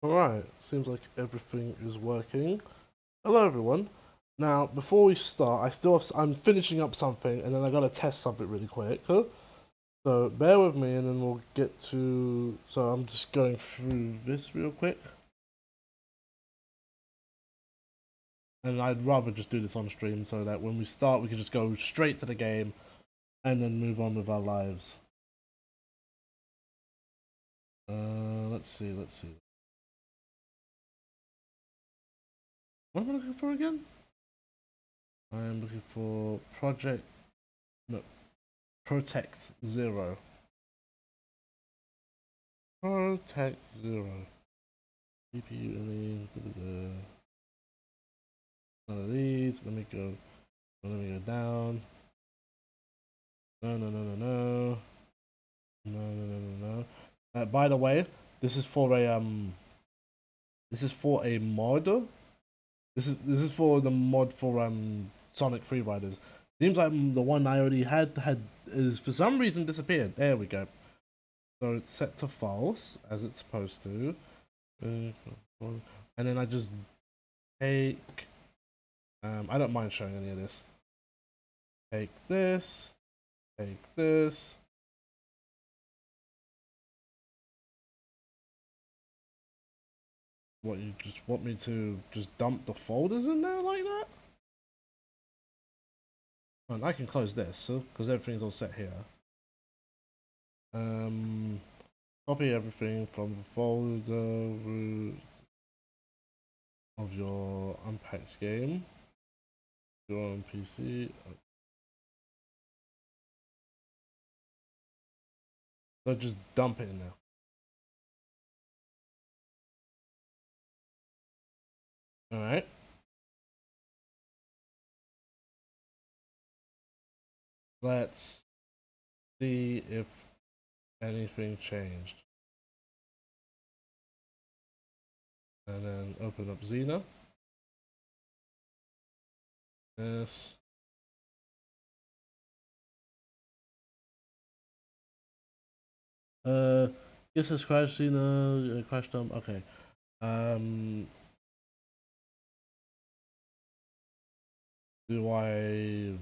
Alright, seems like everything is working. Hello everyone. Now, before we start, I'm finishing up something and then I gotta test something really quick. Huh? So bear with me and then we'll get to... So I'm just going through this real quick. And I'd rather just do this on stream so that when we start we can just go straight to the game and then move on with our lives. Let's see. What am I looking for again? I am looking for Protect Zero. Protect Zero. CPU none of these. Let me go down. No. By the way, this is for a mod. This is for the mod for Sonic Free Riders. Seems like the one I already had is for some reason disappeared. There we go. So it's set to false as it's supposed to. And then I just take I don't mind showing any of this. Take this. What, you just want me to just dump the folders in there like that? And I can close this, because everything's all set here. Copy everything from the folder root of your unpacked game. You're on PC. So just dump it in there. Alright. Let's see if anything changed. And then open up Xena. This. This is Crash Xena, Crash Dump. Okay. Do I...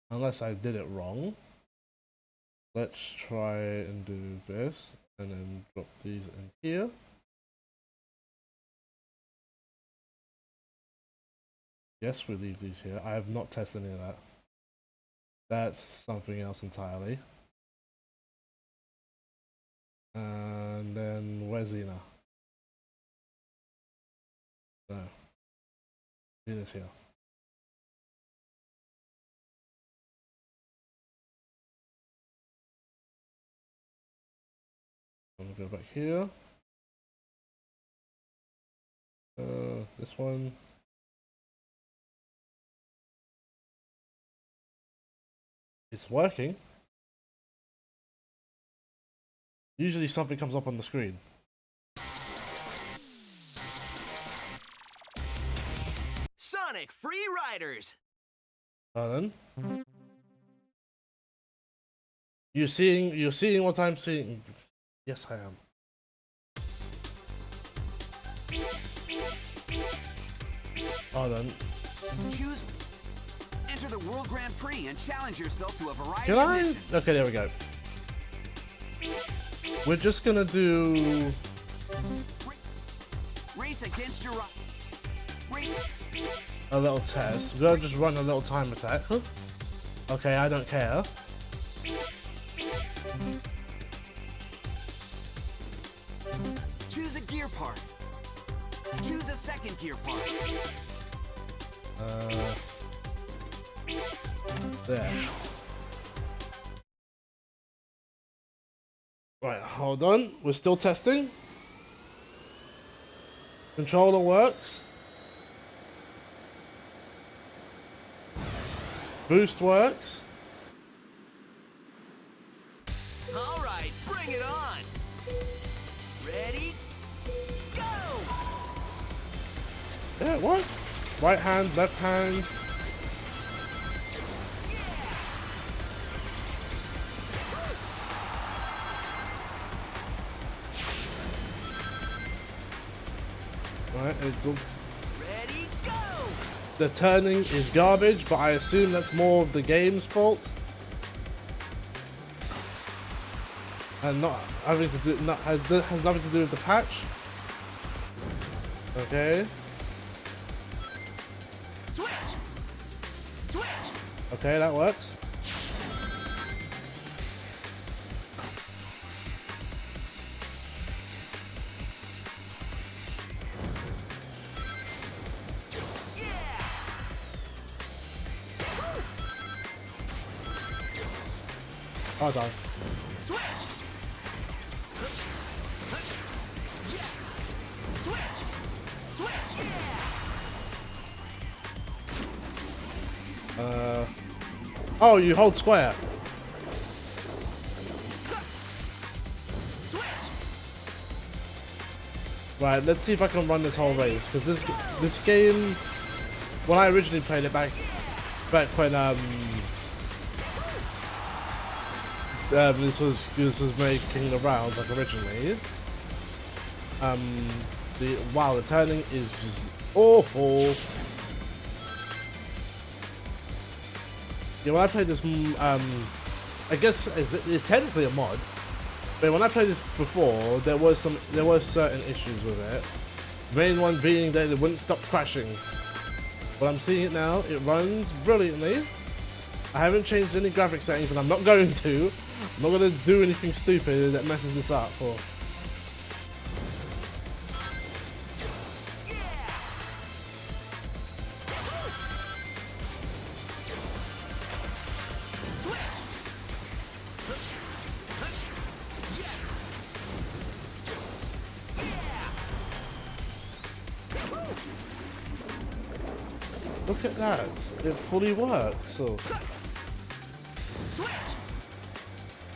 Unless I did it wrong. Let's try and do this, and then drop these in here. Yes, we leave these here. I have not tested any of that. That's something else entirely. And then where's Xena? No. Xena's here. I'm gonna go back here. This one. It's working. Usually something comes up on the screen. Sonic Free Riders. Then. You're seeing what I'm seeing. Yes, I am. Then. Choose. Enter the World Grand Prix and challenge yourself to a variety Can of I? missions. Okay, there we go. We're just gonna do... Race against your... a little test. We're gonna just run a little time attack. Okay, I don't care. Choose a gear part. Choose a second gear part. There. Right, hold on. We're still testing. Controller works. Boost works. All right, bring it on. Ready? Go! Yeah, it works. Right hand, left hand. Alright, Ready, go! the turning is garbage, but I assume that's more of the game's fault. And not having to do, has nothing to do with the patch. Okay. Switch! Switch! Okay, that works. Oh, done. Switch! Yes! Switch! Switch! Yeah! Oh, you hold square. Switch! Right, let's see if I can run this whole race, because this game, when I originally played it back when this was making the rounds like originally. The turning is just awful. Yeah, when I played this, I guess it's technically a mod, but when I played this before, there were certain issues with it. The main one being that it wouldn't stop crashing. But I'm seeing it now. It runs brilliantly. I haven't changed any graphic settings, and I'm not going to. I'm not going to do anything stupid that messes this up. Or look at that. It fully works. So.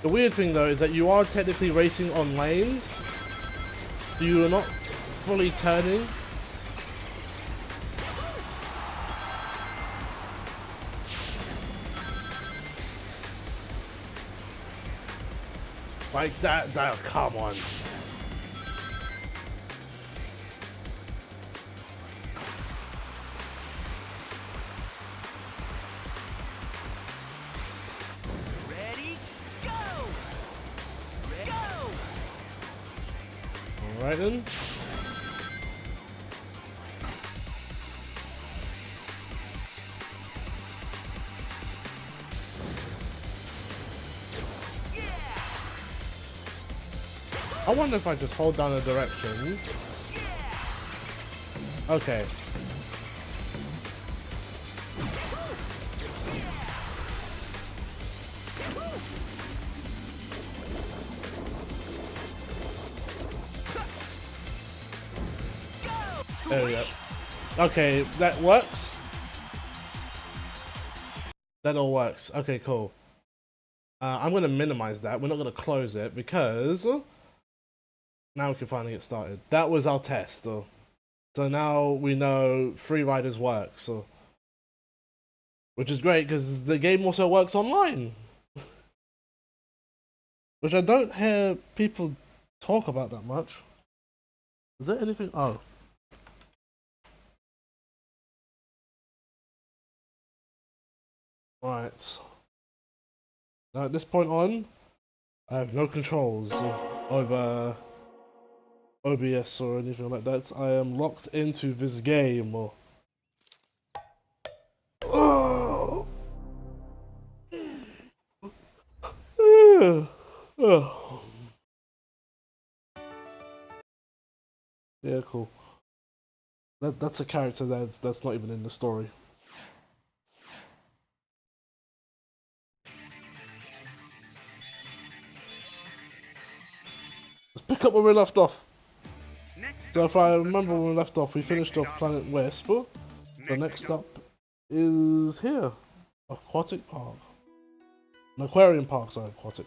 The weird thing though is that you are technically racing on lanes, so you are not fully turning. Like that, come on. Alright then. I wonder if I just hold down the direction. Okay. There we go. Okay, that works. That all works. Okay, cool. I'm going to minimize that. We're not going to close it because now we can finally get started. That was our test. So now we know Free Riders works. Which is great because the game also works online. Which I don't hear people talk about that much. Is there anything? Oh. Right. Now at this point on, I have no controls over OBS or anything like that. I am locked into this game. Oh. Oh. Yeah, cool. That's a character that's not even in the story. Let's pick up where we left off. So if I remember when we left off, we finished off Planet Wisp. So next up is here. Aquatic Park. An aquarium park, sorry, aquatic.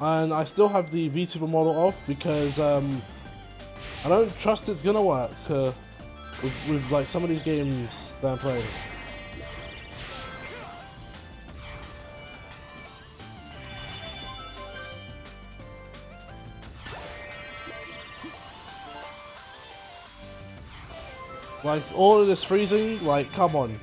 And I still have the VTuber model off because I don't trust it's gonna work with like some of these games that I'm playing. Like, all of this freezing, like, come on.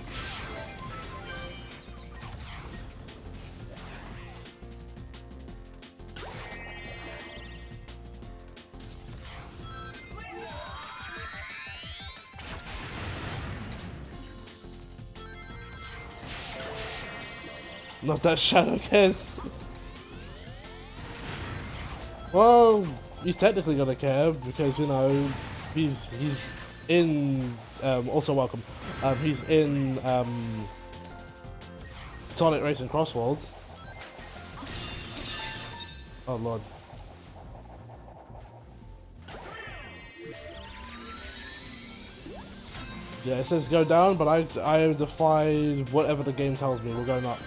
Not that Shadow cares. Well, he's technically gonna care because, you know, he's in also welcome. He's in Sonic Racing Cross Worlds. Oh lord. Yeah, it says go down, but I defied whatever the game tells me. We're going up.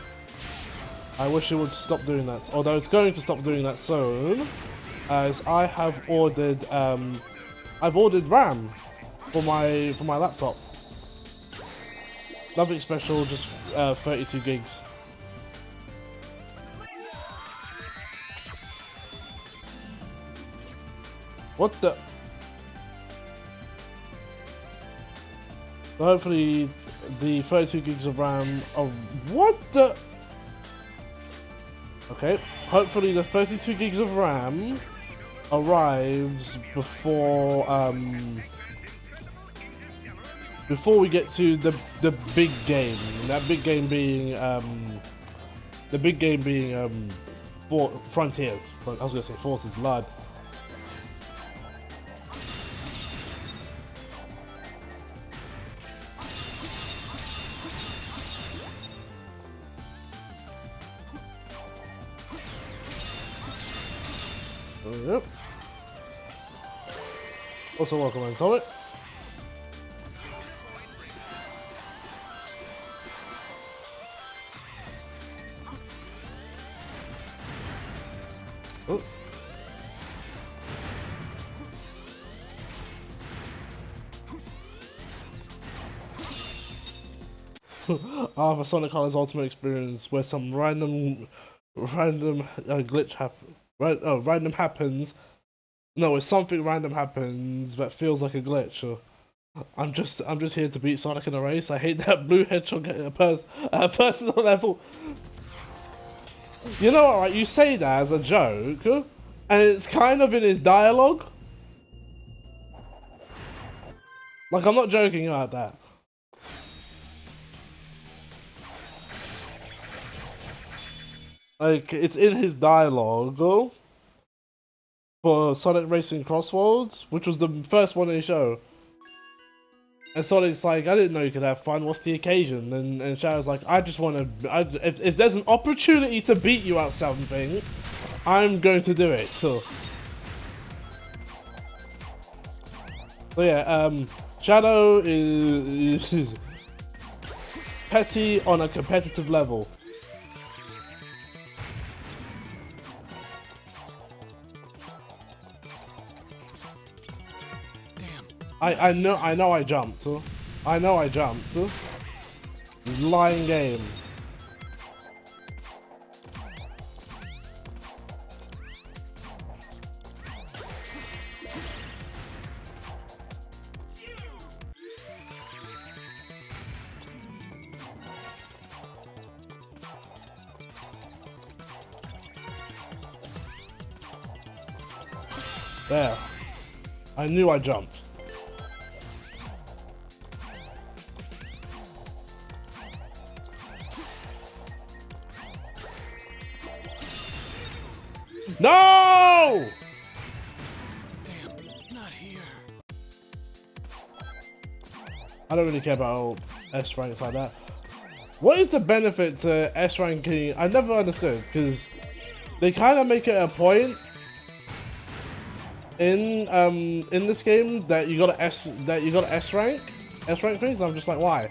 I wish it would stop doing that. Although it's going to stop doing that soon, as I have ordered I've ordered RAM for my laptop. Nothing special, just 32 gigs. What the? So hopefully the 32 gigs of RAM of what the? Okay, hopefully the 32 gigs of RAM arrives before before we get to the big game. That big game being Frontiers. I was gonna say Forces Blood. Yep. Also welcome on Comet. Oh. For Sonic Colors Ultimate Experience, where some random glitch happens. Random happens. No, it's something random happens that feels like a glitch. I'm just here to beat Sonic in a race. I hate that blue hedgehog at a personal level. You know what, right? You say that as a joke, and it's kind of in his dialogue. Like, I'm not joking about that. Like, it's in his dialogue for Sonic Racing Cross Worlds, which was the first one in the show. And Sonic's like, I didn't know you could have fun, what's the occasion? And Shadow's like, I just want to, if there's an opportunity to beat you at something, I'm going to do it, so yeah, Shadow is petty on a competitive level. I know I jumped. I know I jumped. Lying game. There. I knew I jumped. No! Damn, not here. I don't really care about S ranks like that. What is the benefit to S ranking? I never understood, because they kind of make it a point in this game that you got to S rank things. And I'm just like, why?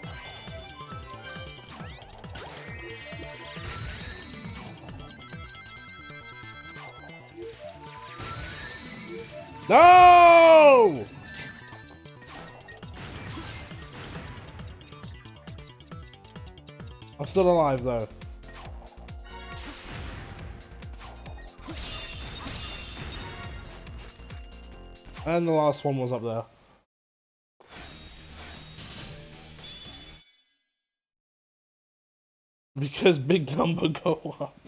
No! I'm still alive though. And the last one was up there. because big number go up.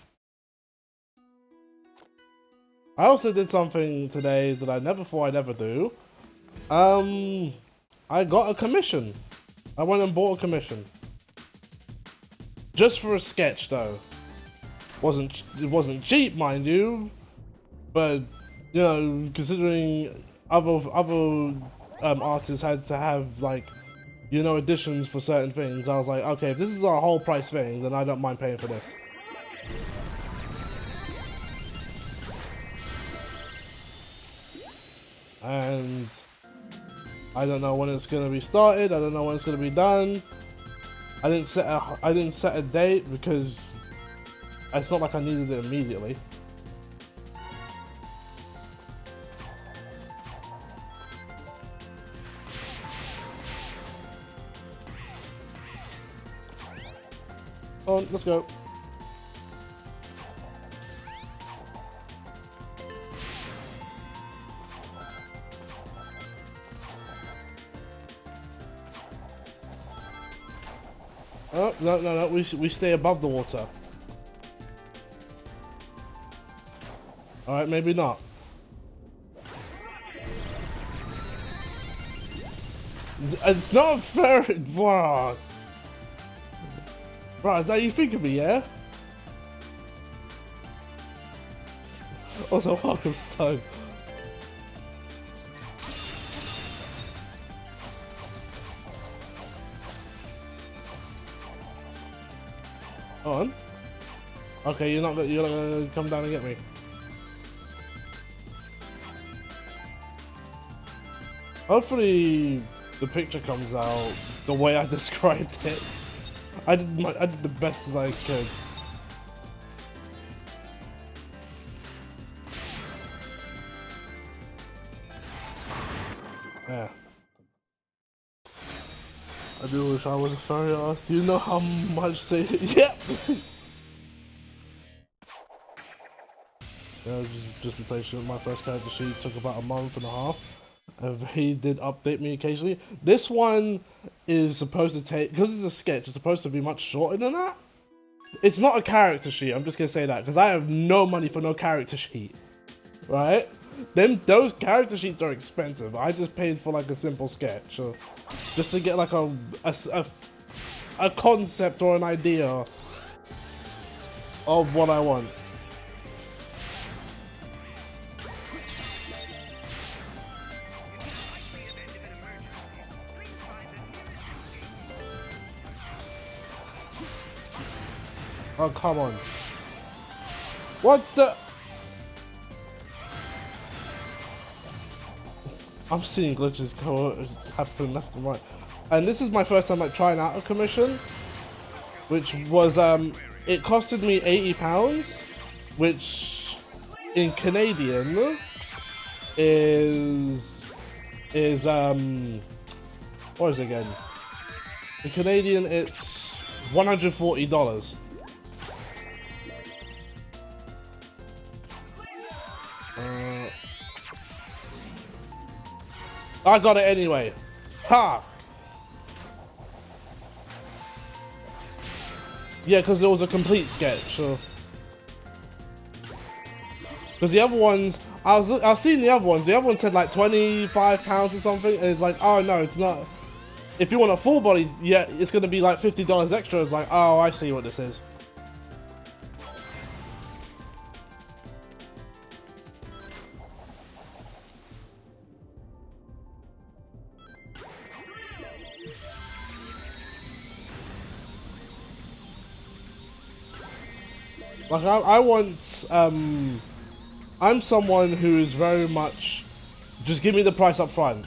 I also did something today that I never thought I'd ever do. I got a commission. I went and bought a commission. Just for a sketch though. It wasn't cheap, mind you, but you know, considering other artists had to have like, you know, additions for certain things, I was like, okay, if this is a whole price thing, then I don't mind paying for this. And I don't know when it's gonna be started. I don't know when it's gonna be done. I didn't set a date because it's not like I needed it immediately. On, let's go. Oh, no, we stay above the water. Alright, maybe not. It's not fair. Bro, is that how you think of me, yeah? Also, welcome, Stone. On. Okay, you're not gonna come down and get me. Hopefully, the picture comes out the way I described it. I did the best as I could. Yeah. I do wish I was a fairy artist. Do you know how much they... Yep! Yeah, just be patient. My first character sheet took about a month and a half. He did update me occasionally. This one is supposed to take... Because it's a sketch, it's supposed to be much shorter than that. It's not a character sheet, I'm just going to say that. Because I have no money for no character sheet. Right? Those character sheets are expensive. I just paid for like a simple sketch. So just to get like a concept or an idea of what I want. Oh, come on. What the? I'm seeing glitches happen left and right. And this is my first time like trying out a commission. Which was, it costed me £80, which in Canadian is what is it again? In Canadian it's $140. I got it anyway. Ha! Yeah, because it was a complete sketch, so... Because the other ones, I was seeing the other ones said like £25 or something, and it's like, oh no, it's not. If you want a full body, yeah, it's going to be like $50 extra. It's like, oh, I see what this is. Like, I want, I'm someone who is very much, just give me the price up front.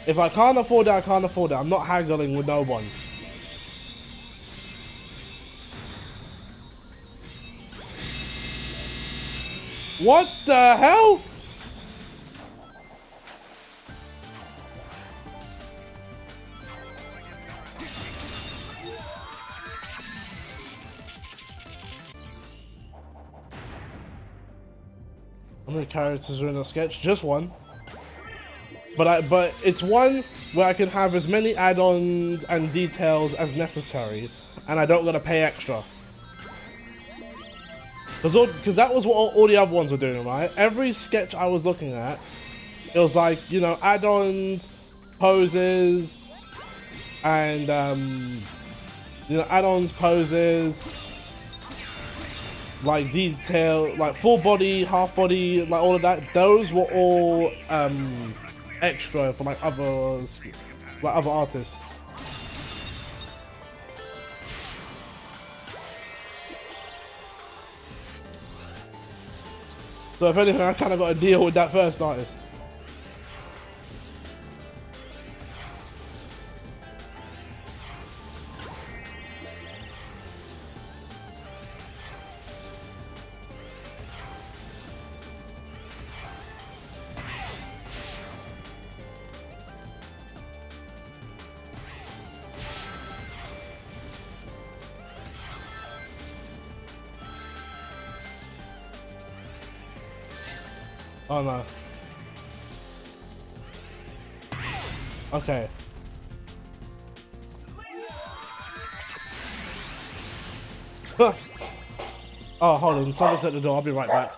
If I can't afford it, I can't afford it. I'm not haggling with no one. What the hell? How many characters are in a sketch? Just one. But it's one where I can have as many add-ons and details as necessary, and I don't gotta pay extra. Because that was what all the other ones were doing, right? Every sketch I was looking at, it was like, you know, add-ons, poses, and you know, add-ons, poses, like detail, like full body, half body, like all of that. Those were all extra for like other artists. So if anything, I kind of got to deal with that first artist. Oh no. Okay. Oh, hold on. Someone's at the door. I'll be right back.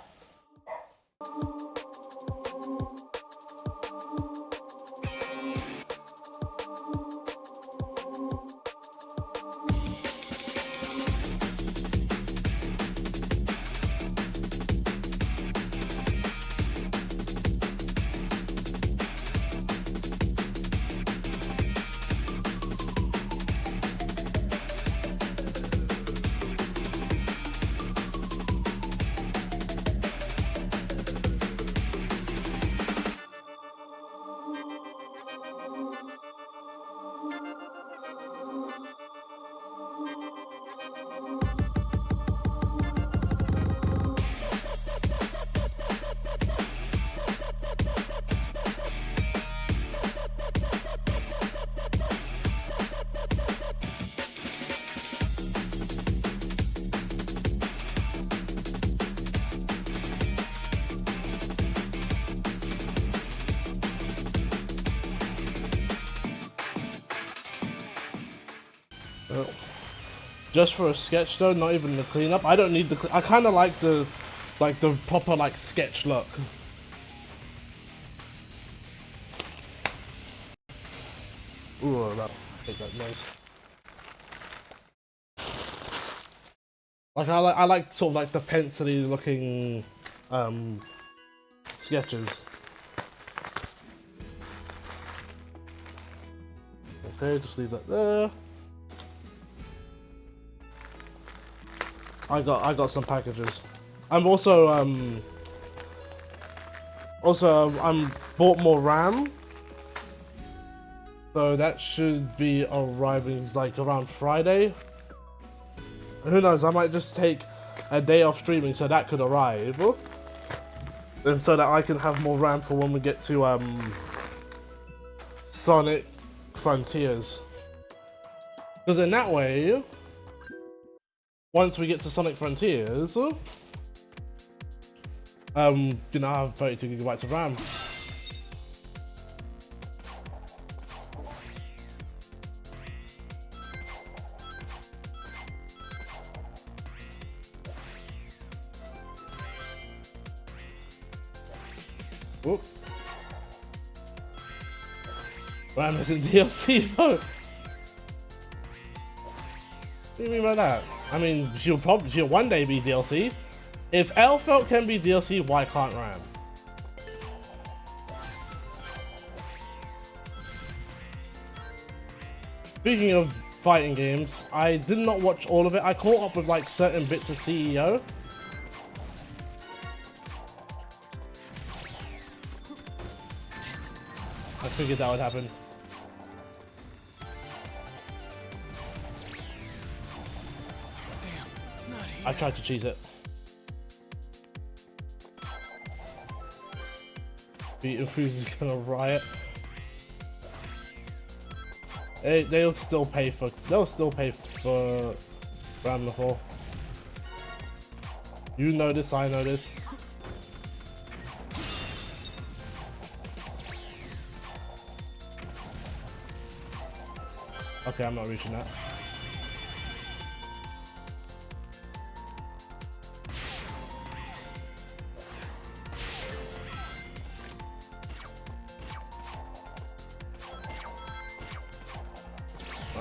Just for a sketch though, not even the cleanup. I don't need the. I kind of like the proper like sketch look. Ooh, that make that noise. Like I like sort of like the pencil-y looking sketches. Okay, just leave that there. I got some packages. I'm also bought more RAM, so that should be arriving like around Friday. Who knows? I might just take a day off streaming so that could arrive, and so that I can have more RAM for when we get to Sonic Frontiers. Because in that way, once we get to Sonic Frontiers, you know, I have 32 gigabytes of RAM. Whoop. RAM is in DLC mode. What do you mean by that? I mean, she'll one day be DLC. If Elfelt can be DLC, why can't RAM? Speaking of fighting games, I did not watch all of it. I caught up with like certain bits of CEO. I figured that would happen. I tried to cheese it. The Infuse is gonna riot. They'll still pay for RAM before. You know this, I know this. Okay, I'm not reaching that.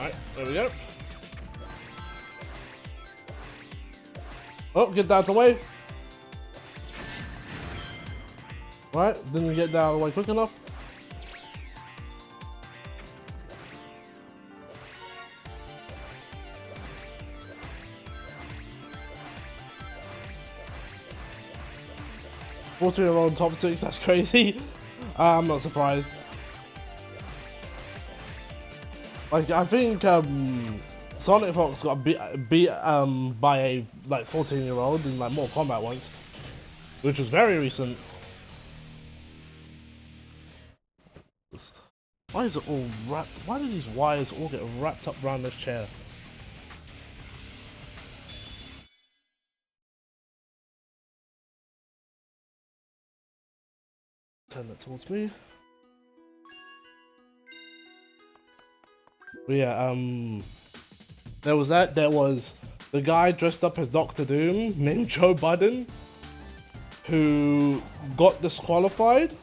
Alright, there we go. Oh, get that out of the way. Alright, didn't get that out of the way quick enough. On top 6, that's crazy. I'm not surprised. Like, I think Sonic Fox got beat by a like 14-year-old in like Mortal Kombat once, which was very recent. Why is it all wrapped? Why do these wires all get wrapped up around this chair? Turn that towards me. But yeah, there was that. There was the guy dressed up as Doctor Doom named Joe Budden, who got disqualified.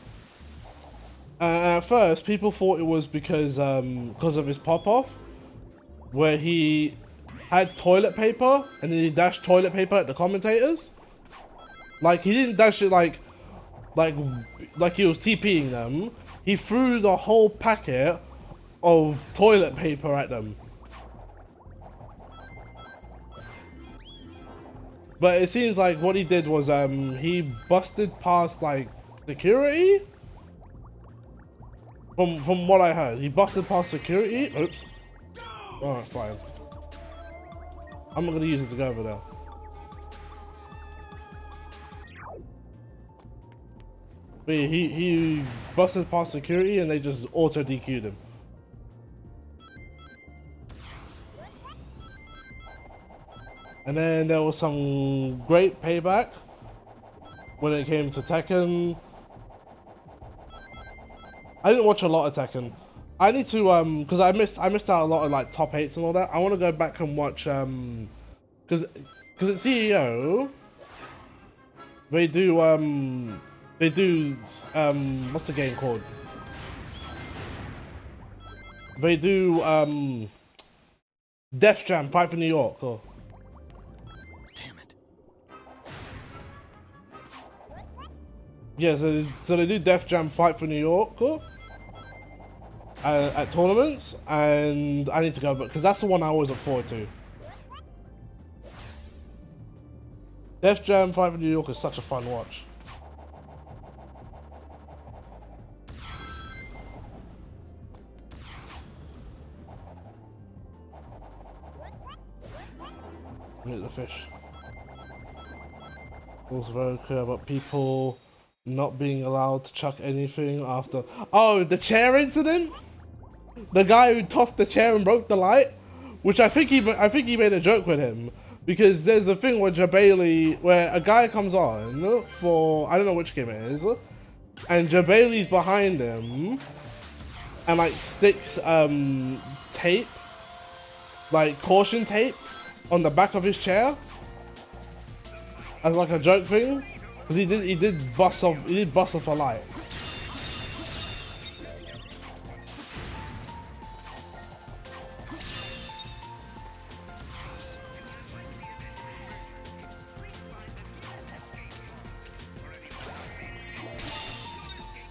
At first, people thought it was because of his pop-off, where he had toilet paper and then he dashed toilet paper at the commentators. Like, he didn't dash it like he was TPing them. He threw the whole packet of toilet paper at them. But it seems like what he did was he busted past like security. From what I heard, he busted past security. Oops. Oh, it's fine. I'm not gonna use it to go over there. But he busted past security and they just auto DQ'd him. And then there was some great payback when it came to Tekken. I didn't watch a lot of Tekken. I need to because I missed out a lot of like top 8s and all that. I want to go back and watch because at CEO they do what's the game called? They do Def Jam Fight for New York. Oh. Damn it. Yeah, so they do Def Jam Fight for New York at tournaments, and I need to go, but because that's the one I always look forward to. Def Jam Fight for New York is such a fun watch. Look at the fish. Also very clear about people not being allowed to chuck anything after. Oh, the chair incident? The guy who tossed the chair and broke the light, which I think he made a joke with him, because there's a thing where Jabali, where a guy comes on for, I don't know which game it is, and Jabali's behind him and like sticks tape, like caution tape, on the back of his chair as like a joke thing, because he did bust off a light.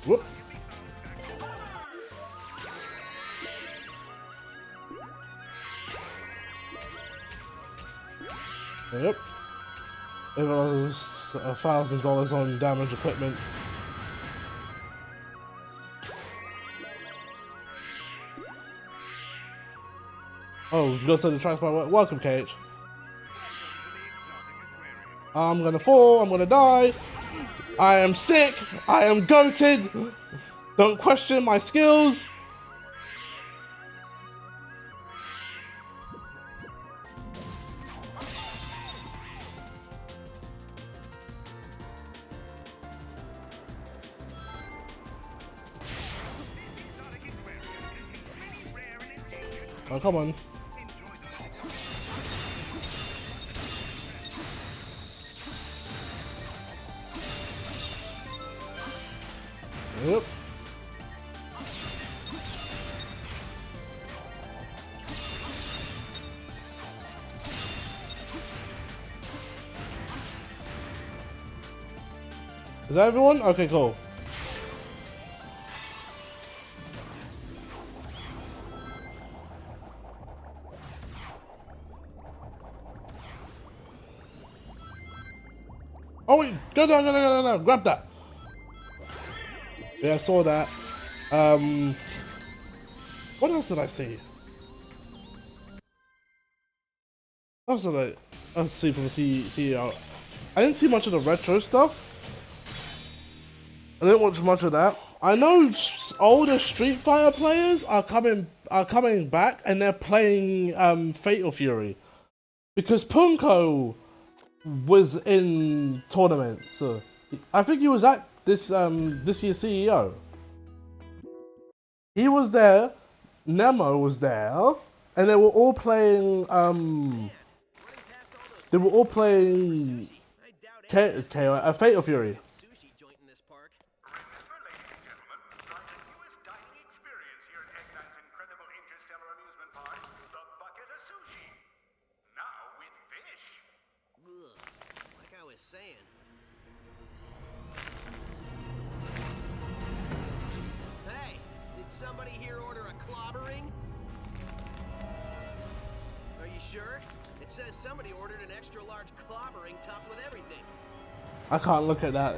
Whoop. Yep. It was $1,000 on damaged equipment. Oh, you go to the transport. Welcome, Cage. I'm gonna fall. I'm gonna die. I am sick. I am goated. Don't question my skills. Oh, come on. Yep. Is that everyone? Okay, cool. Oh wait, go, grab that. Yeah, I saw that. What else did I see? What else did I see from the CEO? I didn't see much of the retro stuff. I didn't watch much of that. I know older Street Fighter players are coming back and they're playing Fatal Fury because Punko was in tournaments. I think he was at this year's CEO. He was there. Nemo was there, and they were all playing. They were all playing. Fatal Fury. Saying. Hey, did somebody here order a clobbering? Are you sure? It says somebody ordered an extra large clobbering topped with everything. I can't look at that.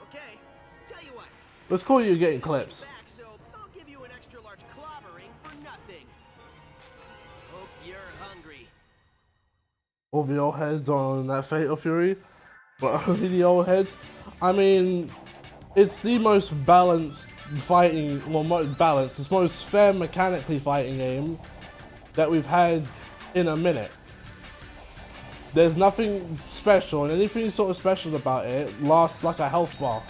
Okay. Tell you what. Let's call you getting clips. Back, so I'll give you an extra large clobbering for nothing. Hope you're hungry. All the old heads on that Fatal Fury, but only the old heads. I mean, it's the most balanced fighting, well, most balanced, it's most fair mechanically fighting game that we've had in a minute. There's nothing special, and anything sort of special about it lasts like a health bar.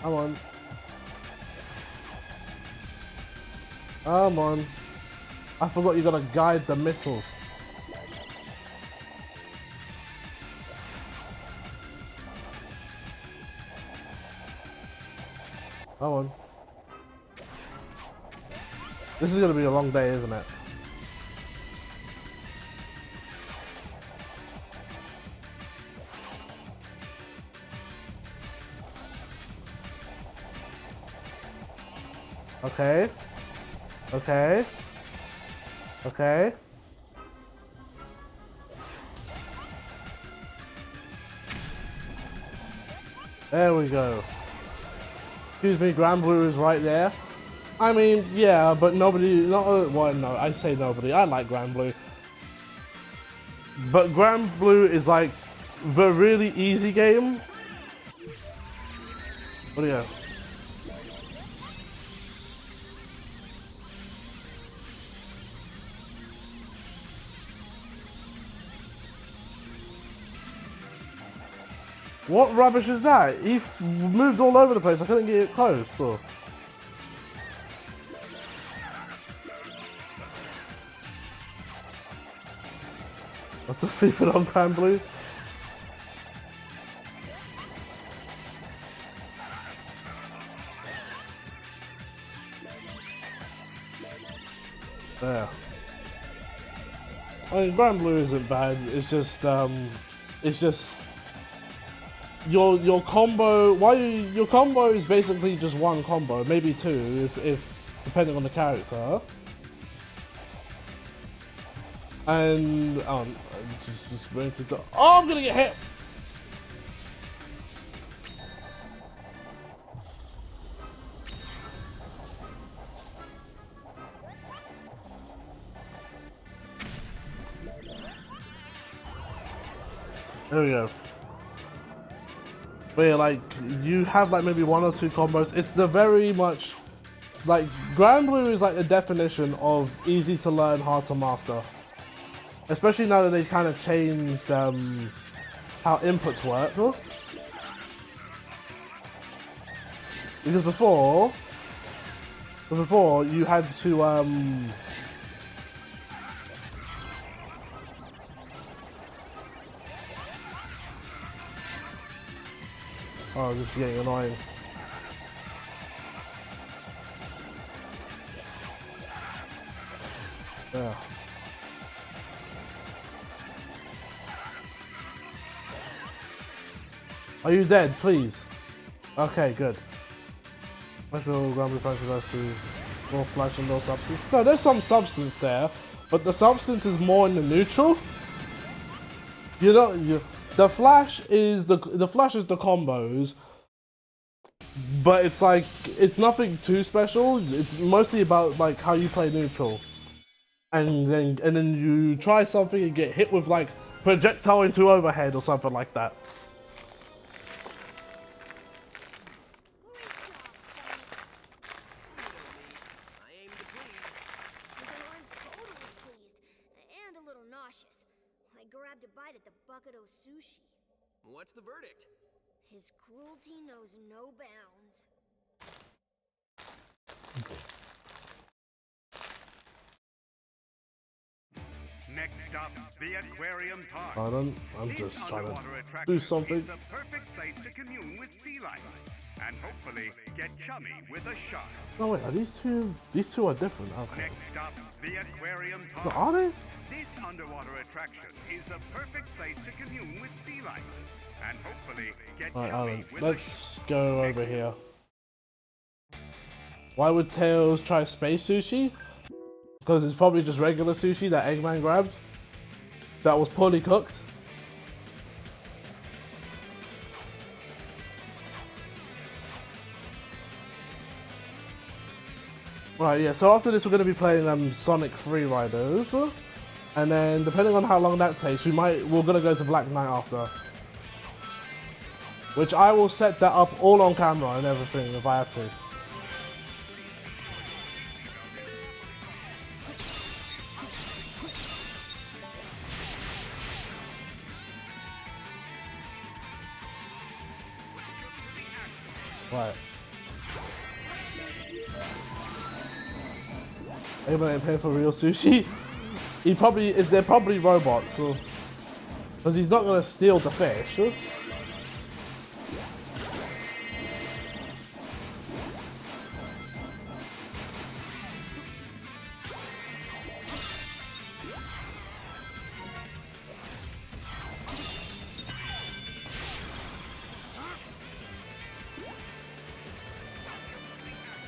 Come on. Come on. I forgot you gotta guide the missiles. Come on. This is gonna be a long day, isn't it? Okay. Okay. Okay. There we go. Excuse me, Granblue is right there. I mean, yeah, but nobody, well, no, I say nobody. I like Granblue. But Granblue is like the really easy game. What do you got? What rubbish is that? He moved all over the place. I couldn't get it close. So. What's the sleeping on Granblue? There. I mean, Granblue isn't bad. It's just your combo. Your combo is basically just one combo, maybe two, if depending on the character. And just ready to go. Oh, I'm gonna get hit. There we go. But yeah, like, you have like maybe one or two combos. It's the very much, like, Granblue is like the definition of easy to learn, hard to master. Especially now that they kind of changed how inputs work. Because before you had to oh, this is getting annoying. Yeah. Are you dead, please? Okay, good. Special Grand Prix Fantasy versus more flash and no substance. No, there's some substance there, but the substance is more in the neutral. You know, the flash is the combos, but it's like it's nothing too special. It's mostly about like how you play neutral, and then you try something and get hit with like projectile into overhead or something like that. Grabbed a bite at the bucket of sushi. What's the verdict? His cruelty knows no bounds. Next stop, the aquarium park. I'm just trying to do something. It's the perfect place to commune with sea life and hopefully get chummy with a shark. No wait, are these two are different? Okay. Next stop, the aquarium No, park. are they? This underwater attraction is the perfect place to commune with sea life and hopefully get Alright, chummy Alan, with let's go over here. Why would Tails try space sushi? Because it's probably just regular sushi that Eggman grabbed that was poorly cooked. Right, yeah, so after this we're going to be playing Sonic Free Riders. And then depending on how long that takes, we're going to go to Black Knight after. Which I will set that up all on camera and everything if I have to. Right. Anyone ain't paying for real sushi? They're probably robots, so because he's not gonna steal the fish.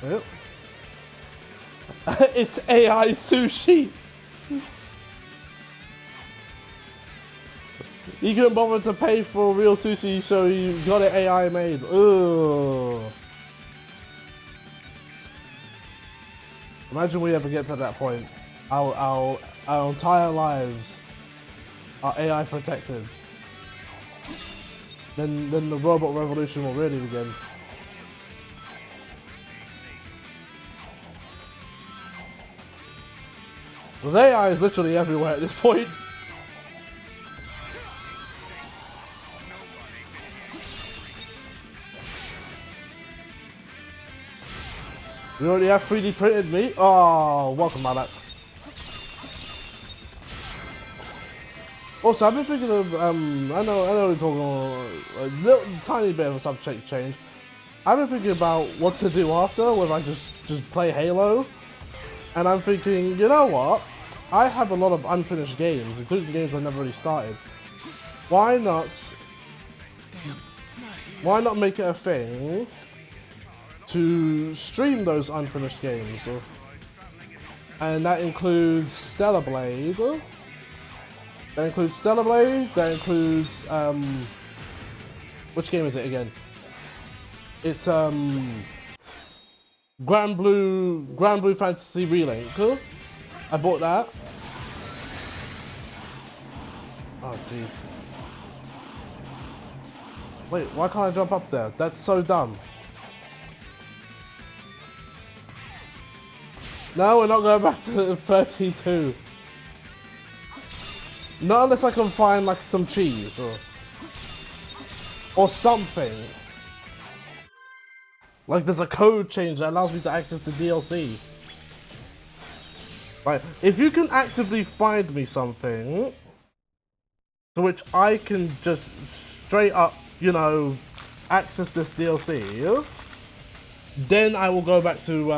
Yep. It's AI sushi. You couldn't bother to pay for real sushi, so you got it AI made. Ugh. Imagine we ever get to that point. Our entire lives are AI protected. Then the robot revolution will really begin. Because AI is literally everywhere at this point. We already have 3D printed meat. Oh, welcome, my luck. Also, I've been thinking of I know we're talking a little tiny bit of a subject change. I've been thinking about what to do after, whether I just play Halo. And I'm thinking, you know what? I have a lot of unfinished games, including games I've never really started. Why not make it a thing to stream those unfinished games? And that includes Stellar Blade. That includes which game is it again? It's Grand Blue Fantasy Relink. I bought that. Oh jeez. Wait, why can't I jump up there? That's so dumb. No, we're not going back to 32. Not unless I can find like some cheese or something. Like there's a code change that allows me to access the DLC. Right, if you can actively find me something to which I can just straight up, you know, access this DLC, then I will go back to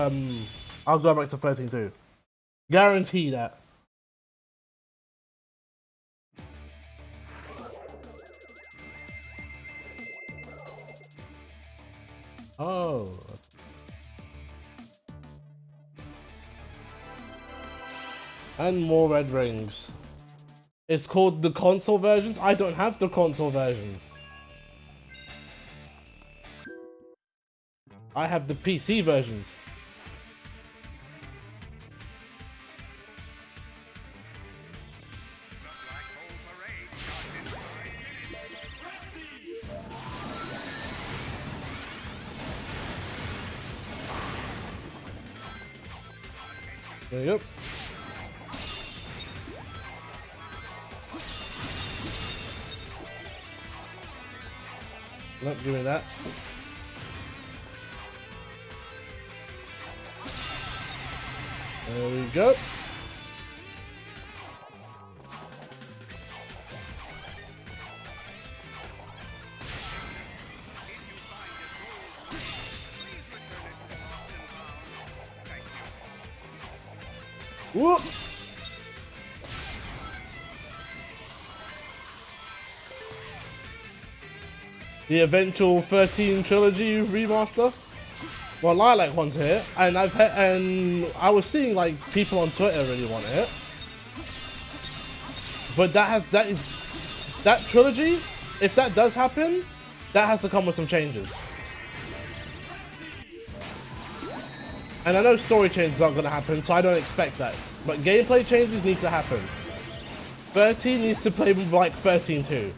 I'll go back to 13.2. Guarantee that. Oh. And more red rings. It's called the console versions. I don't have the console versions. I have the PC versions. There you go. Nope, give me that. There we go. Whoop! The eventual 13 trilogy remaster. Well, Lilac wants it, and I was seeing like people on Twitter really want it. But that trilogy, if that does happen, that has to come with some changes. And I know story changes aren't going to happen, so I don't expect that. But gameplay changes need to happen. 13 needs to play like 13-2.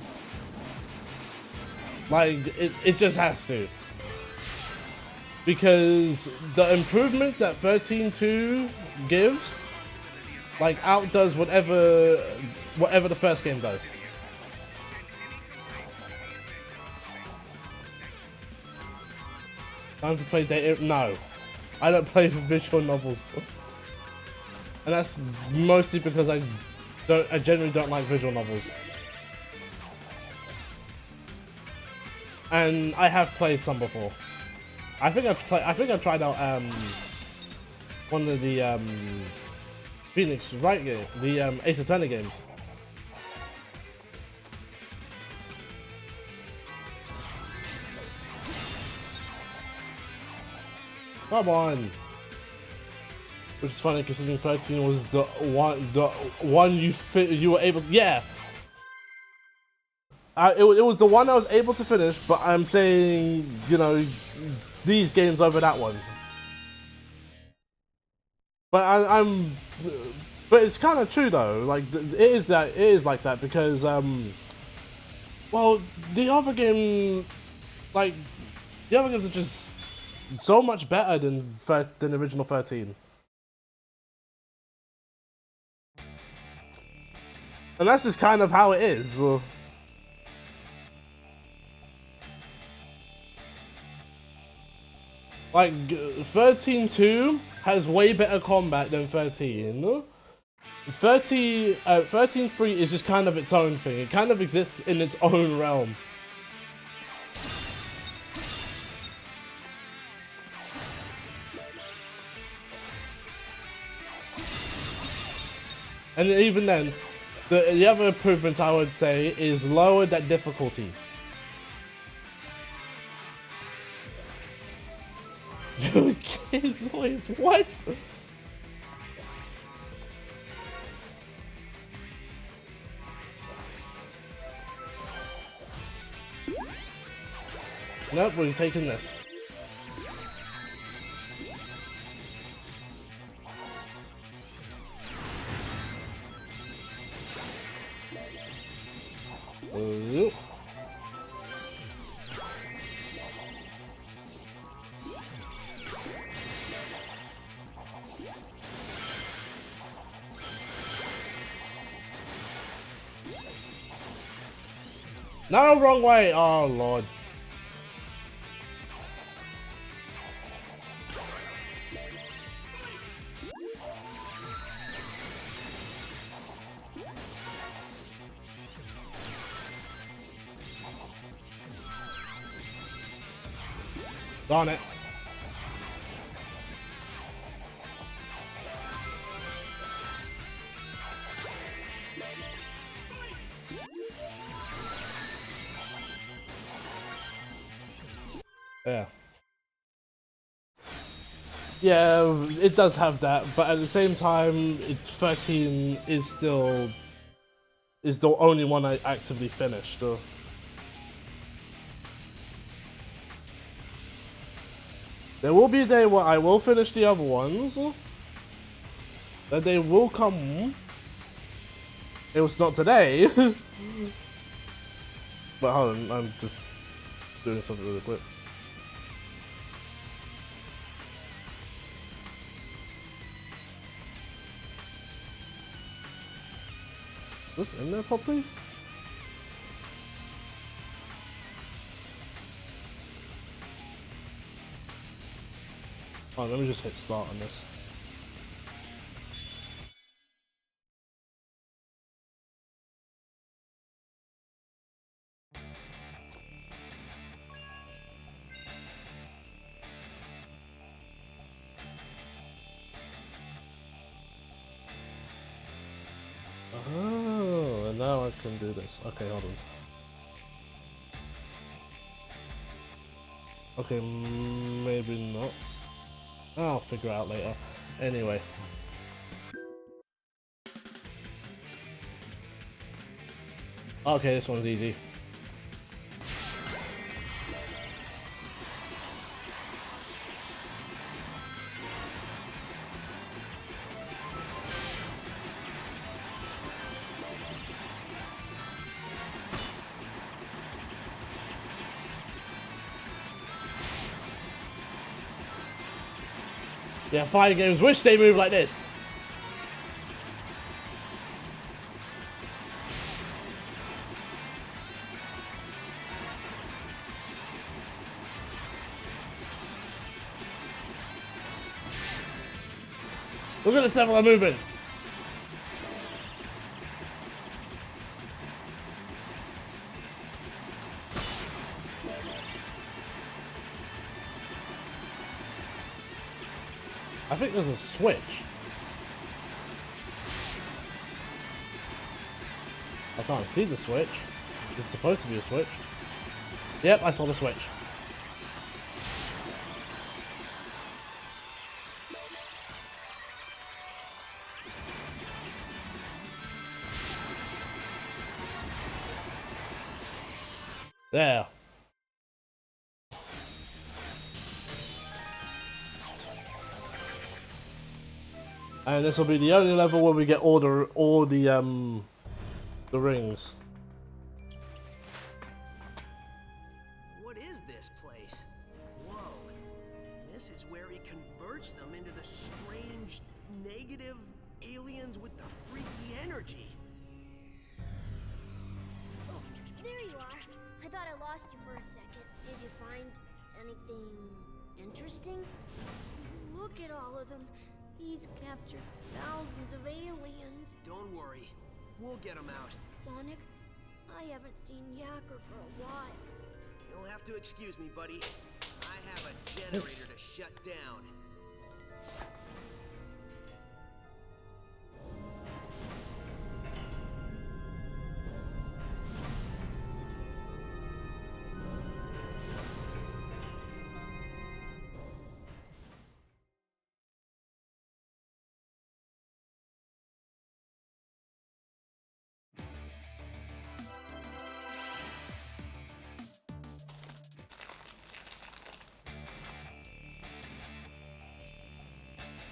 Like, it just has to. Because the improvements that 13-2 gives, like, outdoes whatever the first game does. Time to play data? No. I don't play visual novels. And that's mostly because I generally don't like visual novels. And I have played some before. I think I've tried out one of the Phoenix Wright game, the Ace Attorney games. Come on. Which is funny considering 13 was the one you were able to, yeah. It was the one I was able to finish, but I'm saying, you know, these games over that one. But but it's kind of true though. Like it is like that because well, the other games are just so much better than the original 13. And that's just kind of how it is. Like 13-2 has way better combat than 13. 13-3 is just kind of its own thing. It kind of exists in its own realm. And even then, the other improvements I would say is lower that difficulty. Kids voice, what? Nope, we're taking this. Nope. No, wrong way! Oh, Lord. Darn it. Yeah. Yeah, it does have that, but at the same time, 13 is still the only one I actively finished. So. There will be a day where I will finish the other ones. That day will come. It was not today. But hold on, I'm just doing something really quick. Is this in there properly? Oh, let me just hit start on this. Oh, and now I can do this. Okay, hold on. Okay, maybe not. I'll figure out later. Anyway. Okay, this one's easy. Yeah, fighting games wish they move like this. Look at this level of movement. I think there's a switch. I can't see the switch. It's supposed to be a switch. Yep, I saw the switch. There. And this will be the only level where we get all the rings. What is this place? Whoa. This is where he converts them into the strange, negative aliens with the freaky energy. Oh, there you are. I thought I lost you for a second. Did you find anything interesting? Look at all of them. He's captured thousands of aliens. Don't worry. We'll get them out. Sonic, I haven't seen Yacker for a while. You'll have to excuse me, buddy. I have a generator to shut down.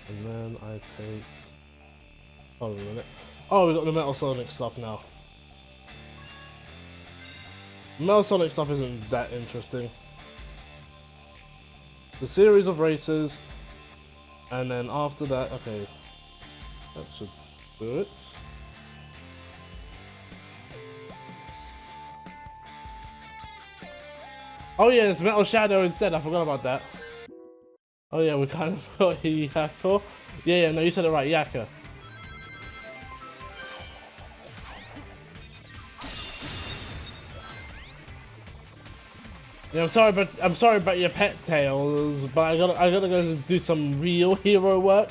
And then I take... Hold on a minute. Oh, we got the Metal Sonic stuff now. Metal Sonic stuff isn't that interesting. The series of races, and then after that, okay, that should do it. Oh yeah, it's Metal Shadow instead, I forgot about that. Oh yeah, we kind of got Yakko. Yeah, no, you said it right, Yakko. Yeah, I'm sorry about your pet tails, but I gotta go do some real hero work.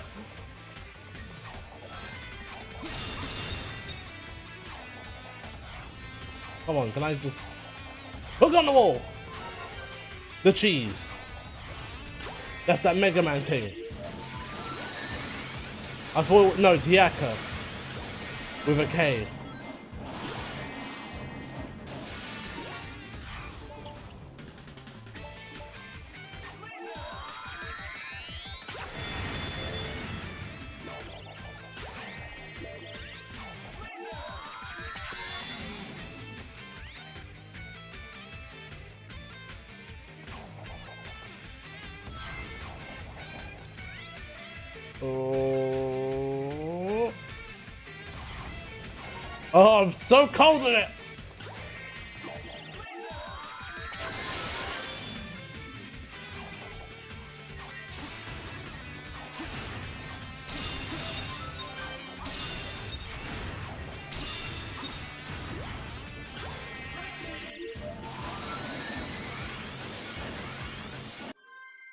Come on, can I just hook on the wall? The cheese. That's that Mega Man thing. I thought, no, Diaka. With a K. Oh. Oh, I'm so cold in it.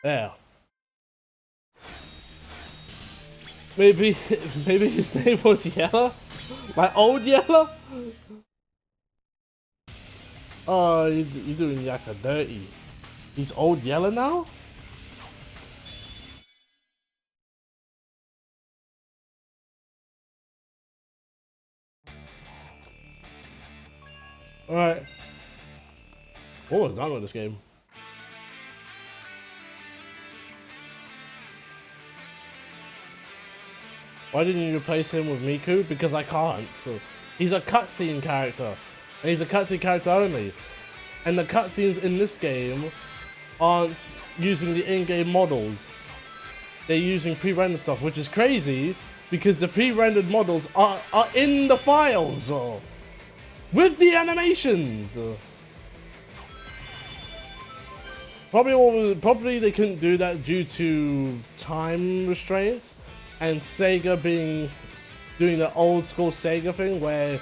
There. Maybe his name was Yella? Like old Yella? Oh, you're doing Yaka dirty. He's old Yella now? Alright. Almost done with this game. Why didn't you replace him with Miku? Because I can't. So he's a cutscene character. And he's a cutscene character only. And the cutscenes in this game aren't using the in-game models. They're using pre-rendered stuff, which is crazy because the pre-rendered models are in the files with the animations. Probably they couldn't do that due to time restraints. And Sega doing the old school Sega thing where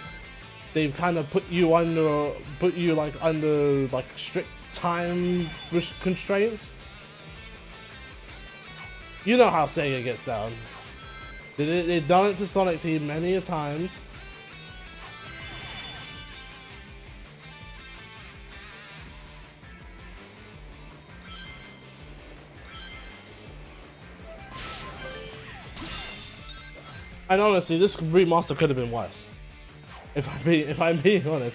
they've kind of put you under strict time constraints. You know how Sega gets down. They've done it to Sonic Team many a times. And honestly, this remaster could have been worse. If I'm being honest.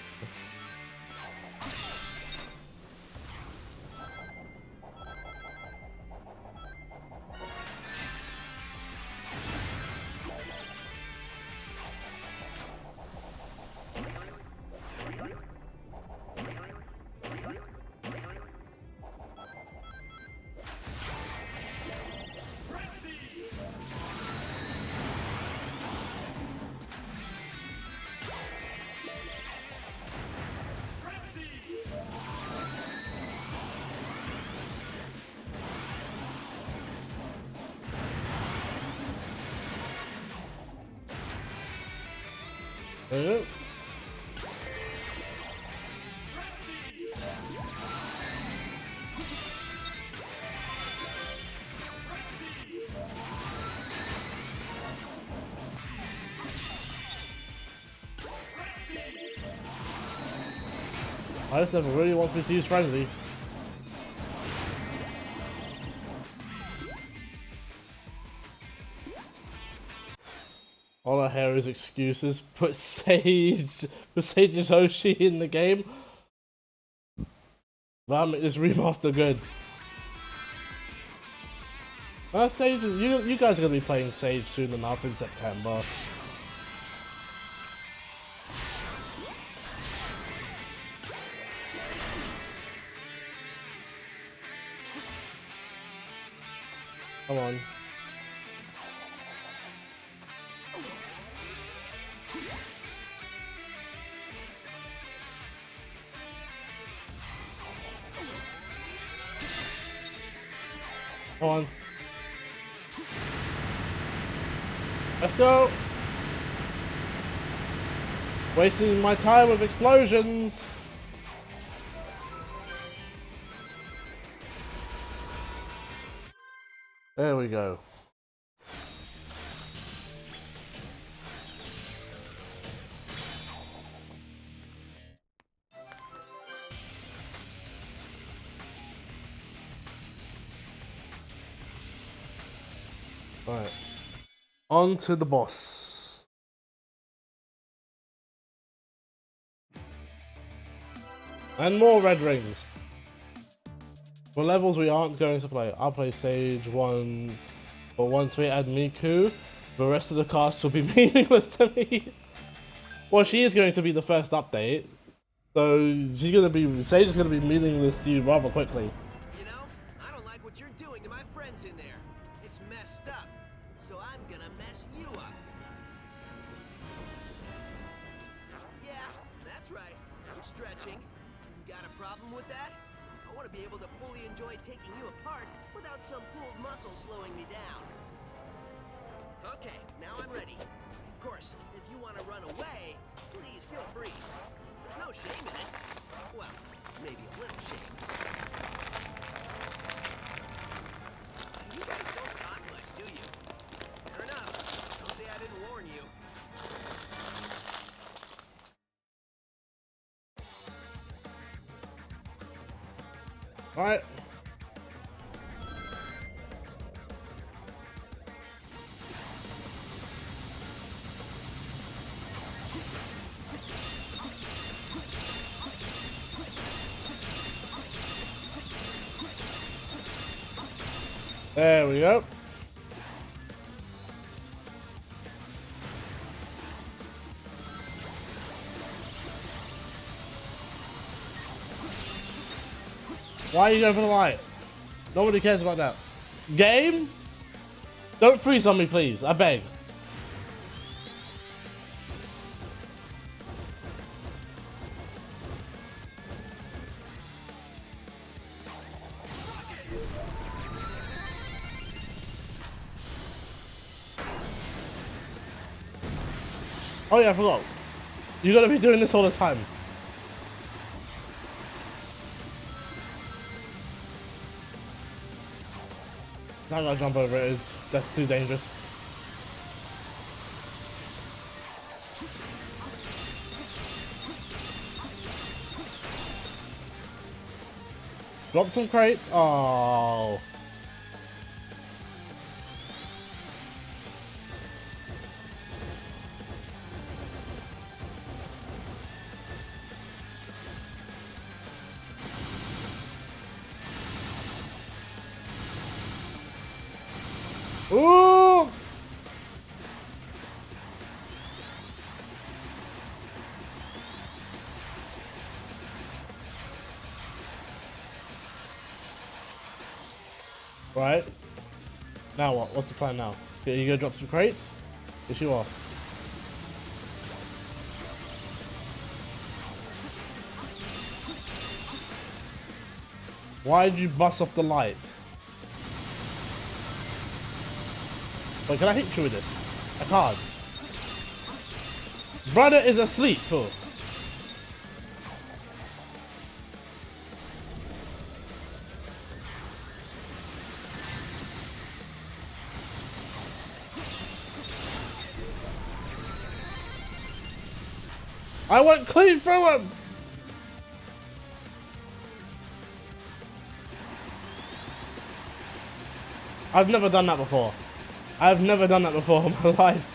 There you go. This never really wants me to use Frenzy. All I hear is excuses. Put Sage and Hoshi in the game. That'll make this remaster good. Sage, you guys are gonna be playing Sage soon enough in September. Come on. Come on. Let's go! Wasting my time with explosions! There we go. Alright. On to the boss. And more red rings. For levels we aren't going to play, I'll play Sage 1, but once we add Miku, the rest of the cast will be meaningless to me. Well, she is going to be the first update, so Sage is gonna be meaningless to you rather quickly. You know, I don't like what you're doing to my friends in there. It's messed up, so I'm gonna mess you up. Yeah, that's right. I'm stretching. You got a problem with that? I want to be able to fully enjoy taking you apart without some pulled muscle slowing me down. Okay, now I'm ready. Of course, if you want to run away, please feel free. There's no shame in it. Well, maybe a little shame. You guys don't talk much, do you? Fair enough. Don't say I didn't warn you. Alright. There we go. Why are you going for the light? Nobody cares about that. Game? Don't freeze on me, please. I beg. Oh yeah, I forgot. You gotta be doing this all the time. I gotta jump over it. That's too dangerous. Drop some crates. Oh. Ooh! Right. Now what? What's the plan now? Are you gonna drop some crates? Yes, you are. Why did you bust off the light? Wait, can I hit you with this? I can't. Brother is asleep. Oh. I went clean through him! I've never done that before. I've never done that before in my life.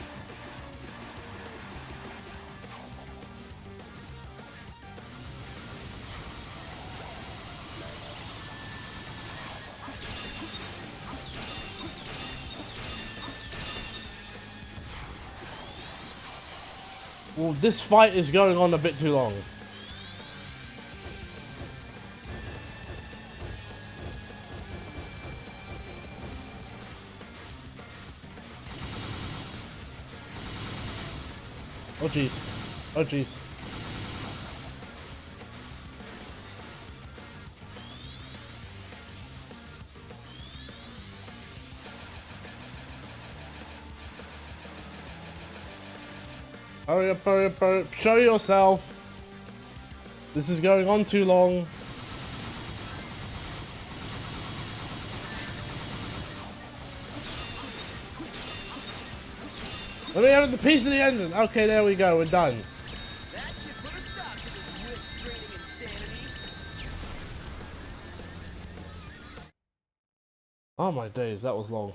Well, this fight is going on a bit too long. Oh jeez. Oh jeez. Hurry up, hurry up, hurry up. Show yourself. This is going on too long. Let me have the piece of the engine. Okay, there we go. We're done. That should put a stop to this whisk training insanity. Oh my days, that was long.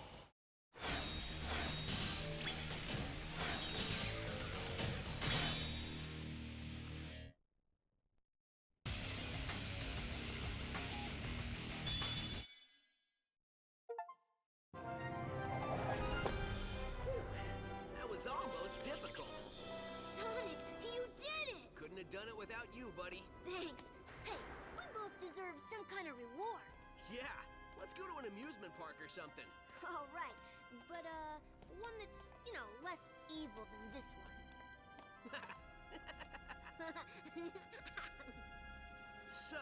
deserve some kind of reward. Yeah, let's go to an amusement park or something. All right, but one that's, you know, less evil than this one. So,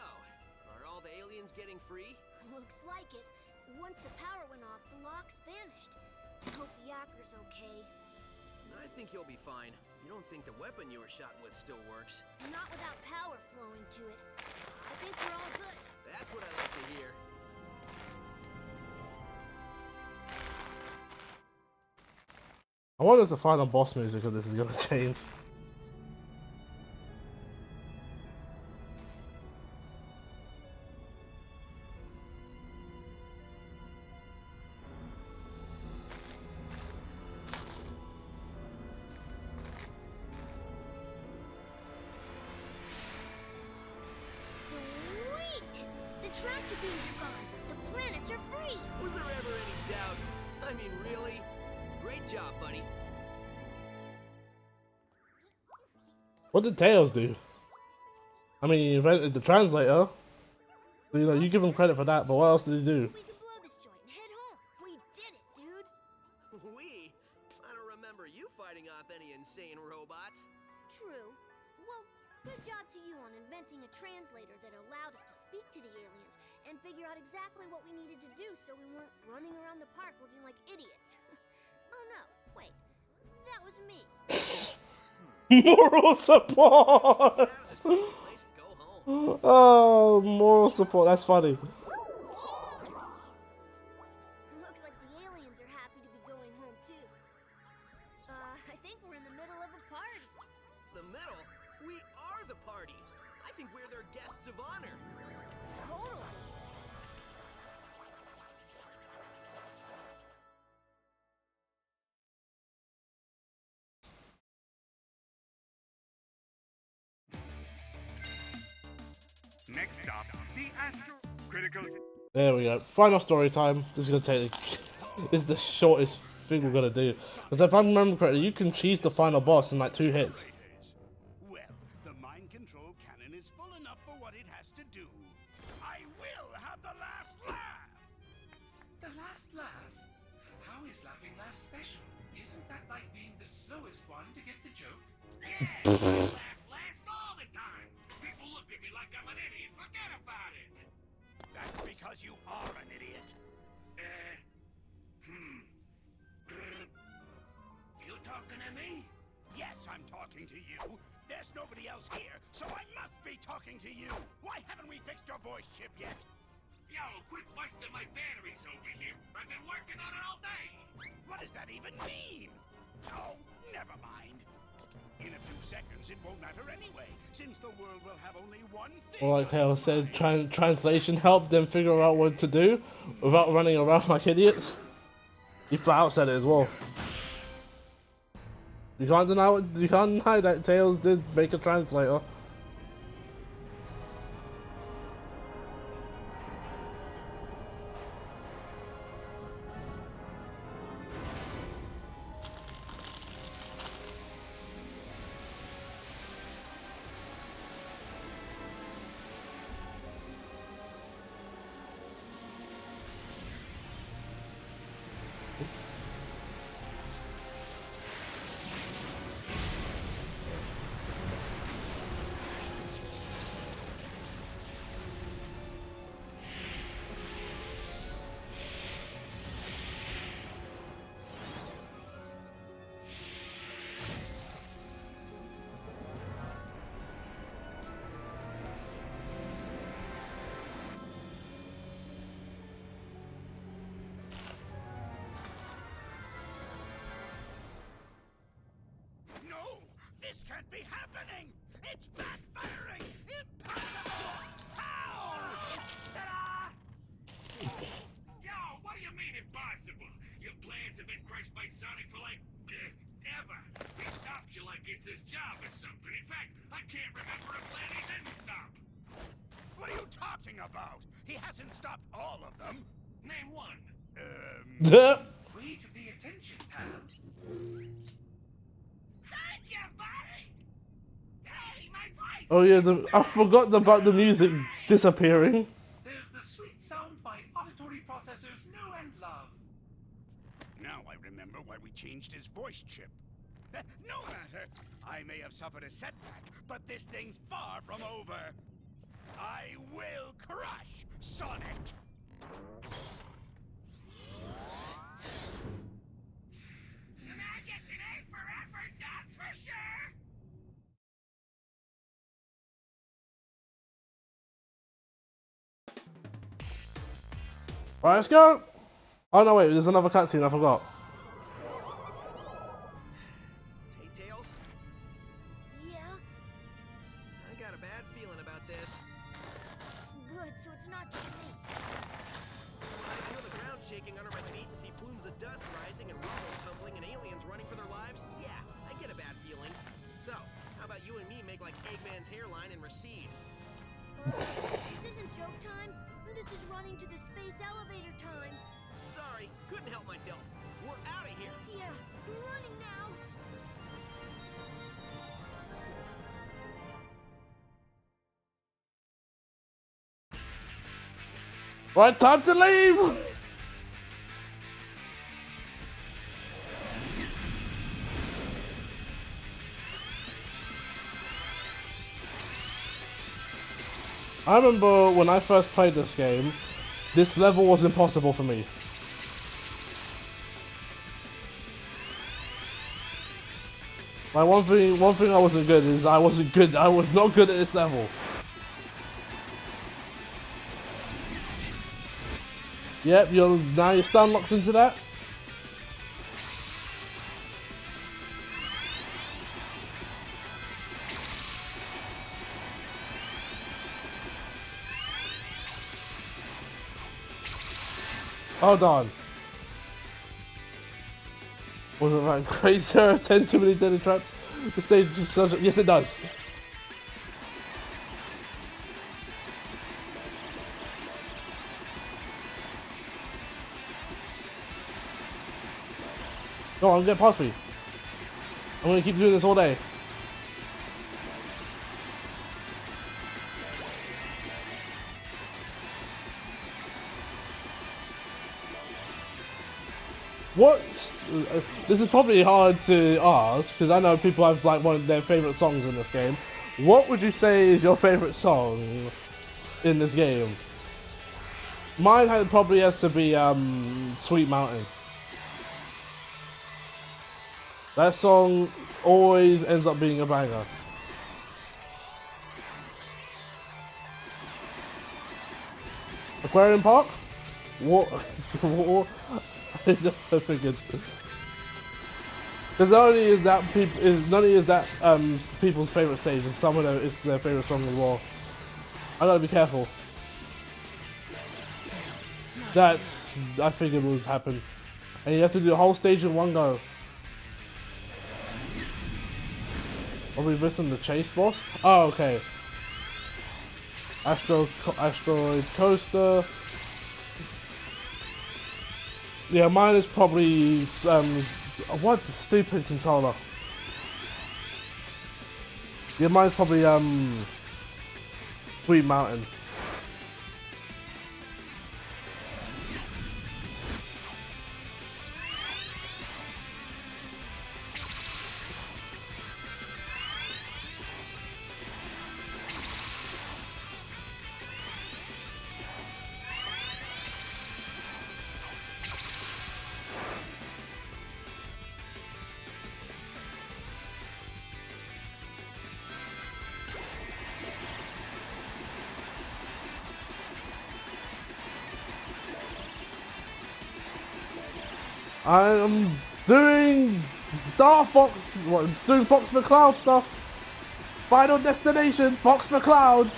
are all the aliens getting free? Looks like it. Once the power went off, the locks vanished. I hope Yakker's okay. I think you'll be fine. You don't think the weapon you were shot with still works? Not without power flowing to it. I think we're all good. That's what I like to hear. I wonder if the final boss music of this is gonna change. Sweet! The tractor beam's gone. The planets are free. Was there ever any doubt? I mean, really? Great job, buddy. What did Tails do? I mean, he invented the translator. So, you know, you give him credit for that, but what else did he do? We can blow this joint and head home. We did it, dude. We? I don't remember you fighting off any insane robots. True. Well, good job to you on inventing a translator that allowed us to speak to the aliens and figure out exactly what we needed to do so we weren't running around the park looking like idiots. Oh no, wait. That was me. Moral support! Get out of this crazy place and go home. Oh, moral support, that's funny. Looks like the aliens are happy to be going home too. I think we're in the middle of a party. The middle? We are the party. I think we're their guests of honor. Totally. Next up, the Astro Critical. There we go. Final story time. This is gonna take. This is the shortest thing we're gonna do. Because if I remember correctly, you can cheese the final boss in like 2 hits. Well, the mind control cannon is full enough for what it has to do. I will have the last laugh! The last laugh? How is laughing last special? Isn't that like being the slowest one to get the joke? Yeah, I laugh last all the time. People look at me like I'm an idiot. Forget about it. That's because you are an idiot. You talking to me? Yes, I'm talking to you. There's nobody else here, so I must be talking to you. Why haven't we fixed your voice chip yet? Yo, quit busting my batteries over here. I've been working on it all day. What does that even mean? Oh, never mind. In a few seconds, it won't matter anyway, since the world will have only one thing. Or like Tails said, translation helped them figure out what to do without running around like idiots. He flat out said it as well. You can't deny that Tails did make a translator. No, this can't be happening. It's backfiring. Impossible. How? Ta-da! Yo, what do you mean impossible? Your plans have been crushed by Sonic for like, ever. He stops you like it's his job or something. In fact, I can't remember a plan he didn't stop. What are you talking about? He hasn't stopped all of them. Name one. Way to pay attention, pal. Thank you, buddy! Hey, my voice! Oh yeah, I forgot about the music disappearing. predecessors know and love. Now I remember why we changed his voice chip. No matter. I may have suffered a setback, but this thing's far from over. I will crush Sonic! The man gets an A for effort, that's for sure! Right, let's go! Oh no, wait, there's another cutscene, I forgot. Hey, Tails. Yeah? I got a bad feeling about this. Good, so it's not just me. When I feel the ground shaking under my feet and see plumes of dust rising and rubble tumbling and aliens running for their lives, yeah, I get a bad feeling. So, how about you and me make like Eggman's hairline and recede? This isn't joke time. This is running to the space elevator time. Sorry, couldn't help myself. We're out of here. Yeah, we're running now. Right, time to leave! I remember when I first played this game, this level was impossible for me. My one thing I wasn't good is I was not good at this level. Yep, now you're stun locked into that. Hold on. Wasn't that crazy? 10 too many deadly traps. The stage is such a... Yes, it does. Go on, get past me. I'm gonna keep doing this all day. What? This is probably hard to ask because I know people have like one of their favorite songs in this game. What would you say is your favorite song in this game? Mine probably has to be Sweet Mountain. That song always ends up being a banger. Aquarium Park? What? What? I figured. Because not only is that people's favorite stage, and some of them is their favorite song as well. I gotta be careful. I figured would happen, and you have to do the whole stage in one go. Are we missing the chase boss? Oh, okay. Asteroid Coaster. Yeah, mine is probably what the stupid controller. Yeah, mine's probably Sweet Mountain. I'm doing Star Fox, what, I'm doing Fox McCloud stuff. Final destination, Fox McCloud.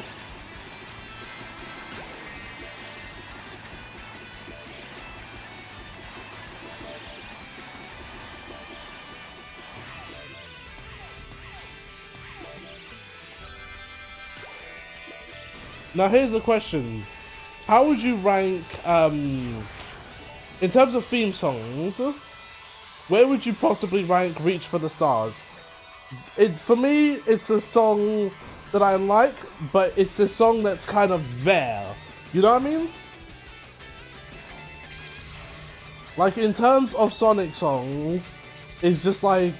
Now here's the question. How would you rank, in terms of theme songs, where would you possibly rank Reach for the Stars? For me, it's a song that I like, but it's a song that's kind of there. You know what I mean? Like in terms of Sonic songs, it's just like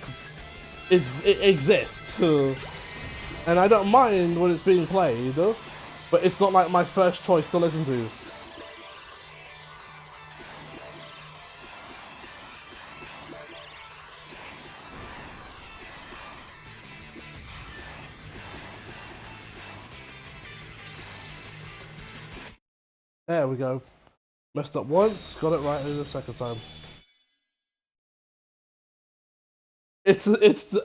it exists, and I don't mind when it's being played, but it's not like my first choice to listen to. There we go. Messed up once, got it right the second time. It's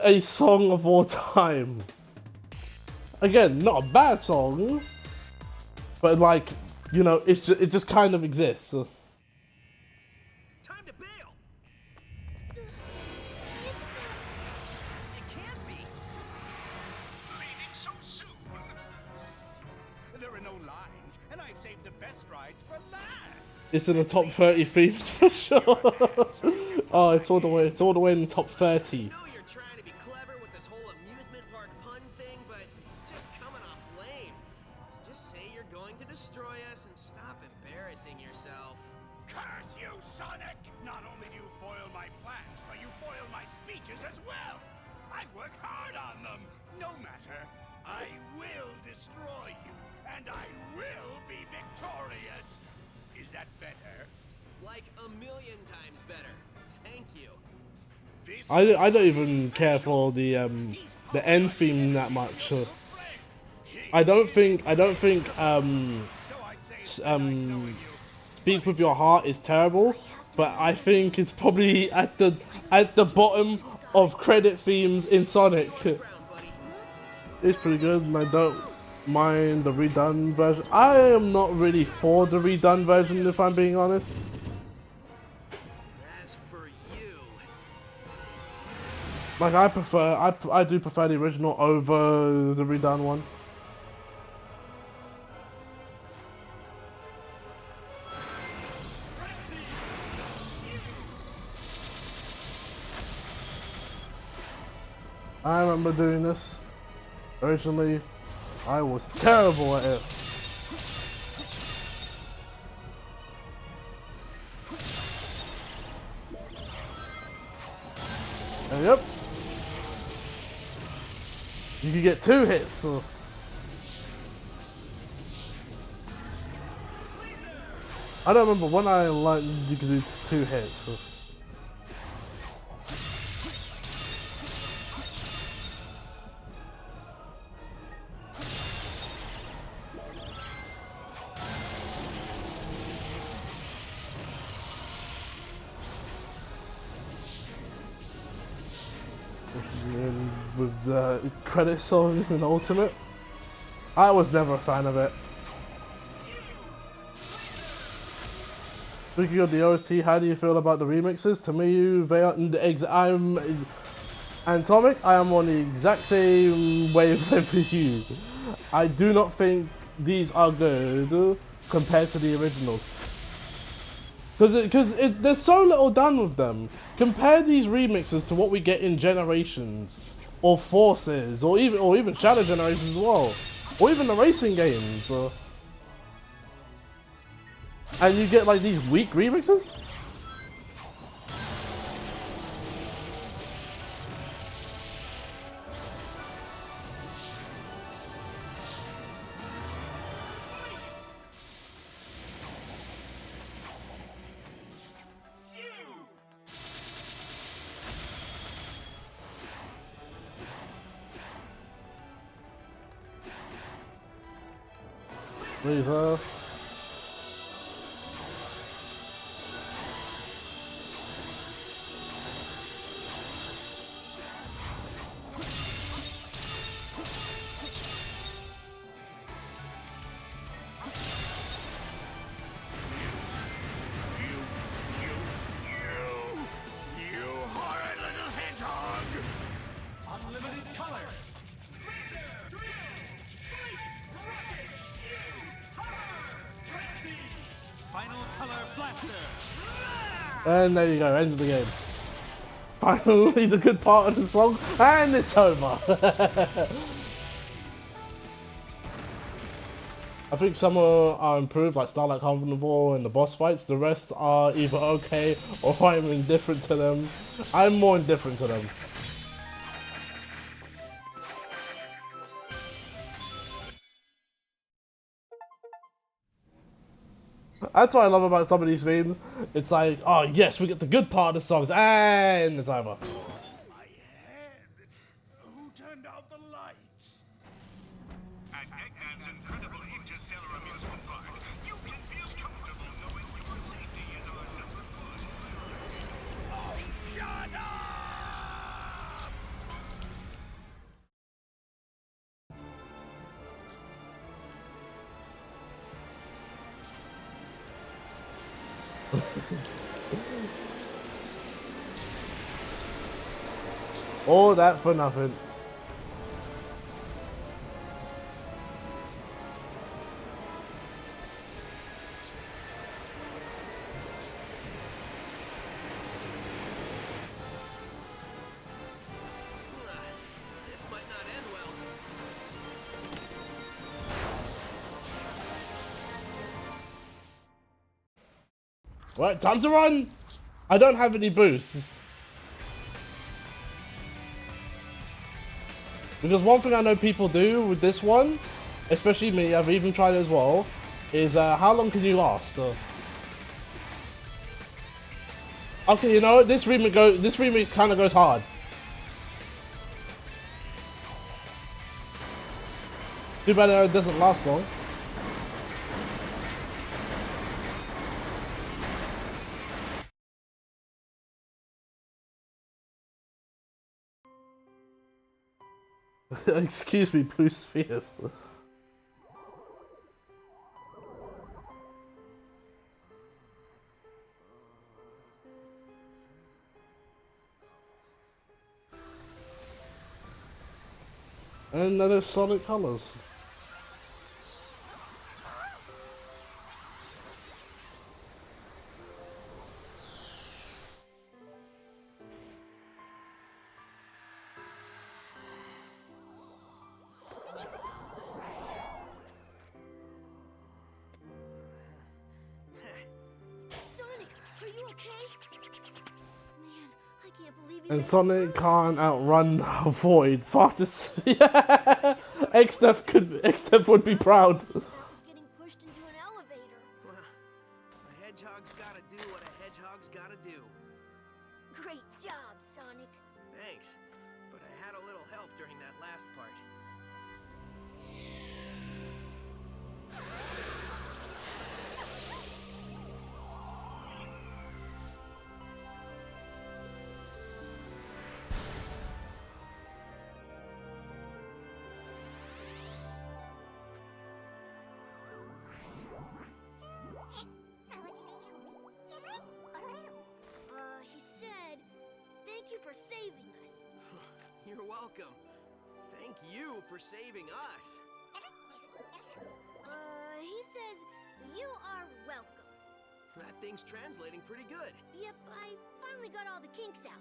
a song of all time. Again, not a bad song, but like, you know, it just kind of exists. Time to bail. It can't be. Leaving so soon. There are no lines, and I've saved the best rides for last. It's in the top 30 themes for sure. Oh, it's all the way in the top 30. I know you're trying to be clever with this whole amusement park pun thing, but it's just coming off lame. Just say you're going to destroy us and stop embarrassing yourself. Curse you, Sonic! Not only do you foil my plans, but you foil my speeches as well. I work hard on them. No matter. I will destroy you, and I will be victorious. Is that better? Like a million times better. Thank you. This I don't even care for the end theme that much. I don't think so I'd say it's knowing you. Speak with Your Heart is terrible, but I think it's probably at the bottom of credit themes in Sonic. Ground, buddy. It's pretty good, and I don't mind the redone version. I am not really for the redone version, if I'm being honest. As for you, Like I do prefer the original over the redone one. I remember doing this. Originally, I was terrible at it. And yep. You can get 2 hits. So. I don't remember when I learned you could do 2 hits. So. With the credit song in Ultimate, I was never a fan of it. Speaking of the OST, how do you feel about the remixes? To me, they are I'm Atomic. I am on the exact same wavelength as you. I do not think these are good compared to the originals. Because there's so little done with them. Compare these remixes to what we get in Generations, or Forces, or even Shadow Generations as well, or even the racing games. And you get like these weak remixes. Please, You horrid little hedgehog! Unlimited colors. Final color blaster. And there you go, end of the game. Finally, the good part of the song, and it's over. I think some are improved, like Starlight Carnival and the boss fights. The rest are either okay or I'm indifferent to them. I'm more indifferent to them. That's what I love about some of these themes. It's like, oh yes, we get the good part of the songs, and it's over. My head. Who turned out the lights? At Eggman's incredible interstellar amusement park, you can feel comfortable knowing your safety is on number one. Oh, shut up! All that for nothing. This might not end well. Right, time to run! I don't have any boosts. Because one thing I know people do with this one, especially me, I've even tried it as well, is how long can you last? Okay, you know what? This remix kind of goes hard. Too bad it doesn't last long. Excuse me, Blue Spheres. And another Sonic Colors. Sonic, are you okay? Man, I can't believe you. And Sonic can't outrun a Void. Fastest. Yeah. X-Death would be proud. Was getting pushed into an elevator. Well, a hedgehog's gotta do what a hedgehog's gotta do. Great job, Sonic. Thanks, but I had a little help during that last part. He said, thank you for saving us. You're welcome. Thank you for saving us. He says, you are welcome. That thing's translating pretty good. Yep, I finally got all the kinks out.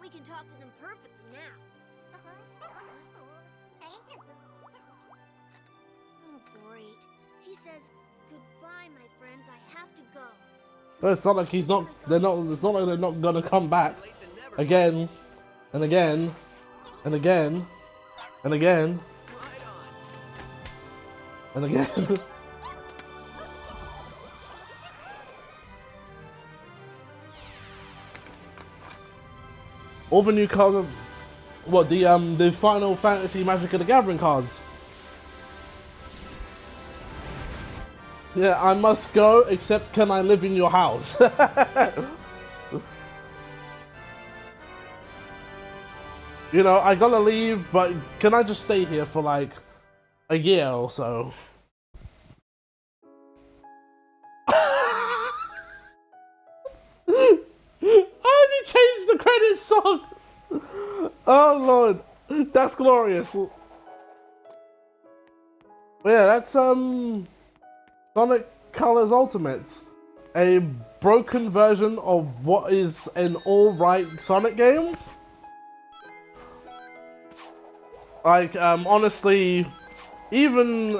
We can talk to them perfectly now. Oh, great. He says, goodbye, my friends. I have to go. But it's not like he's not. They're not. It's not like they're not gonna come back Late than never. again, and again, and again, and again, Right and on. again. All the new cards. What the Final Fantasy Magic of the Gathering cards. Yeah, I must go, except can I live in your house? You know, I gotta leave, but can I just stay here for like a year or so? Oh, you changed the credits song! Oh lord, that's glorious. Yeah, that's Sonic Colors Ultimate, a broken version of what is an alright Sonic game. Like, honestly, even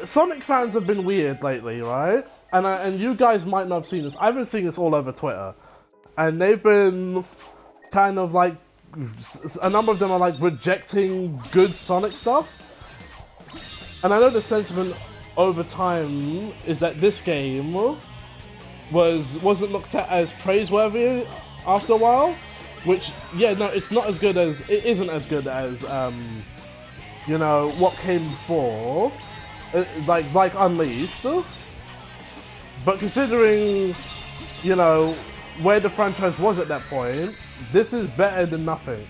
Sonic fans have been weird lately, right? And you guys might not have seen this. I've been seeing this all over Twitter, and they've been kind of like, a number of them are like rejecting good Sonic stuff. And I know the sentiment over time is that this game wasn't looked at as praiseworthy after a while, which, yeah, no, it's not as good as, it isn't as good as, you know, what came before, like Unleashed. But considering, you know, where the franchise was at that point, this is better than nothing.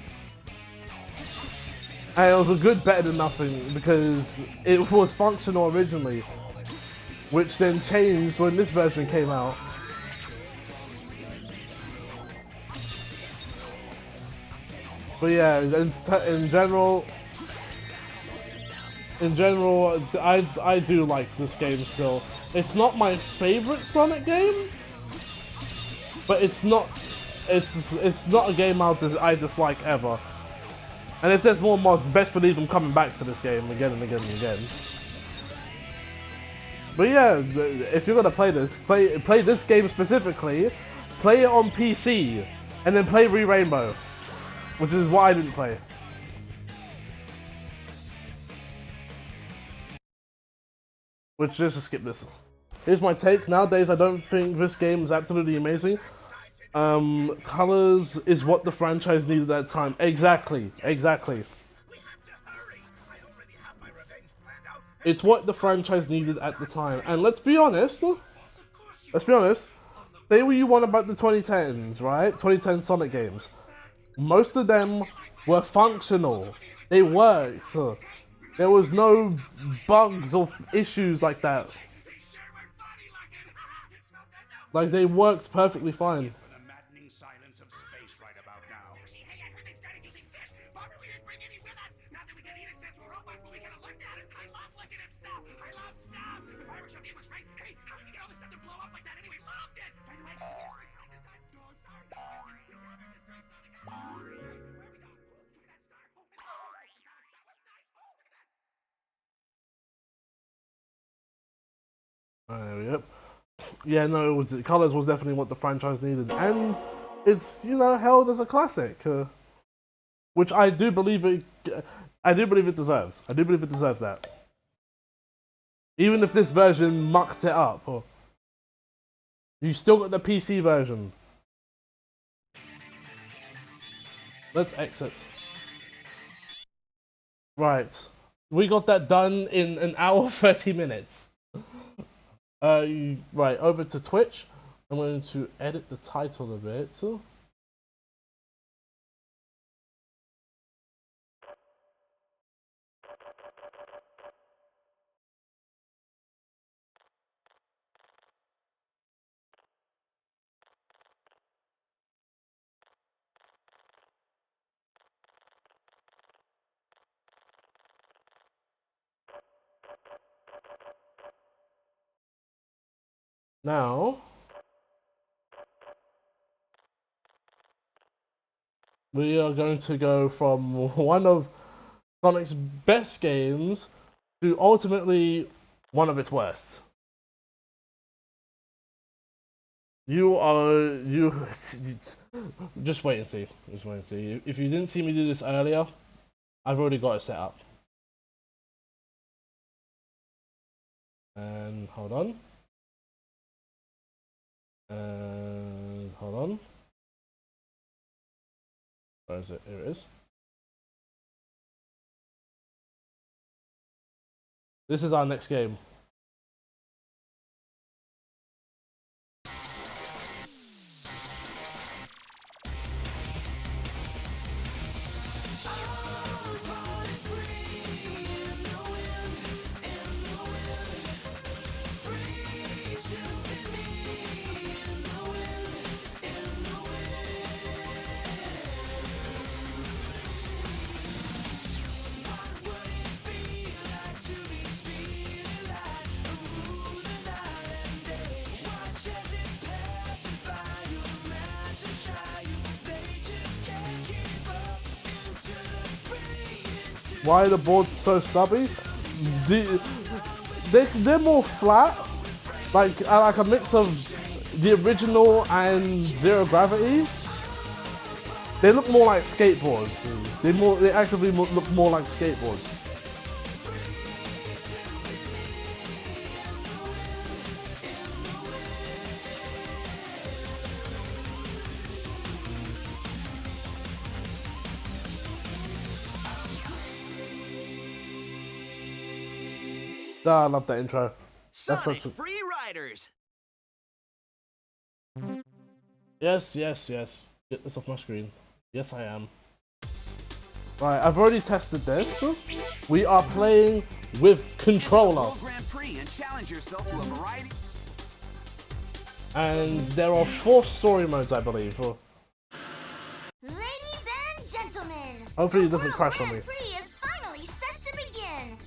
And it was a good better than nothing because it was functional originally, which then changed when this version came out. But yeah, in general, I do like this game still. It's not my favorite Sonic game, but it's not a game I dislike ever. And if there's more mods, best believe I'm coming back to this game again and again and again. But yeah, if you're gonna play this, play this game specifically, play it on PC, and then play Re-Rainbow, which is what I didn't play. Which, just to skip this. Here's my take. Nowadays, I don't think this game is absolutely amazing. Colors is what the franchise needed at that time. Exactly. It's what the franchise needed at the time. And let's be honest. Say what you want about the 2010s, right? 2010 Sonic games. Most of them were functional. They worked. There was no bugs or issues like that. Like, they worked perfectly fine. The maddening silence of space right about now. Hey, I heard they started using fish. Farmer, we didn't bring any with us. Not that we can eat it since we're robots, but we gotta look at it. I love looking at stuff. I love stuff. The fireworks show game was great. Hey, how did we get all this stuff to blow up like that anyway? Loved it. By the way, we didn't destroy Sonic this time. No, I'm sorry. You never destroy Sonic. Where are we going? Look at that star. Oh, God, that was nice. Oh, look at that. Yep. Yeah, no, Colors was definitely what the franchise needed, and it's, you know, held as a classic, which I do believe it deserves. I do believe it deserves that. Even if this version mucked it up, you still got the PC version. Let's exit. Right, we got that done in an hour 30 minutes. Right, over to Twitch. I'm going to edit the title a bit. Now, we are going to go from one of Sonic's best games to ultimately one of its worst. Just wait and see. Just wait and see. If you didn't see me do this earlier, I've already got it set up. And hold on. And hold on. Where is it? Here it is. This is our next game. Why are the boards so stubby? they're more flat, like a mix of the original and Zero Gravity. They look more like skateboards. They actively look more like skateboards. Oh, I love that intro. Sonic Free Riders. Yes. Get this off my screen. Yes, I am. Right, I've already tested this. We are playing with controller. World Grand Prix and challenge yourself to a variety. And there are 4 story modes, I believe. Ladies and gentlemen, Hopefully it the doesn't World crash on Grand me. Prix is finally set to begin.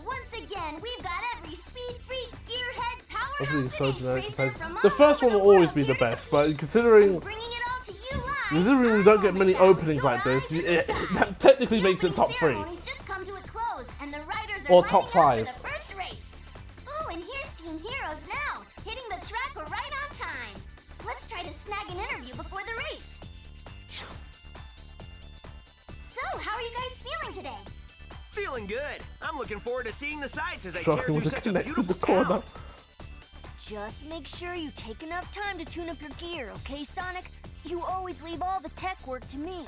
Once again, we've got every speed freak, gearhead, Hopefully powerhouse, it's so and ace generic. racer from The all first over one will always world be the here to best, but compete. considering Bringing it all to you live. we don't get Only many challenge openings your like this, eyes in the that sky. technically The makes it opening top 3. ceremony's just come to a close, and the riders are Or lining top up 5. for the first race. Ooh, and here's Team Heroes now, hitting the track right on time. Let's try to snag an interview before the race. So, how are you guys feeling today? Feeling good. I'm looking forward to seeing the sights as I tear Struggling through to such a connect with the beautiful corner. town. Just make sure you take enough time to tune up your gear, okay, Sonic? You always leave all the tech work to me.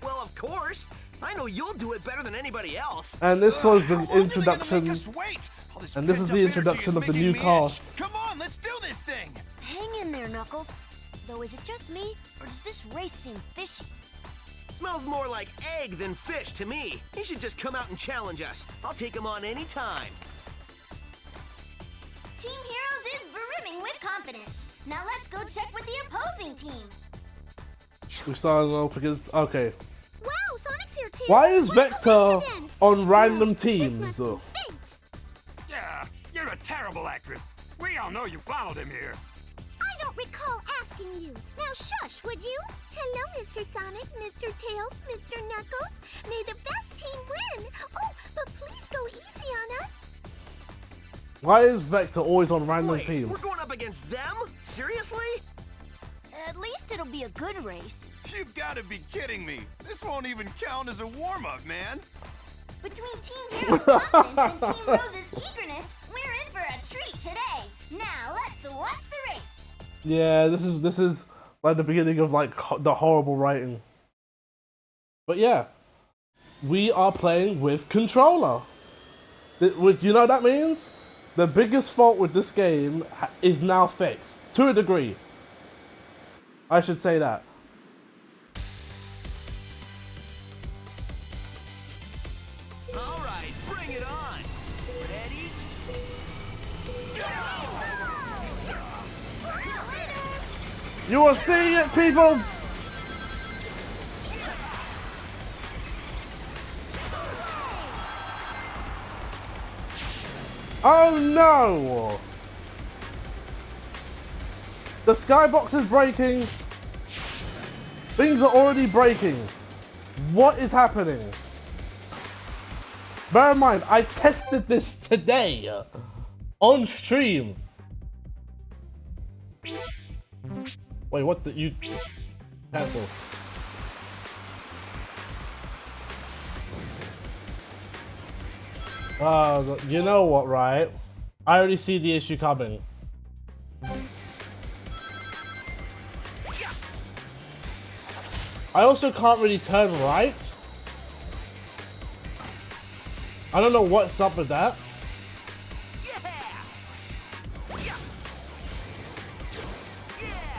Well, of course. I know you'll do it better than anybody else. And this was the How long are they gonna introduction. make us wait? All this And this is the pent-up energy introduction of the making new me cast. itch. Come on, let's do this thing. Hang in there, Knuckles. Though, is it just me, or does this race seem fishy? Smells more like egg than fish to me. He should just come out and challenge us. I'll take him on any time. Team Heroes is brimming with confidence. Now let's go check with the opposing team. We started off against. Okay. Wow, Sonic's here too. Why is What Vector coincidence. on random This teams? must be fate. Yeah, you're a terrible actress. We all know you followed him here. I don't recall asking you. Now shush, would you? Hello, Mr. Sonic, Mr. Tails, Mr. Knuckles. May the best team win. Oh, but please go easy on us. Why is Vector always on random Wait, teams? we're going up against them? Seriously? At least it'll be a good race. You've got to be kidding me. This won't even count as a warm-up, man. Between Team Heroes' confidence and Team Rose's eagerness, we're in for a treat today. Now let's watch the race. Yeah, this is like the beginning of like the horrible writing. But yeah, we are playing with controller. What you know what that means? The biggest fault with this game is now fixed to a degree. I should say that. All right, bring it on. Ready? You are seeing it, people. Oh no! The skybox is breaking. Things are already breaking. What is happening? Bear in mind, I tested this today on stream. Wait, what the you cancel? You know what, right? I already see the issue coming. I also can't really turn right. I don't know what's up with that. Yeah! Yeah! Yeah!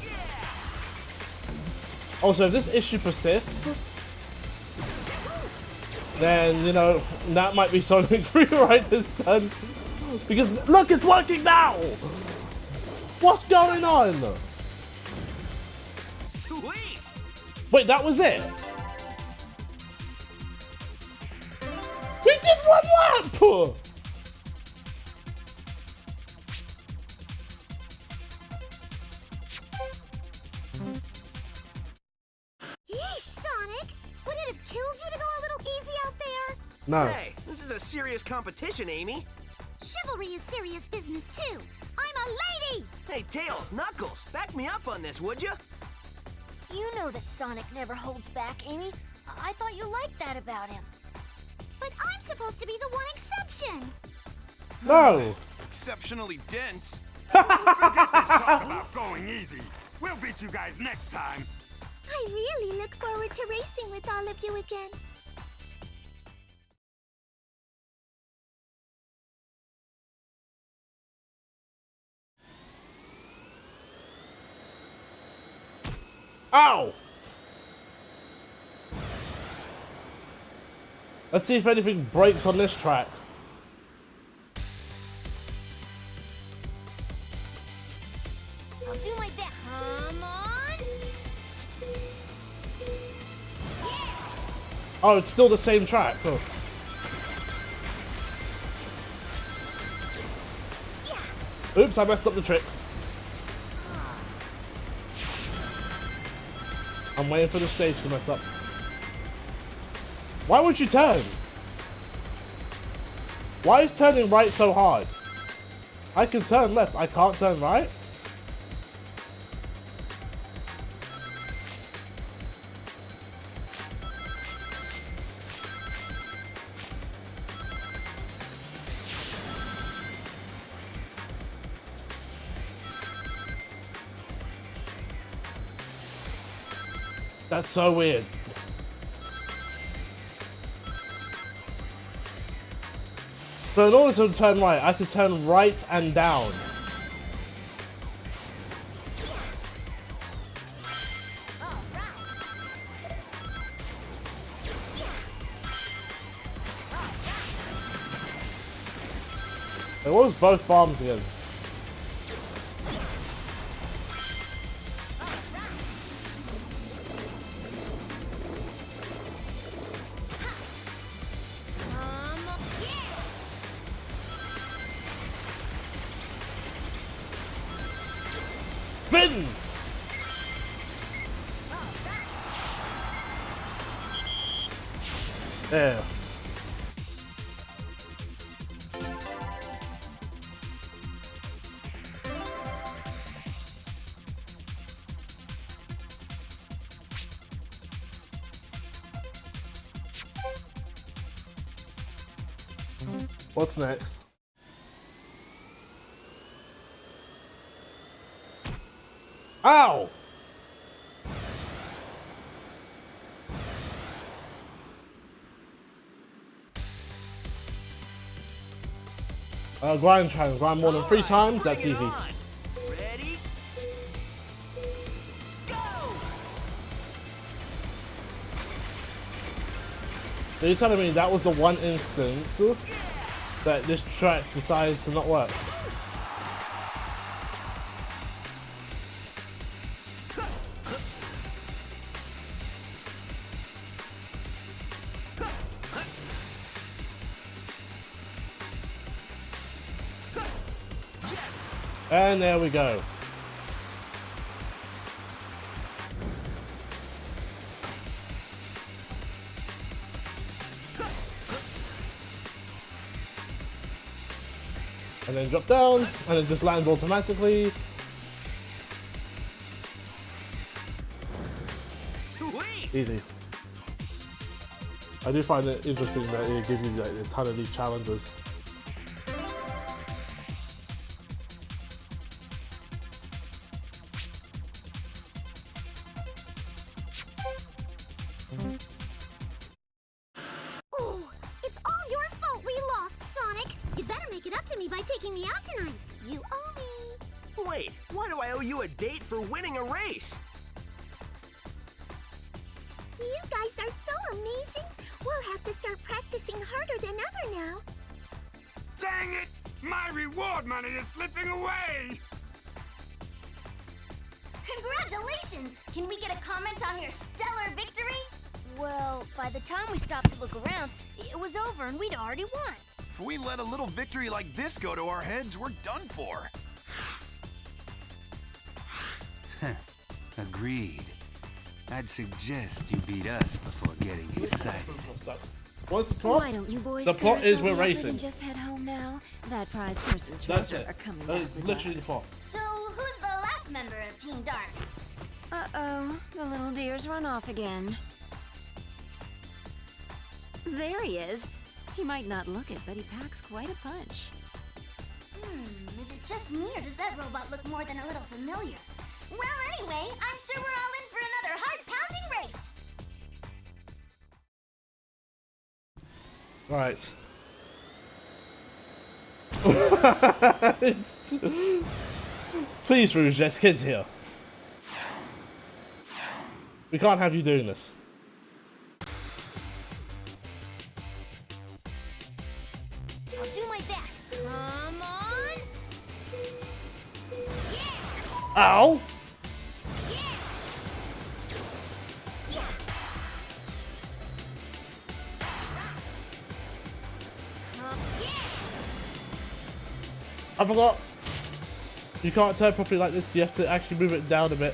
Yeah! Also, if this issue persists, then, you know, that might be Sonic Free Riders done. Because, look, it's working now! What's going on? Sweet! Wait, that was it? We did 1 lap! Yeesh, Sonic! Would it have killed you to go No. Hey, this is a serious competition, Amy. Chivalry is serious business too. I'm a lady! Hey, Tails, Knuckles, back me up on this, would you? You know that Sonic never holds back, Amy. I thought you liked that about him. But I'm supposed to be the one exception. No. Exceptionally dense. Talk about going easy. We'll beat you guys next time. I really look forward to racing with all of you again. Ow! Let's see if anything breaks on this track. I'll do my best. Come on. Oh, it's still the same track. Oh. Oops, I messed up the trick. I'm waiting for the stage to mess up. Why would you turn? Why is turning right so hard? I can turn left, I can't turn right? That's so weird. So in order to turn right, I have to turn right and down. It was both bombs again. Spin! There. What's next? Ow! Grind challenge. Grind more than 3 times. That's Bring it easy. on. Ready? Go! So you're telling me that was the one instance that this track decides to not work? And there we go. And then drop down, and it just lands automatically. Sweet! Easy. I do find it interesting that it gives you like, a ton of these challenges. Ooh, it's all your fault we lost, Sonic. You better make it up to me by taking me out tonight. You owe me. Wait, why do I owe you a date for winning a race? You guys are so amazing. We'll have to start practicing harder than ever now. Dang it! My reward money is slipping away! Congratulations! Can we get a comment on your stellar victory? Well, by the time we stopped to look around, it was over and we'd already won. If we let a little victory like this go to our heads, we're done for. Agreed. I'd suggest you beat us before getting excited. What's the plot? Why don't you boys The plot spare is we're yourself the effort racing. and just head home now? That prize person That's treasure it. are coming That back is with literally the us. plot. So, who's the last member of Team Dark? Uh-oh, the little deer's run off again. There he is. He might not look it, but he packs quite a punch. Is it just me, or does that robot look more than a little familiar? Well, anyway, I'm sure we're all in for another heart-pounding race. Right. Please, Rouge, there's kids here. We can't have you doing this. I'll do my best. Come on. Yeah. Ow! I forgot. You can't turn properly like this. You have to actually move it down a bit.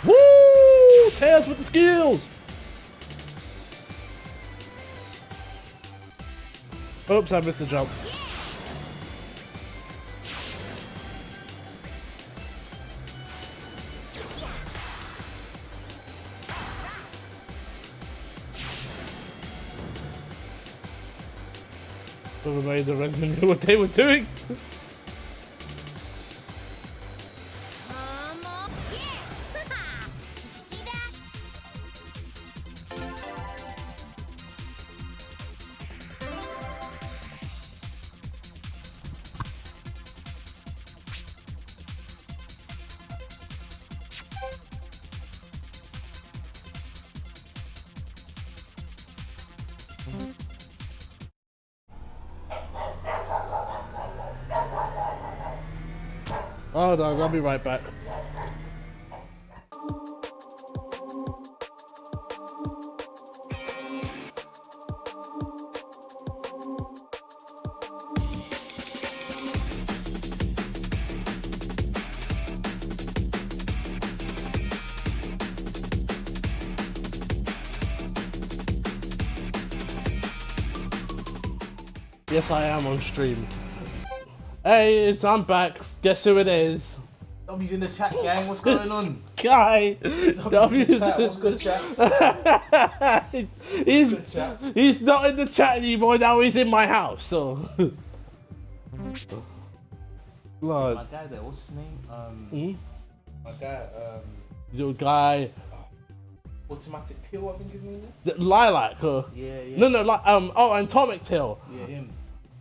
Woo! Tails with the skills. Oops, I missed the jump. Whoever made the Redman knew what they were doing. Come on. Yeah. Did you see that? Oh no, I'll be right back. Yes, I am on stream. Hey, I'm back. Guess who it is? W's in the chat, gang. What's going on? Guy. W's chat. What's good, chat? he's Good chat. he's not in the chat anymore. Now he's in my house. So. Lord. My guy there, what's his name? Hmm? My guy, Your guy. Automatic Kill, I think his name is. The Lilac. Huh? Yeah, yeah. No, like oh, Atomic Tail. Yeah, him.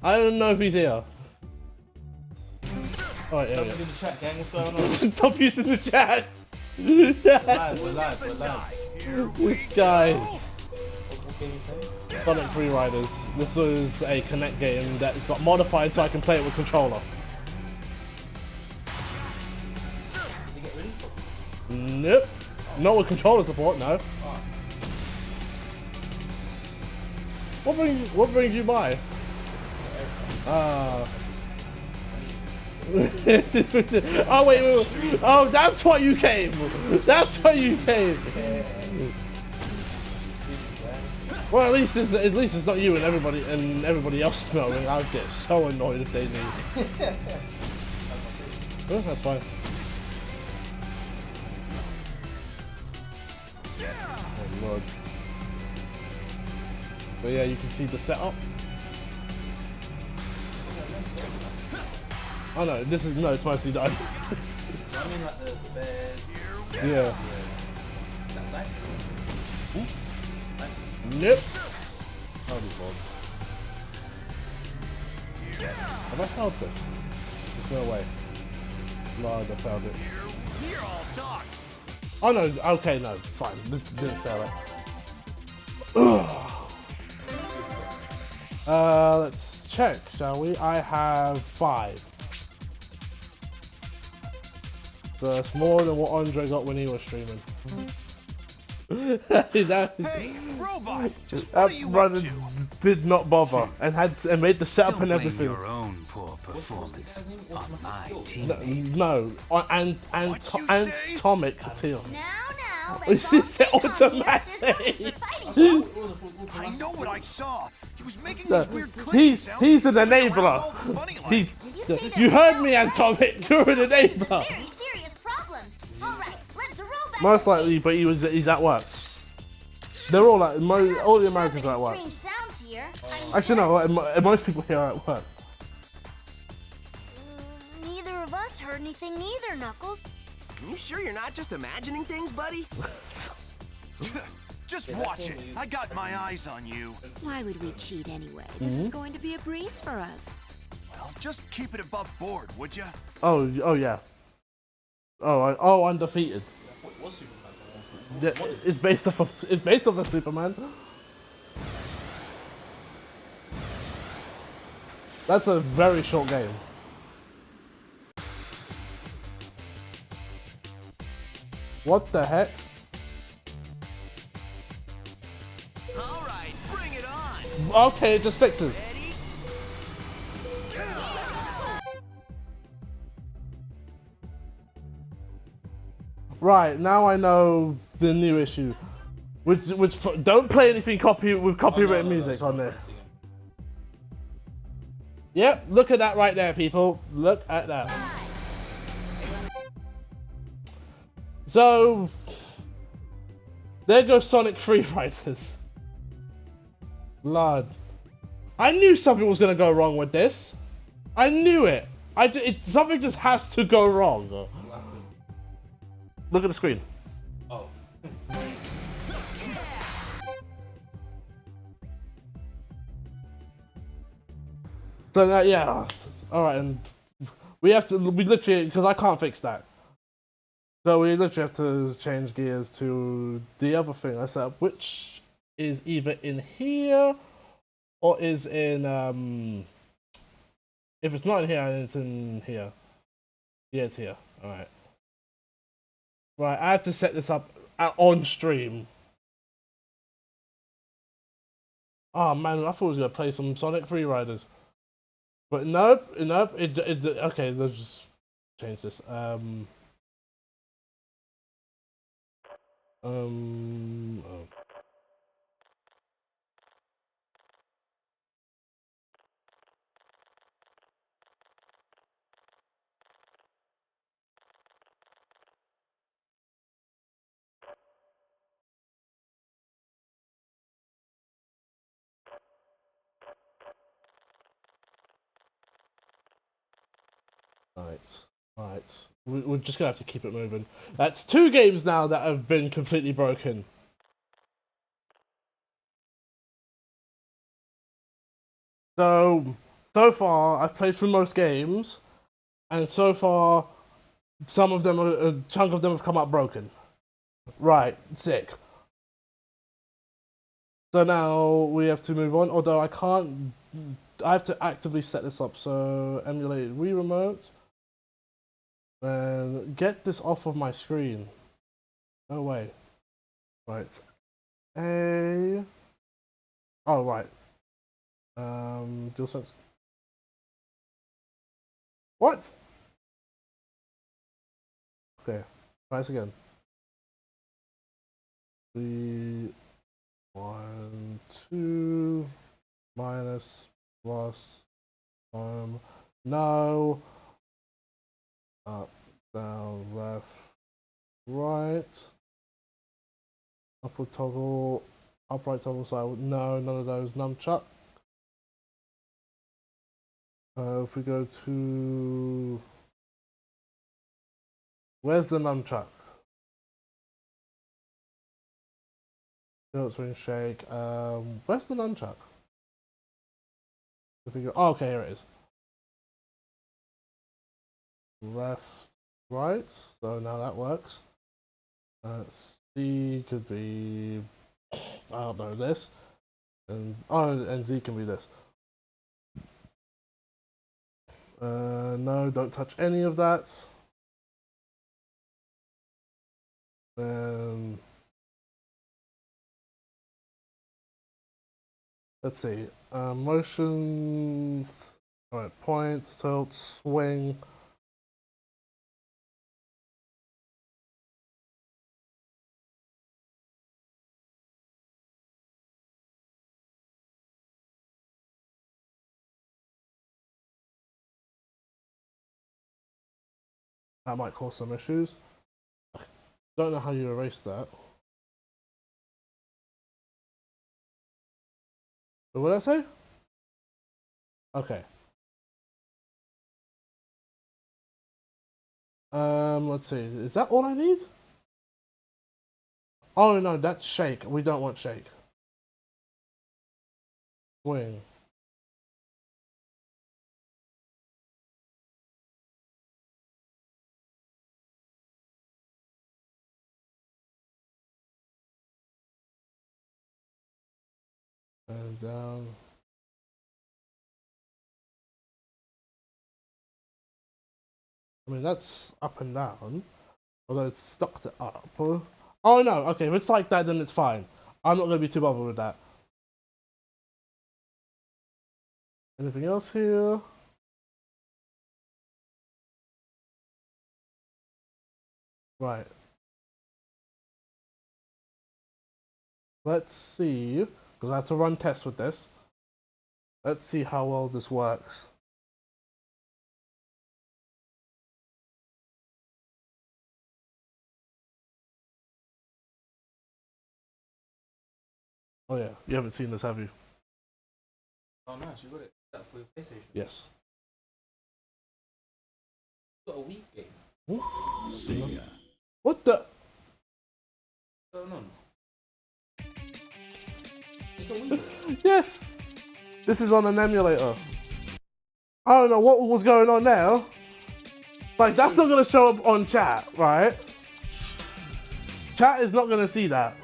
I don't know if he's here. Alright, yeah, W's in the chat, gang. What's going on? Stop using the chat. We're live. This guy. What game you playing? Sonic Free Riders. This was a Connect game that got modified so I can play it with controller. Did you get ready? Nope. Not with controller support, no. What brings you by? Oh wait. Oh, that's why you came. That's why you came. Well, at least it's not you and everybody else knowing. I'd get so annoyed if they knew. Oh, that's fine. Oh lord. But yeah, you can see the setup. Oh no, it's mostly done. I mean, like the bears. Yeah. That's nice. Nope. Holy God. Have I failed this? There's no way. Lord, I failed it. You're all talk. Oh no, okay, no, fine. This didn't fail it. Let's check, shall we? I have 5. So that's more than what Andre got when he was streaming. Hey, robot! Just what That are you up brother to? did not bother and made the setup Don't and blame everything. your own poor performance on my No, teammate. no. and What'd you say? Atomic too. Now, This let's all is stay calm here. There's no automatic. need for fighting, folks. I know what I saw. He was making No, these weird clicking sounds. he's an and moving around enabler. all funny like. He's, You see, you there's heard no me, fighting. Atomic. You're an This is a enabler. very serious problem. All right, let's roll back Most the likely, tape. but he's at work. They're all like all the Americans are at work. Strange sounds here. Are you Actually, sure? no. Most people here are at work. Neither of us heard anything either, Knuckles. You sure you're not just imagining things, buddy? Just watch it. I got my eyes on you. Why would we cheat anyway? This is going to be a breeze for us. Well, just keep it above board, would ya? Oh yeah. Oh, undefeated. Yeah, it's based off of Superman. That's a very short game. What the heck? All right, bring it on. Okay, it just fixes. Ready? Right, now I know the new issue. Which don't play anything copyrighted music on there. Yep, look at that right there, people. Look at that. So there goes Sonic Free Riders. Blood. I knew something was gonna go wrong with this. I knew it. Something just has to go wrong. Look at the screen. Oh. So that, yeah. All right, and we literally, because I can't fix that. So we literally have to change gears to the other thing I set up, which is either in here or is in if it's not in here, it's in here. Yeah, it's here. All right. Right, I have to set this up on stream. Oh man, I thought I was gonna play some Sonic Free Riders, but nope. Okay, let's just change this. Oh. Alright. We're just gonna have to keep it moving. That's 2 games now that have been completely broken. So far, I've played through most games, and so far, a chunk of them have come up broken. Right, sick. So now we have to move on, although I have to actively set this up, so emulate Wii Remote. And get this off of my screen. No way. Right. Oh, right. DualSense. What? Okay. Try this again. 3, 1, 2, minus, plus, no. Up, down, left, right. Upward toggle, upright toggle side. No, none of those. Nunchuck. If we go to, where's the nunchuck? Tilt, swing, shake. Where's the nunchuck? If we go, oh, okay, here it is. Left, right. So now that works. C could be, I don't know, this, and Z can be this. No, don't touch any of that. Let's see. Motion. Alright, points, tilt, swing. That might cause some issues. Don't know how you erase that. What did I say? Okay. Let's see. Is that all I need? Oh no, that's shake. We don't want shake. Swing. And down. I mean, that's up and down. Although it's stuck to up. Oh no, okay, if it's like that, then it's fine. I'm not going to be too bothered with that. Anything else here? Right. Let's see, because I have to run tests with this. Let's see how well this works. Oh yeah, you haven't seen this, have you? Oh nice, you got it. That's for your PlayStation. Yes. You got a Wii game. Sega. What the? What's going on? It's a Wii game. Yes! This is on an emulator. I don't know what was going on there. Like, that's not going to show up on chat, right? Chat is not going to see that.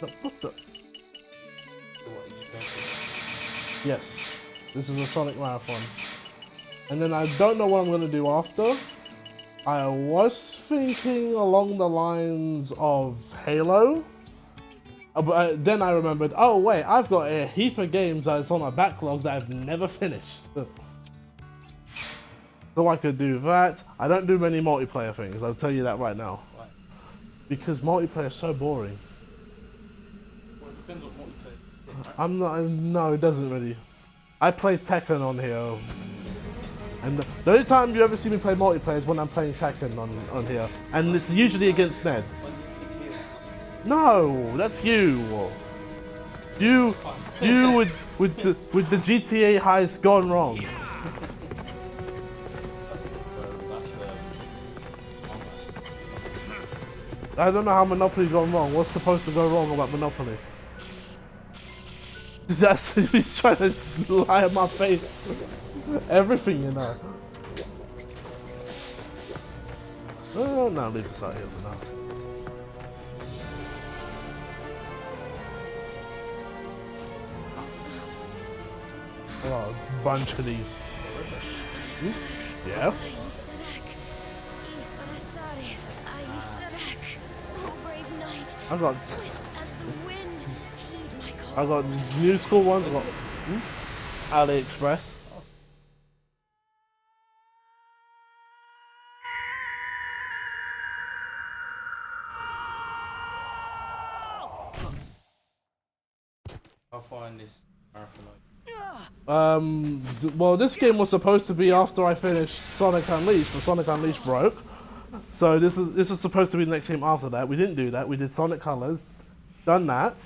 No, what the? Yes, this is a Sonic Marathon. And then I don't know what I'm going to do after. I was thinking along the lines of Halo. But then I remembered, oh wait, I've got a heap of games that's on my backlog that I've never finished. So I could do that. I don't do many multiplayer things, I'll tell you that right now. Why? Because multiplayer is so boring. Well, it depends on what you play. I'm not, no, it doesn't really. I play Tekken on here. And the only time you ever see me play multiplayer is when I'm playing Tekken on here. And it's usually against Ned. No, that's you. You with the GTA heist gone wrong. I don't know how Monopoly's gone wrong. What's supposed to go wrong about Monopoly? That's he's trying to lie in my face. Everything, you know. Oh, no, leave this out here for now. Oh, a bunch of these. Yeah. I got new school ones. I got AliExpress. I'll find this marathon. Well, this game was supposed to be after I finished Sonic Unleashed, but Sonic Unleashed broke. So this is supposed to be the next game after that. We didn't do that. We did Sonic Colors, done that.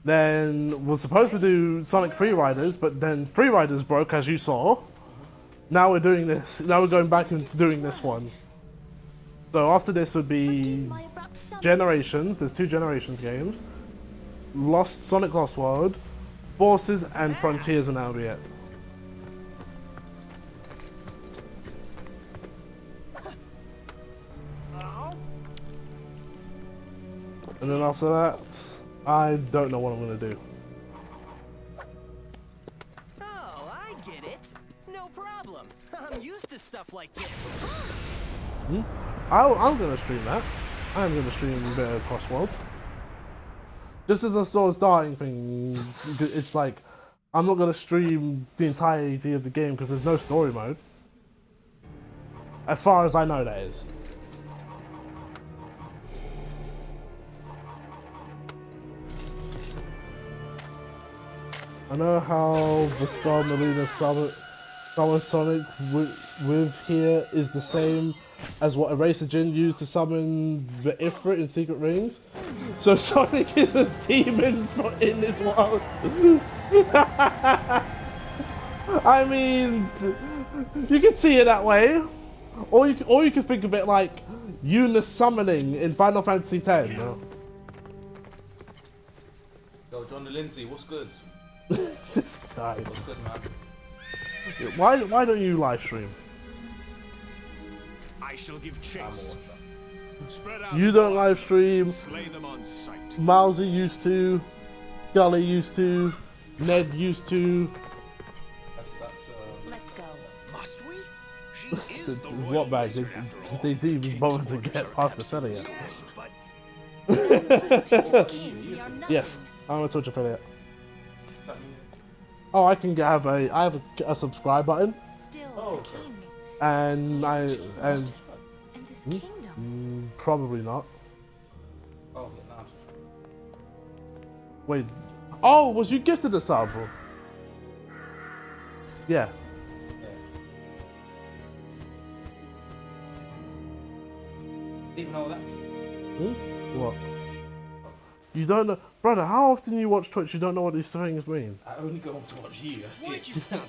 Then we're supposed to do Sonic Freeriders, but then Freeriders broke, as you saw. Now we're doing this. Now we're going back and doing this one. So after this would be Generations. There's 2 Generations games. Sonic Lost World, Forces, and Frontiers are now yet. And then after that, I don't know what I'm gonna do. Oh, I get it. No problem. I'm used to stuff like this. I'm gonna stream that. I'm gonna stream a bit of Crossworld. Just as a sort of starting thing, it's like I'm not gonna stream the entirety of the game because there's no story mode. As far as I know, that is. I know how the Star Marina Summon Sonic with here is the same as what Eraser Jin used to summon the Ifrit in Secret Rings. So Sonic is a demon in this world. I mean, you can see it that way. Or you can think of it like Eunice summoning in Final Fantasy X. Yo, John Lindsay, what's good? This guy. What's good, man? Why don't you live stream? I shall give chase. Spread out You don't live stream. slay them on sight. Mousy used to. Gully used to. Ned used to. Let's go. Must we? She is the royal What bag? wizard after all. They didn't even bother to get past the seller yet. Yes, but Yes, I'm a Twitch affiliate. Oh, I have a subscribe button, Still the king. and And this kingdom. probably not. Oh, nah. Wait. Oh, was you gifted a sub? Yeah. Even know that? What? You don't know, brother? How often you watch Twitch? You don't know what these things mean? I only go on to watch you. That's Why'd it. you stop?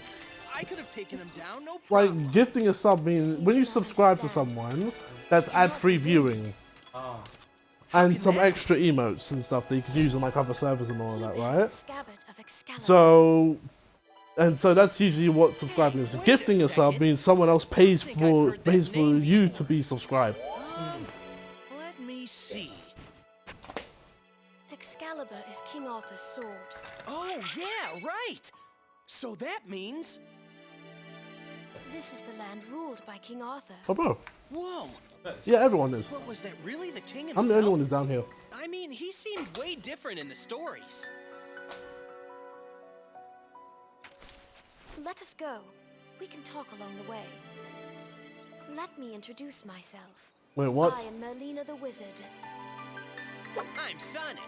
I could have taken him down, no problem. Like gifting a sub means when you subscribe to someone, that's ad-free viewing Ah. and some extra emotes and stuff that you can use on like other servers and all of that, There's right? the scabbard of Excalibur. So that's usually what subscribing is. Gifting a sub means someone else pays for you to be subscribed. Let me see. Excalibur is King Arthur's sword. Oh, yeah, right. So that means... This is the land ruled by King Arthur. Oh, bro. Whoa. Yeah, everyone is. But was that really the king I'm himself? the only one who's down here. I mean, he seemed way different in the stories. Let us go. We can talk along the way. Let me introduce myself. Wait, what? I am Merlina the Wizard. I'm Sonic.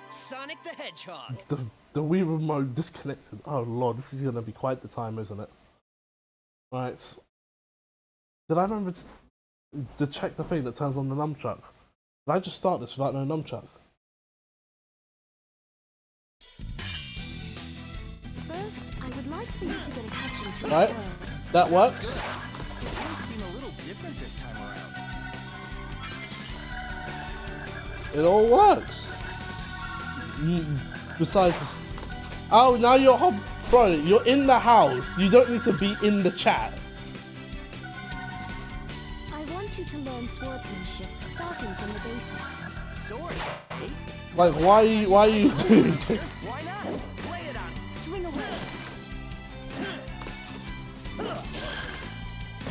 Sonic the Hedgehog. The Wii remote disconnected. Oh lord, this is gonna be quite the time, isn't it? Right. Did I remember to check the thing that turns on the nunchuck? Did I just start this without no nunchuck? First, I would like for you to get accustomed to Right. the world. That works. It does seem a little different this time around. It all works. Besides, oh, now you're bro. You're in the house. You don't need to be in the chat. I want you to learn swordsmanship, starting from the basics. Swords, eh? Like, why are you doing this? Why not? Lay it on. Swing away.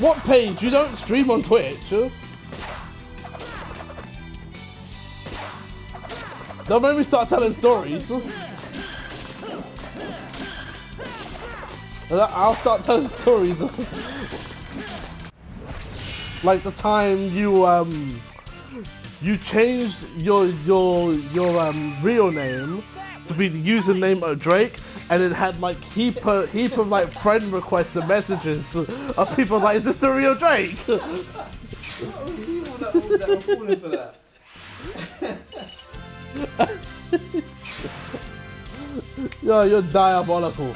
What page? You don't stream on Twitch. Huh? Don't make me start telling stories. I'll start telling stories. Like the time you changed your real name to be the username of Drake, and it had like heap of like friend requests and messages of people like, is this the real Drake? Yo, you're diabolical.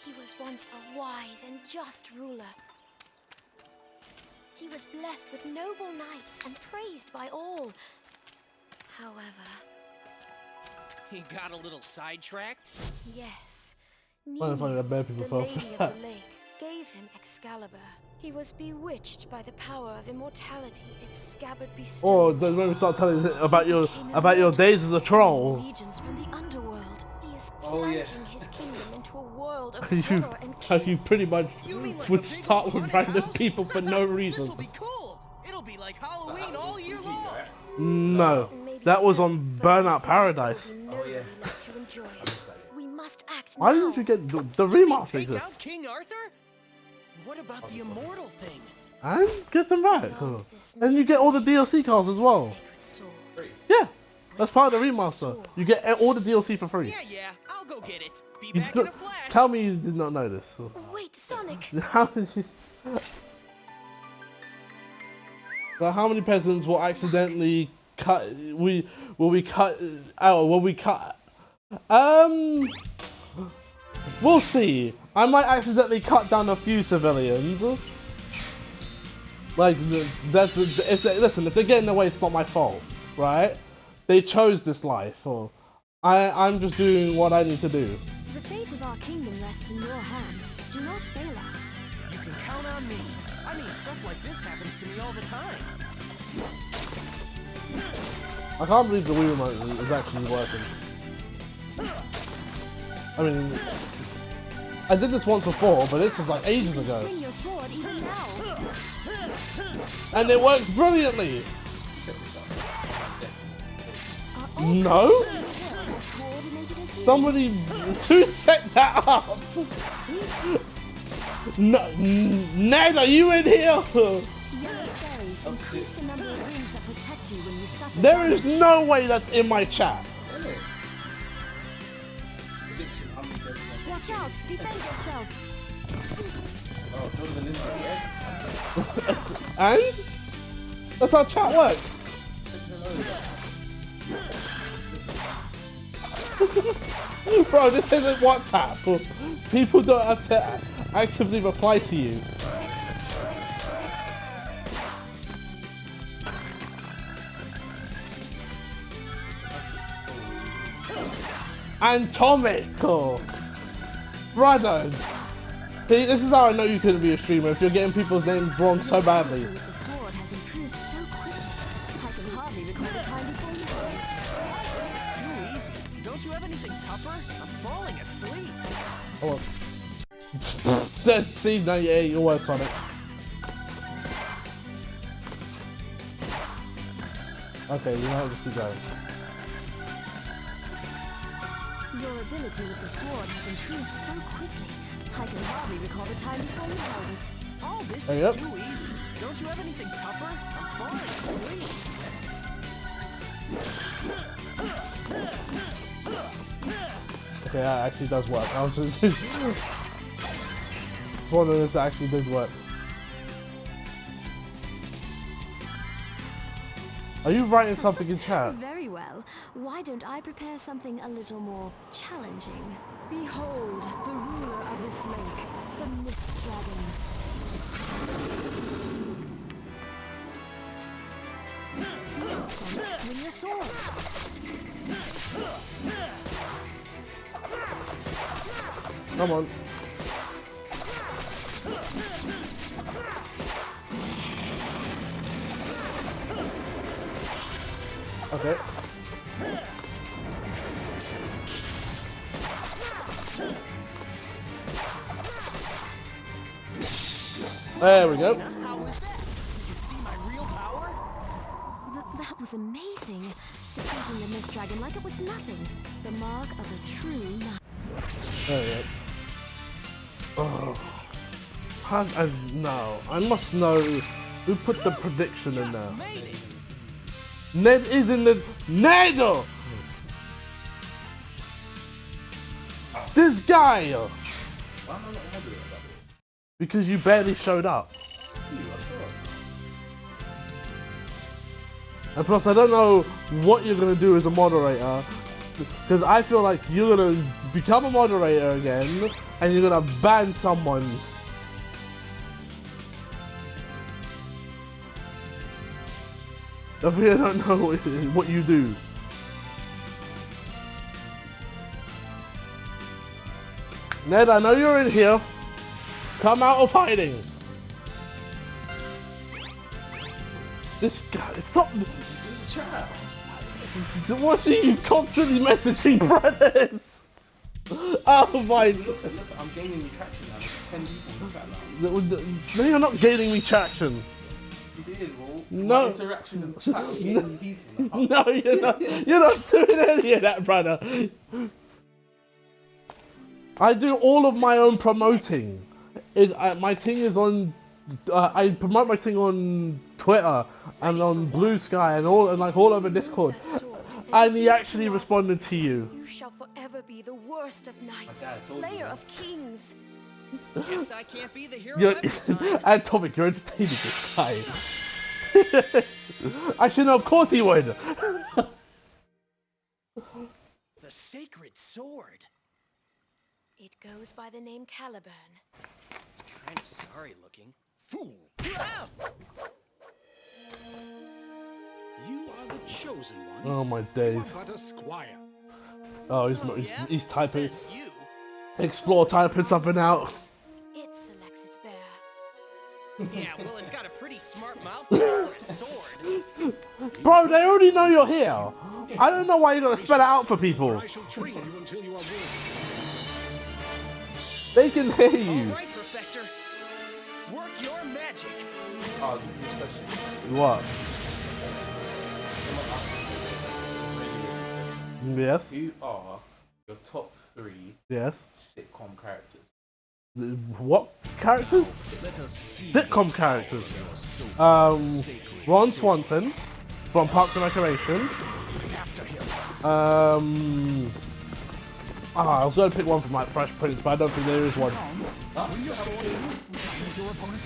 He was once a wise and just ruler. He was blessed with noble knights and praised by all. However, He got a little sidetracked. yes, Well, if I Nina, got bad people the for Lady that. of the Lake, gave him Excalibur. He was bewitched by the power of immortality its scabbard bestowed. Or don't make me start telling about your days as a troll. Legions from the underworld. He is Oh, yeah. plunging his kingdom into a world of You, horror and how you chaos. pretty much You mean like would a big start old with haunted random house? people for no reason. This'll be cool. It'll be like Halloween all year long. No, Maybe that was so, on but I Burnout fear Paradise. there will be nobody left to enjoy it. We must act Why now. didn't you get the You mean remaster? take out King Arthur? What about the immortal thing? And get them back. Beyond this And you get all the DLC cards as well. sacred sword. Yeah, that's part of the remaster. You get all the DLC for free. Yeah, I'll go get it. Be You back did in a not- flash. Tell me you did not know this. Wait, Sonic. How did you? So how many peasants will accidentally cut? Will we cut out? Will we cut? We'll see. I might accidentally cut down a few civilians. Like listen, if they're getting away, it's not my fault, right? They chose this life, or I'm just doing what I need to do. The fate of our kingdom rests in your hands. Do not fail us. You can count on me. I mean, stuff like this happens to me all the time. I can't believe the Wii remote is actually working. I mean, I did this once before, but this was like ages ago. Swing your sword even now. And it works brilliantly! No? Coordinated as you. Somebody, who set that up? No, Ned, are you in here? Yellow fairies increase the number of rings that protect you when you suffer There is damage. no way that's in my chat. Watch out! Defend yourself! And? That's how chat works. Bro, this isn't WhatsApp. People don't have to actively reply to you. Atomic! Brother! See, this is how I know you couldn't be a streamer, if you're getting people's names wrong so badly. With the sword has improved so quickly. I can hardly recall the time before you got it. It's too easy. Don't you have anything tougher? I'm falling asleep. Oh, well. See, no, yeah, your words on it. Okay, you know, just keep going. Your ability with the sword has improved so quickly. I can hardly recall the time before you held it. All this Hey, is yep. too easy. Don't you have anything tougher? I'm falling asleep. Okay, that actually does work. I was just wondering if that actually did work. Are you writing something in chat? Very well. Why don't I prepare something a little more challenging? Behold, the ruler of this lake, the Mist Dragon. Sonic, swing your sword. Come on. Okay. There we go. How was that? Did you see my real power? That was amazing. Defeating the Mist Dragon like it was nothing. The mark of a true knight. There we go. Oh. No, I must know who put the prediction in there. Made it. Ned is in the... Ned! This guy! Because you barely showed up. And plus, I don't know what you're going to do as a moderator. Because I feel like you're going to become a moderator again. And you're going to ban someone. I really don't know what you do. Ned, I know you're in here. Come out of hiding. This guy, stop. What's he constantly messaging brothers? Oh my! Look, I'm gaining traction now. There's 10 people in the chat now. No, you're not gaining me traction. You did, bro. No. My interaction in the chat was gaining people now. No, you're not. You're not doing any of that, brother. I do all of my own promoting. My thing is on. I promote my thing on Twitter and on Blue Sky and all over Discord. And he actually responded to you. You shall forever be the worst of knights, slayer of kings. Guess I can't be the hero You're, every time. and Topic, you're entertaining this guy. Actually, no, of course he would. The sacred sword. It goes by the name Caliburn. It's kind of sorry looking. Fool! You are the chosen one. Oh my days. You are but a squire. Oh, Oh, yeah? he's typing. Says you. Explore typing something out. It selects its bearer. Yeah, well, it's got a pretty smart mouth for a sword. Bro, they already know you're here. I don't know why you gotta spell it out for people. I shall train you until you are worthy. They can hear you. All right, Professor. Work your magic. Oh, give me a question. What? Yes. Who are your top 3 Yes. sitcom characters? What characters? Sitcom characters. Ron Swanson from Parks and Recreation. I was going to pick one from like Fresh Prince, but I don't think there is one.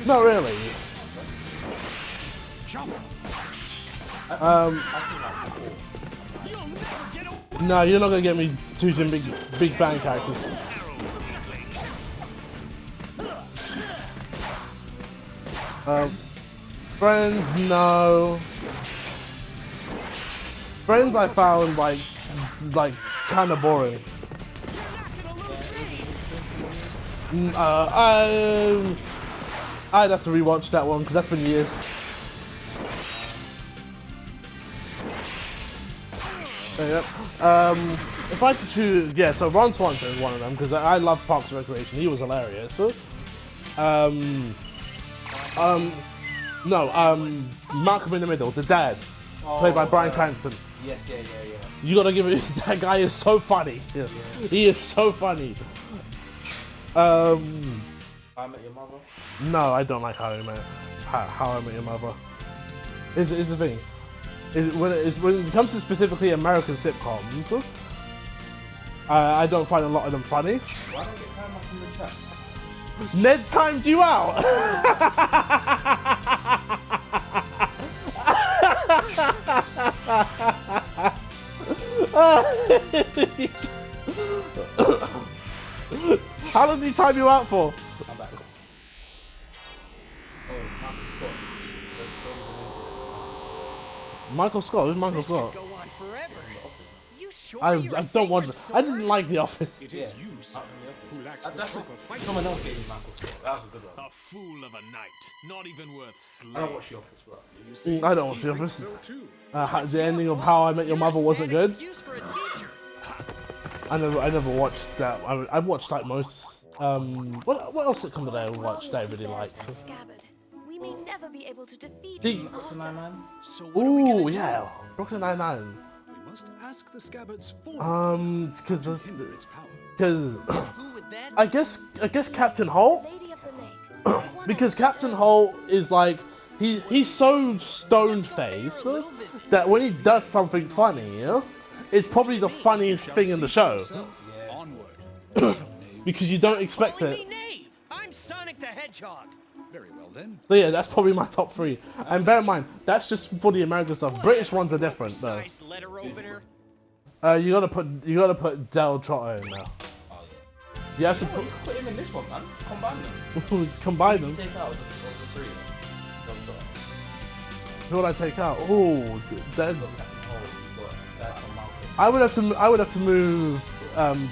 Not really. No, you're not gonna get me choosing big bang characters. Friends, no. Friends, I found like kind of boring. I'd have to rewatch that one because that's been years. Yep. If I had to choose, yeah, so Ron Swanson is one of them because I love Parks and Recreation. He was hilarious. Malcolm in the Middle, the dad, played by Bryan Cranston. Yes, yeah. You gotta give it. That guy is so funny. Yeah. He is so funny. I Met Your Mother? No, I don't like How I Met Your Mother. Is the thing. When it comes to specifically American sitcoms, I don't find a lot of them funny. Why don't you get time off in the chat? Ned timed you out! How long did he time you out for? I'm back. Michael Scott? Who's Michael Scott? Go on forever. You sure I you're a don't want. sacred I didn't sword? like The Office. It is you, sir, who lacks the That's proper fight. someone else gave me Michael Scott. That was a good one. A fool of a knight, not even worth I slaying. don't watch The Office, bro. You see, I don't watch he The thinks Office. so too. The ending of How I Met Your Mother wasn't You're a good. sad excuse for a teacher. I never watched that. I've watched like most. What else sitcom did I watch that I really liked? That scabbard, we may never be able to defeat See- King Arthur. So what are we gonna Ooh, do? yeah, Brooklyn Nine-Nine. We must ask the scabbards for Because to hinder its power. Who would that I guess Captain Holt. Lady of the Lake. One Because I Captain today. Holt is like he's so stone-faced that when he does something funny, you know, it's probably the funniest thing in the show Onward. because you don't expect Calling it. me knave. I'm Sonic the Hedgehog. Very well then. So yeah, that's probably my top 3. And bear in mind, that's just for the American stuff. British ones are different though. Size letter opener. You gotta put Del Trotto in there. You have to Put him in this one, man. Combine them. combine them. Take out the 3. Who would I take out? Oh, that. Oh, that's a mountain. I would have to move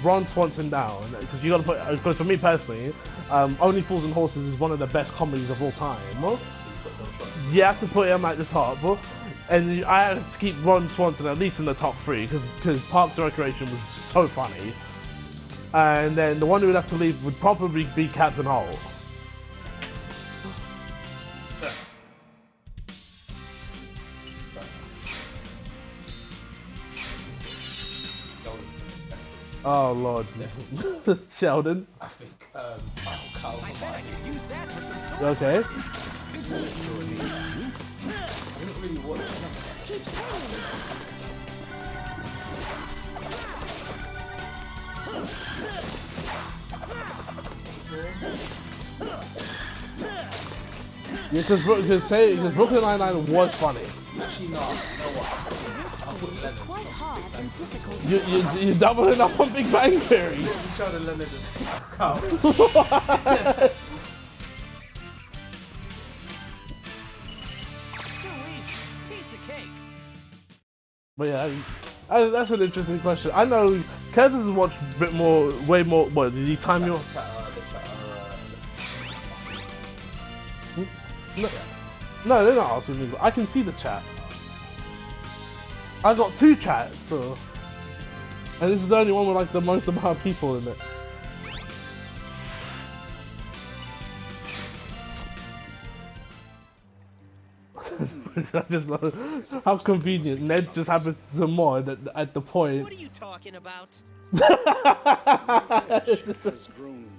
Ron Swanson down because you got to put. Because for me personally, Only Fools and Horses is one of the best comedies of all time. You have to put him at the top, and I have to keep Ron Swanson at least in the top 3 because Parks and Recreation was so funny. and then the one who would have to leave would probably be Captain Holt. Oh Lord, Sheldon. I think I'll I bet I could use that for some sword Okay. practice. I didn't really watch it. Yeah, because Brooklyn Nine-Nine was funny. Actually, no. You know what? I'll put Leonard. Quite hard and difficult. You're doubling up on Big Bang Theory. You showed Leonard and Too easy. Piece of cake. But yeah, that's an interesting question. I know Curtis has watched a bit more, way more. What did he time your? No, they're not asking me. I can see the chat. I got 2 chats, so, and this is the only one with like the most amount of people in it. I just love how convenient. Ned just happens to mod at the point. What are you talking about? Has grown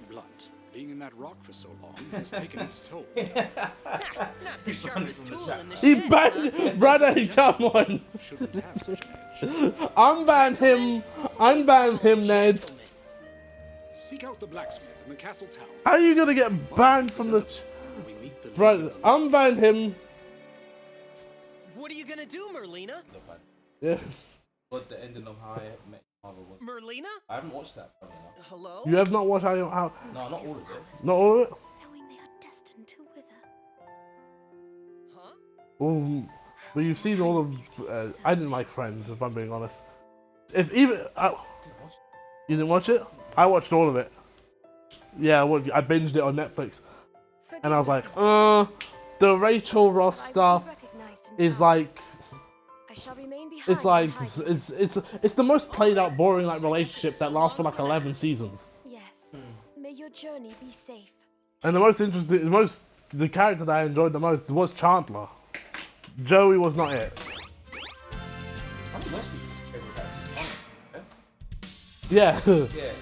blunt. Being in that rock for so long has taken its toll. Not the sharpest tool in the He shed. banned, brother. Come on. Shouldn't have such an edge. Unban him. Unban him, Ned. Seek out the blacksmith in the castle tower. How are you gonna get banned from the? We meet the Brother, unban him. What are you gonna do, Merlina? Yeah. What the ending of How I Met Your Mother was. Merlina? I haven't watched that. Funny enough. Hello? You have not watched how? No, not all of it. Not all of it. Knowing they are destined to wither. Huh? But you've seen all of. I didn't like Friends, if I'm being honest. If even you didn't watch it, I watched all of it. Yeah, I binged it on Netflix, and I was like, the Rachel Ross stuff is like. I shall remain behind. It's like it's the most played out, boring like relationship that lasts for like 11 seasons. Yes. May your journey be safe. And the most interesting, the character that I enjoyed the most was Chandler. Joey was not it. I think most people's favorite character. Yeah. Yeah. Yeah.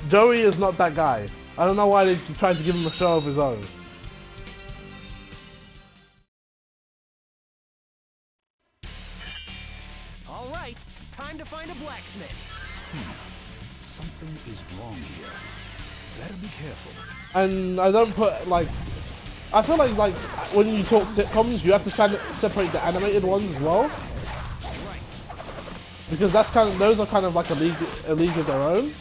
Joey is not that guy. I don't know why they tried to give him a show of his own. All right, time to find a blacksmith. Something is wrong here. Better be careful. And I don't put like. I feel like when you talk sitcoms, you have to separate the animated ones as well. Because those are kind of like a league of their own.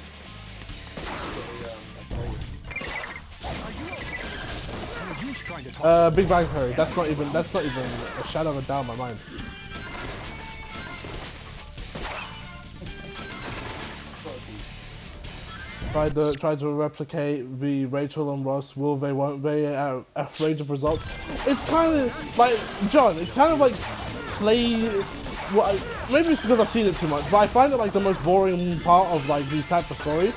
Big Bang Theory. That's not even a shadow of a doubt in my mind. Tried to replicate the Rachel and Ross will they won't they range of results. It's kind of like John. It's kind of like maybe it's because I've seen it too much, but I find it like the most boring part of like these types of stories.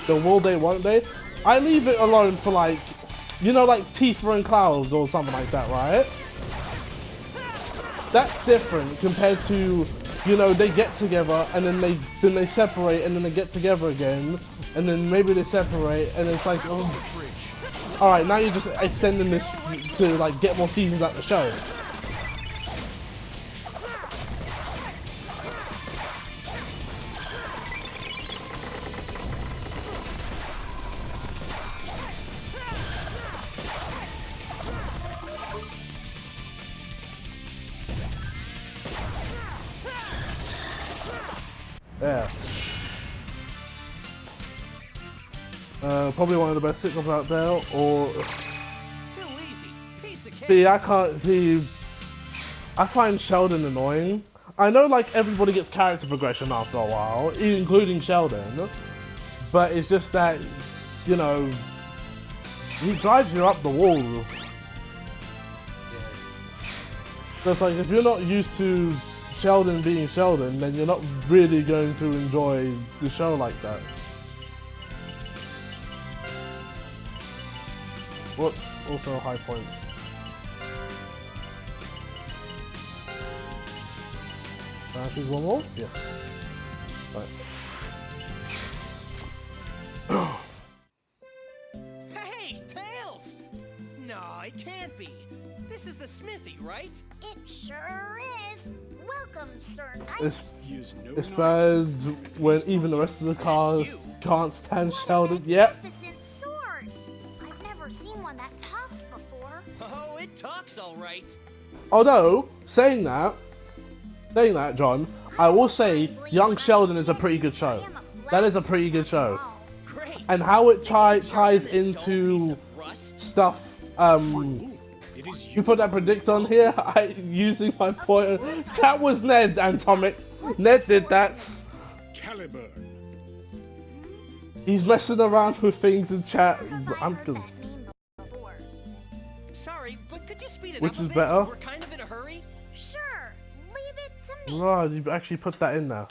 The will they won't they. I leave it alone for like, you know, like Tifa and Clouds or something like that, right? That's different compared to, you know, they get together and then they separate and then they get together again and then maybe they separate and it's like, oh, all right, now you're just extending this to like get more seasons out the show. Yeah. Probably one of the best sitcoms out there, or... Too easy. Piece of cake. See, I can't see... I find Sheldon annoying. I know, like, everybody gets character progression after a while, including Sheldon, but it's just that, you know, he drives you up the wall. So it's like, if you're not used to Sheldon being Sheldon, then you're not really going to enjoy the show like that. What's also a high point? Can I choose one more? Yes. Right. Hey, Tails! No, it can't be. This is the smithy, right? It sure is. Welcome, Sir Knight. It's bad when even the rest of the cars can't stand Sheldon. Yep. Sword. I've never seen one that talks before. Oh, it talks all right. Although, saying that, John, I will say Young Sheldon is a pretty good show. That is a pretty good show. And how it ties into stuff, you put that predict on here, using my pointer. That was Ned, Atomic. Ned did that. Caliburn. He's messing around with things in chat. I'm good. Sorry, but could you speed it Which up a is bit? better? We're kind of in a hurry. Sure. Leave it to me. Right, you actually put that in there.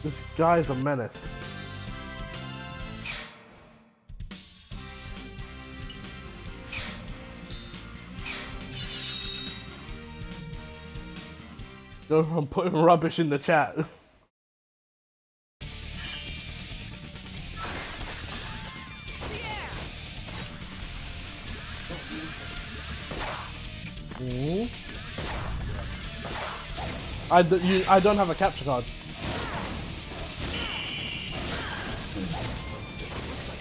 This guy's a menace. I'm putting rubbish in the chat. I don't have a capture card.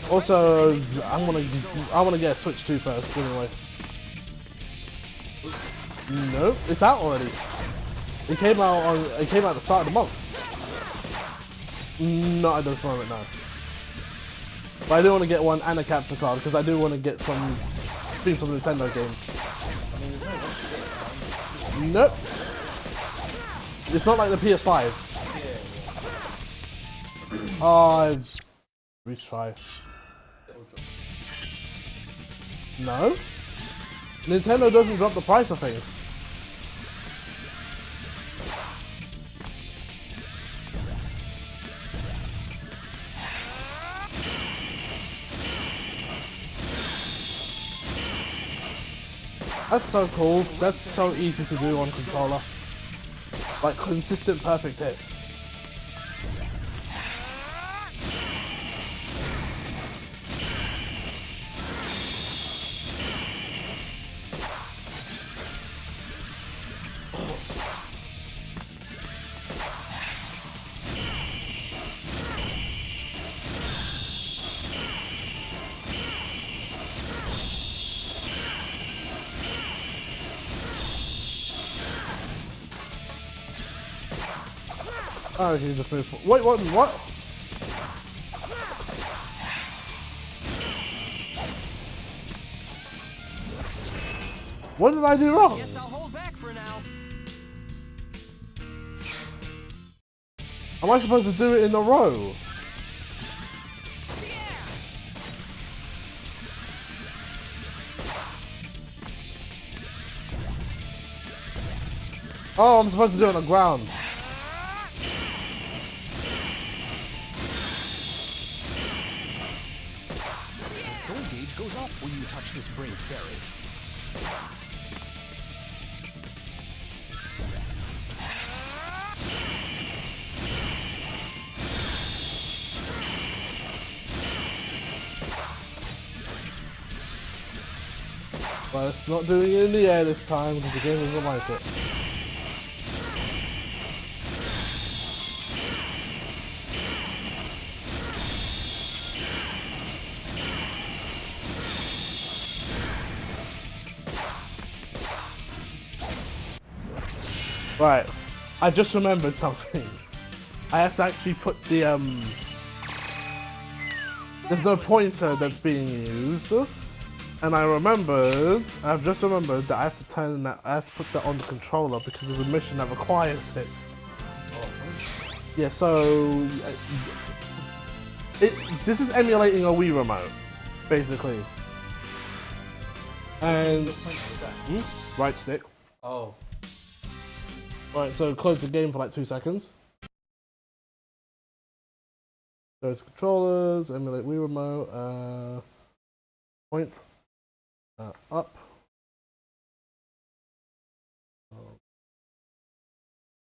Also, I wanna get a Switch 2 first anyway. Nope, it's out already. It came out at the start of the month. Not at this moment, no. But I do want to get one and a capture card because I do want to get some Nintendo games. Nope. It's not like the PS5. Oh, retry. No? Nintendo doesn't drop the price of things. That's so cool. That's so easy to do on controller. Like consistent perfect hits. Oh, he just moved. Wait, what? What did I do wrong? Guess I'll hold back for now. Am I supposed to do it in a row? Oh, I'm supposed to do it on the ground. The soul gauge goes up when you touch this brave fairy. But it's not doing it in the air this time because the game doesn't like it. Right, I just remembered something. I have to actually put the there's no pointer that's being used, and I've just remembered that I have to turn that. I have to put that on the controller because there's a mission that requires it. Yeah, so this is emulating a Wii remote, basically. And right stick. Oh. Right, so close the game for like 2 seconds. Go to controllers, emulate Wii Remote, points, up.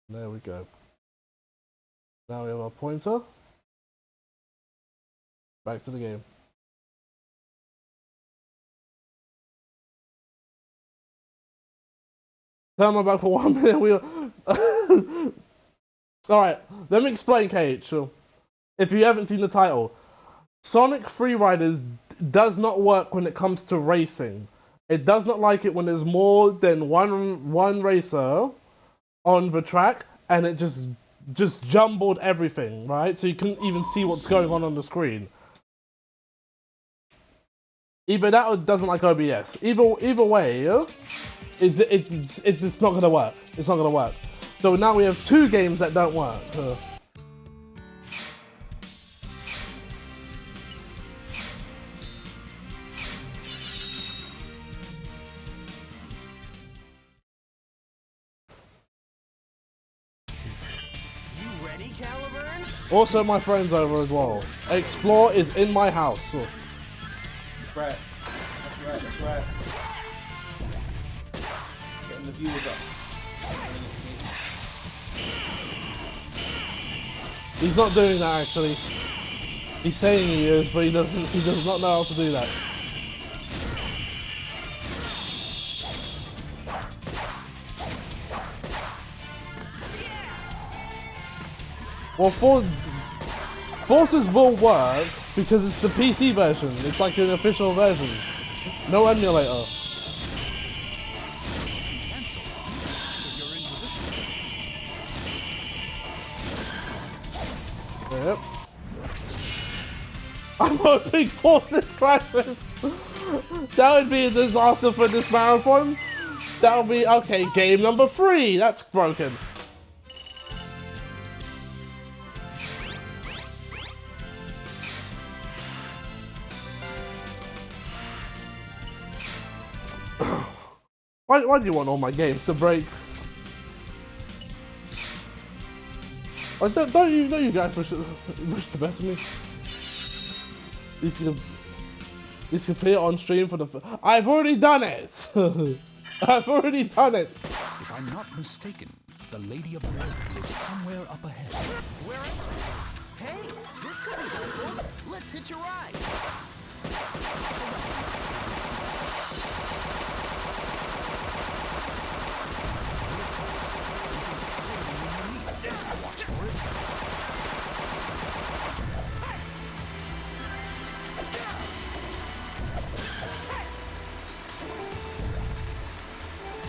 There we go. Now we have our pointer. Back to the game. Timer back for 1 minute. Alright, let me explain, KH. If you haven't seen the title, Sonic Freeriders does not work when it comes to racing. It does not like it when there's more than one racer on the track, and it just jumbled everything, right? So you couldn't even see what's going on the screen. Either that or it doesn't like OBS. Either way, it's not gonna work. It's not gonna work. So now we have 2 games that don't work. Also, my friend's over as well. Explore is in my house. That's right. That's right. Getting the viewers up. He's not doing that actually. He's saying he is, but he does not know how to do that. Well, Forces will work because it's the PC version. It's like an official version. No emulator. Yep. I'm hoping Forces crashes. That would be a disaster for this marathon. That would be okay. Game number 3. That's broken. Why do you want all my games to break? Don't you guys wish the best of me? You can play it on stream for the. I've already done it. I've already done it. If I'm not mistaken, the Lady of the Lake lives somewhere up ahead. Wherever it is. Hey, this could be helpful. Let's hitch a ride. Watch for it.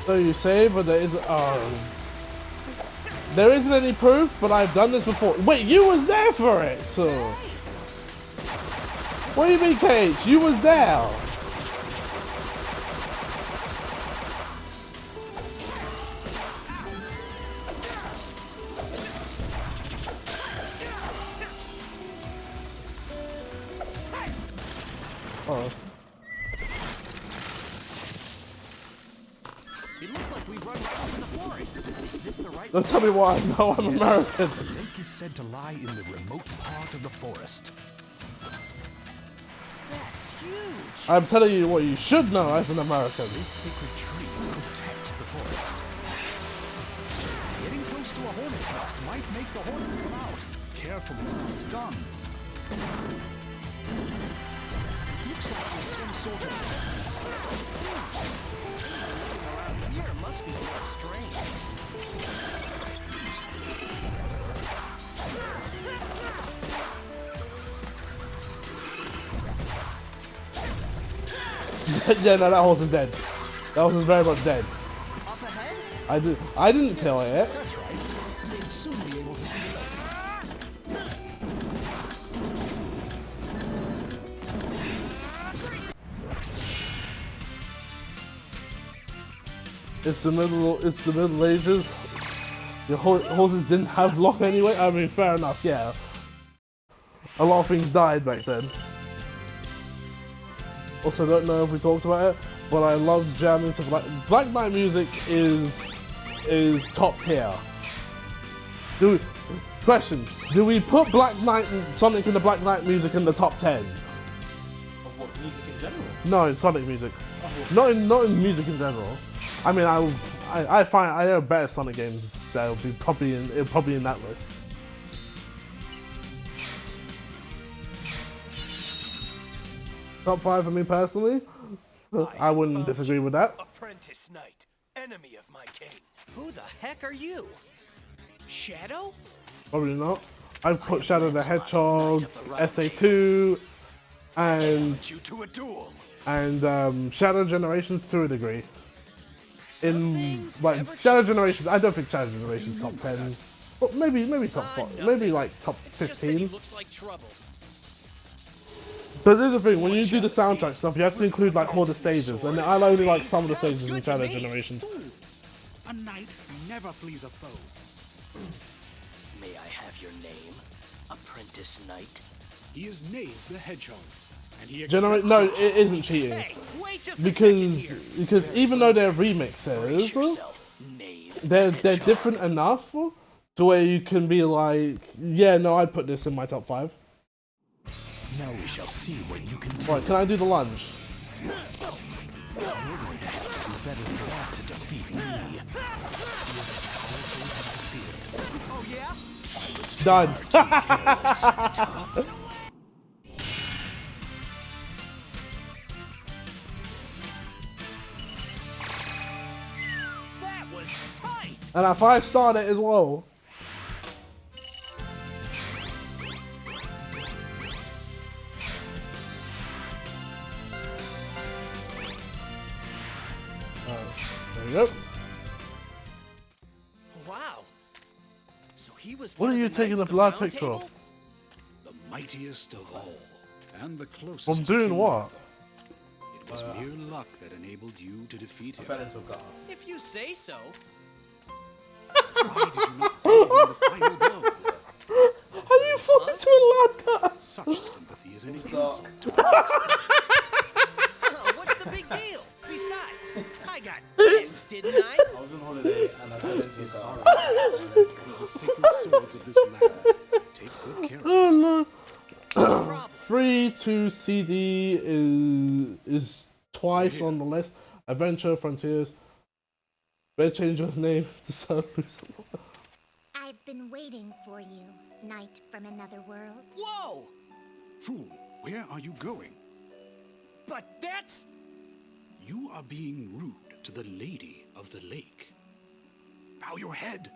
So you say, but there isn't any proof, but I've done this before. Wait, you was there for it! So. What do you mean, Cage? You was there! Oh. It looks like we've run right into the forest. Is this the right Don't tell me why. No, I'm American. The lake is said to lie in the remote part of the forest. That's huge. I'm telling you what you should know as an American. This sacred tree protects the forest. Getting close to a hornet's nest might make the hornets come out. Carefully, it's done. Looks like there's some sort of... Around here must be a little strange. Yeah, no, that horse is dead. That horse is very much dead. Up ahead? I didn't kill it. That's right. You should soon be able to see the lake. It's the Middle Ages. The horses didn't have luck anyway. I mean, fair enough, yeah. A lot of things died back then. Also, don't know if we talked about it. but I love jamming to Black Knight music is top tier. Question: do we put Black Knight and Sonic in the Black Knight music in the top 10? Of what, music in general? No, in Sonic music. Oh. Not in music in general. I mean, I find I know better Sonic games that'll be probably in that list. Top 5 for me personally. I wouldn't disagree with that. Apprentice Knight, enemy of my king. Who the heck are you? Shadow? Probably not. I've put Shadow the Hedgehog, SA2, and Shadow Generations to a degree. In like Shadow Generations, I don't think Shadow Generations top 10, but maybe top 5, maybe like top 15. But here's the thing: when you do the soundtrack stuff, you have to include like all the stages, and I only like some of the stages in Shadow Generations. A knight never flees a foe. May I have your name, Apprentice Knight? He is Knave the Hedgehog, and he No, it isn't cheating, because even though they're remixes, they're different enough to where you can be like, yeah, no, I'd put this in my top 5. Now we shall see what you can do. Right, can I do the lunge? You're going to have to do better than that to defeat me. Oh yeah? Done. That was tight. And I 5-starred it as well. There we go. Wow. So he was What are you taking the blood picture of? The mightiest of all, and the closest. I'm doing what? It was mere luck that enabled you to defeat him. If you say so. Why did you not give him the final blow? How do you fall into a ladder? Such sympathy is an insult to What's the big deal? Besides, I got this, didn't I? I was on holiday and I had That is our one of the sacred swords of this land. Take good care of it. Oh no. 3 to CD is twice on the list. Adventure, Frontiers. Better change your name to Surface. I've been waiting for you, Knight from another world. Whoa! Fool, where are you going? But that's... You are being rude to the Lady of the Lake. Bow your head.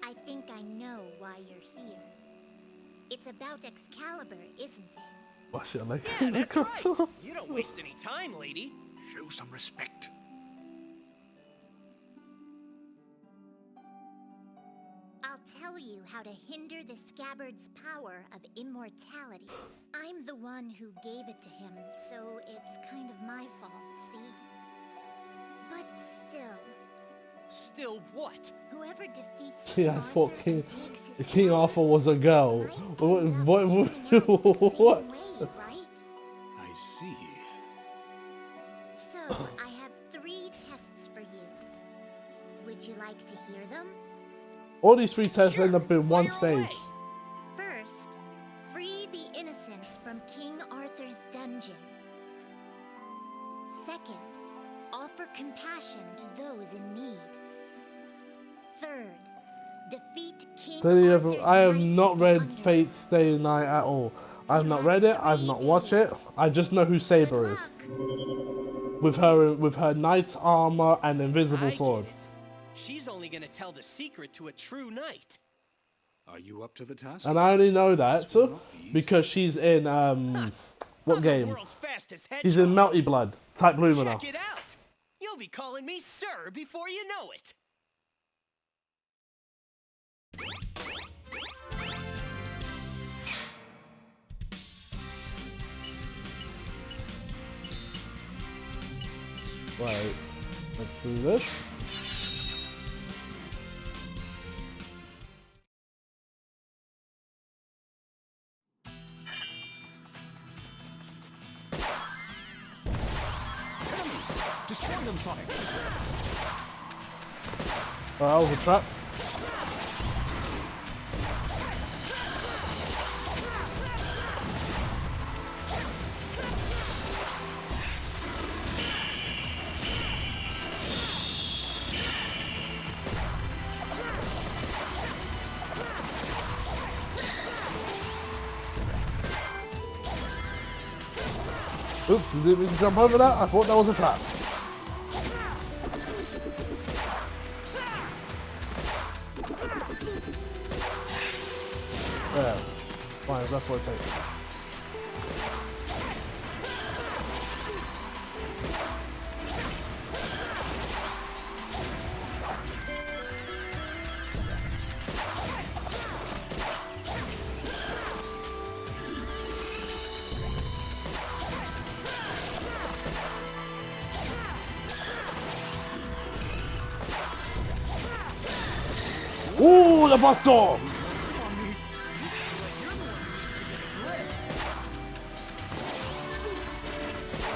I think I know why you're here. It's about Excalibur, isn't it? What's your name? Yeah, that's right. You don't waste any time, lady. Show some respect. I'll tell you how to hinder the scabbard's power of immortality. I'm the one who gave it to him, so it's kind of my fault, see? But still... Still what? Whoever defeats See, I thought King Arthur was a girl. What? I see. So, I have 3 tests for you. Would you like to hear them? All these 3 tests end up in one stage. First, free the innocents from King Arthur's dungeon. Second, offer compassion to those in need. Third, defeat King Arthur's I have knights not of the read Underworld. Fate Stay Night at all. I've not read it, I've not watched it. I just know who Saber is. With her knight's armor and invisible sword. She's only gonna tell the secret to a true knight. Are you up to the task? And I only know that because she's in what game? She's in Melty Blood, Type Lumina. Check it out. You'll be calling me sir before you know it. Right, let's do this. Destroy them, Sonic. Oh, that was a trap. Oops, didn't mean to jump over that. I thought that was a trap. Yeah, fine, that's what it takes. Ooh, the bustle!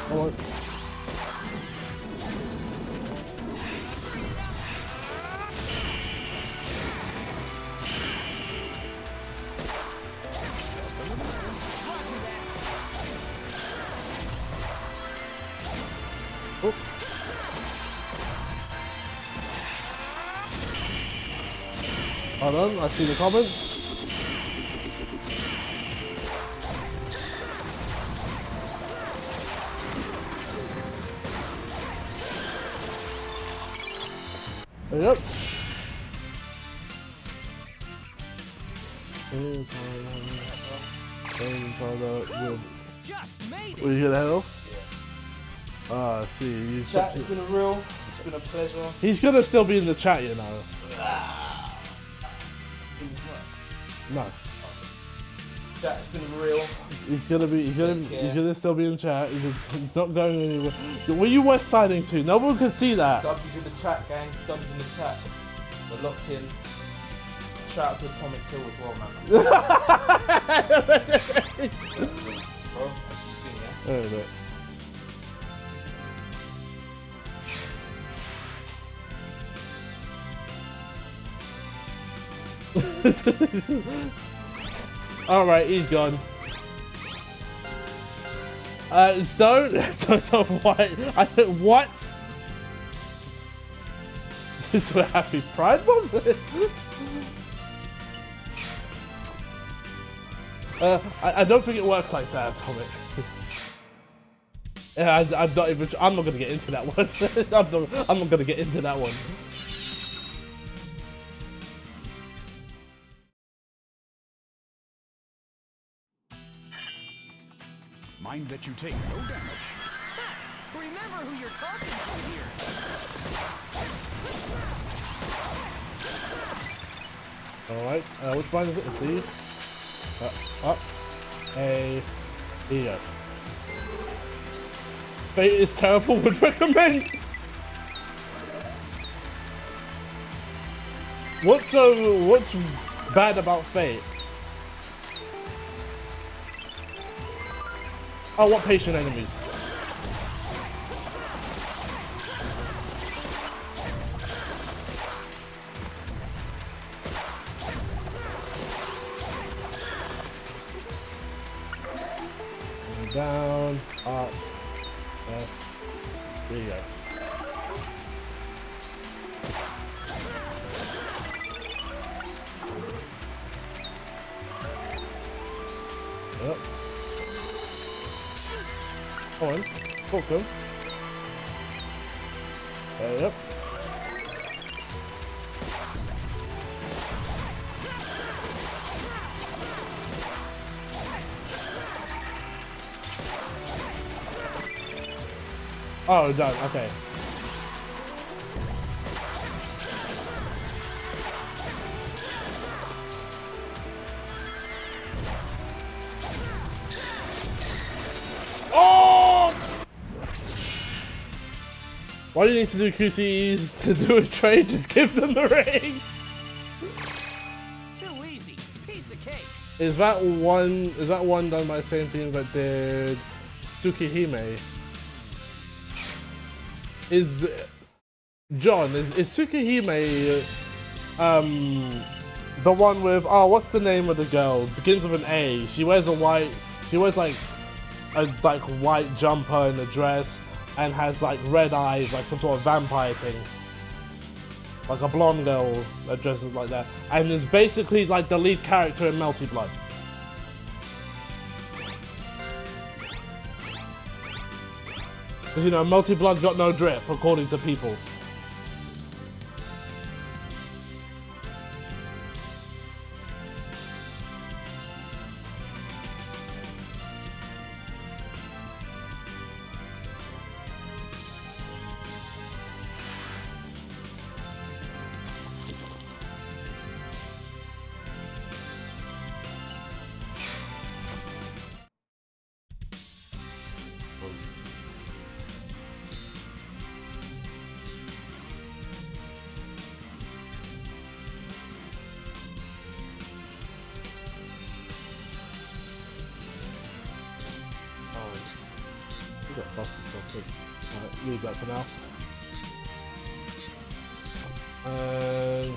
Come on. Oh. Hold on, I see the comments. Yep. Just made it. Will you get that off? Ah, I see. Chat, it's been a real, it's been a pleasure. He's gonna still be in the chat, you know. No. Chat, it's been real. He's gonna still be in chat. He's not going anywhere. Were you west siding to? No one could see that. Dubs in the chat, gang. Dubs in the chat. We're locked in. Shout out to Atomic Kill as well, man. Bro, as you've seen, yeah? Wait a minute. Alright, he's gone. Don't why? I said what? To a happy Pride Month? I don't think it works like that, Atomic. Yeah, I'm not gonna get into that one. I'm not gonna get into that one. Mind that you take no damage. Remember who you're talking to here. Alright, which one is it? It's these. Up. Here you go. Fate is terrible, would recommend. What's bad about Fate? Oh, what patient enemies? Down, up, left. There you go. Yep. Come on, talk to him. Yep. Oh, done. Okay. Oh! Why do you need to do QCs to do a trade? Just give them the ring. Too easy. Piece of cake. Is that one done by the same team that did Tsukihime? is John, is Tsukihime the one with, oh, what's the name of the girl? Begins with an A. She wears like a white jumper and a dress and has like red eyes, like some sort of vampire thing. Like a blonde girl that dresses like that. And is basically like the lead character in Melty Blood. Because, you know, Melty Blood's got no drip, according to people. Leave that for now. And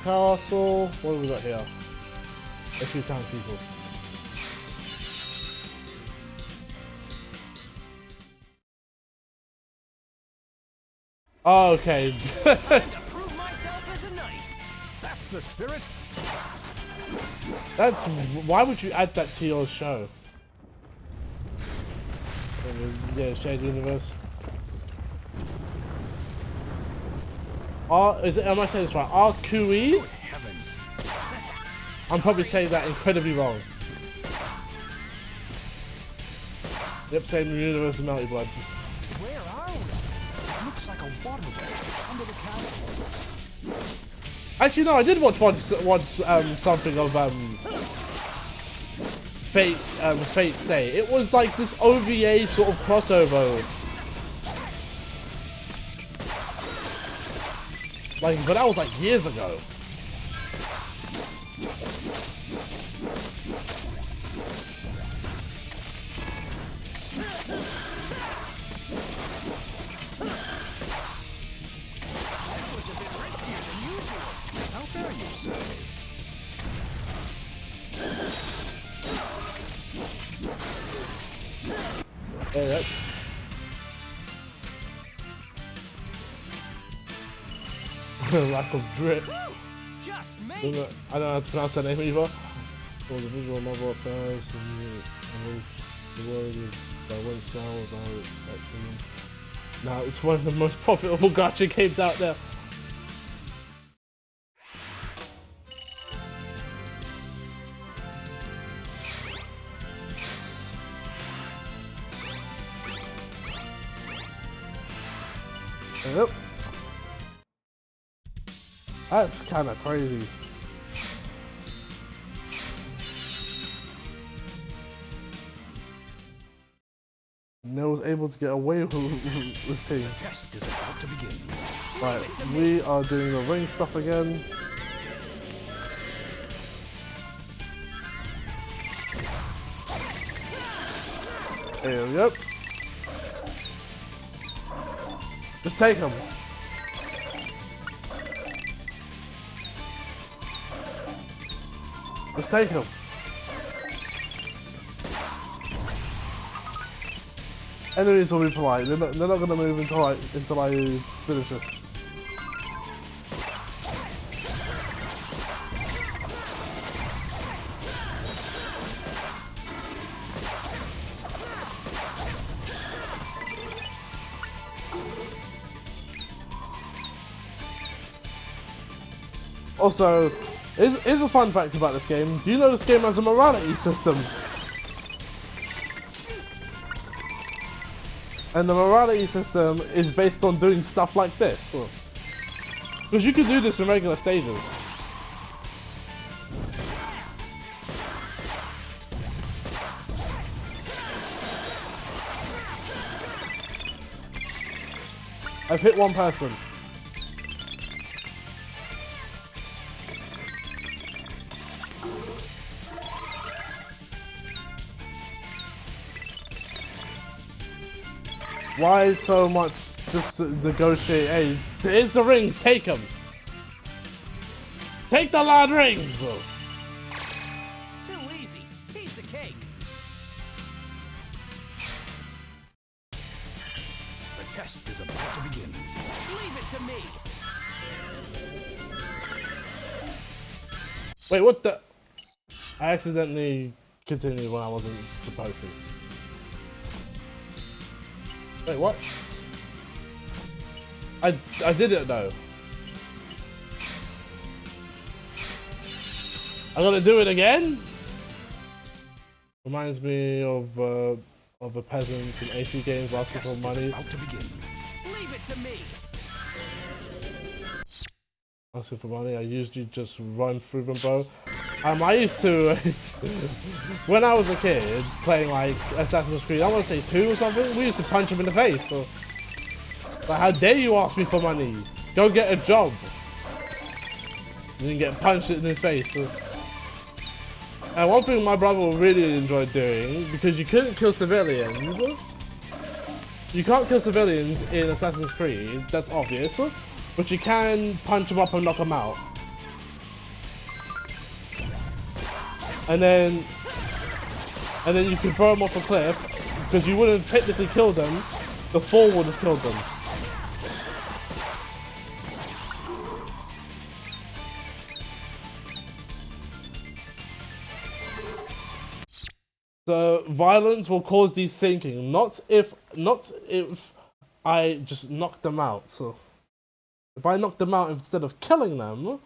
castle. What have we got here? A few townspeople. Oh, okay. Prove myself as a knight. That's the spirit. That's why would you add that to your show? Yeah, Shade Universe. Am I saying this right? RQE? I'm probably saying that incredibly wrong. Yep, same universe as Melty Blood. Where are we? It looks like a waterway under the castle. Actually, no, I did watch something of Fate Stay. It was like this OVA sort of crossover. Like, but that was like years ago. That was a bit riskier than usual. How fare you, sir? Yeah, that's... lack of drip. Just made it. I don't know how to pronounce that name either. For the visual novel appears and the word is that went sour about actually. Now it's one of the most profitable gacha games out there. Yep. That's kind of crazy. Nell was able to get away with things. The test is about to begin. Right, we are doing the ring stuff again. There we go. Just take him. Just take him. Enemies will be polite. They're not going to move until I finish this. Also, here's a fun fact about this game. Do you know this game has a morality system? And the morality system is based on doing stuff like this. Because you can do this in regular stages. I've hit one person. Why so much just negotiate. Hey, here's the rings. Take them. Take the Lord rings. Too easy. Piece of cake. The test is about to begin. Leave it to me. Wait, what the? I accidentally continued when I wasn't supposed to. Wait, what? I did it though. I gotta do it again? Reminds me of a peasant in AC games asking for money. About to begin. Leave it to me. Asking for money, I usually just run through them, bro. I used to, when I was a kid, playing like Assassin's Creed, I want to say 2 or something, we used to punch him in the face. So, like, how dare you ask me for money? Go get a job. You can get punched in his face. So. And one thing my brother really enjoyed doing, because you couldn't kill civilians, you can't kill civilians in Assassin's Creed, that's obvious, but you can punch them up and knock them out. And then you can throw them off a cliff, because you wouldn't have technically killed them, the fall would have killed them. So violence will cause desyncing, not if I just knock them out. So if I knock them out instead of killing them,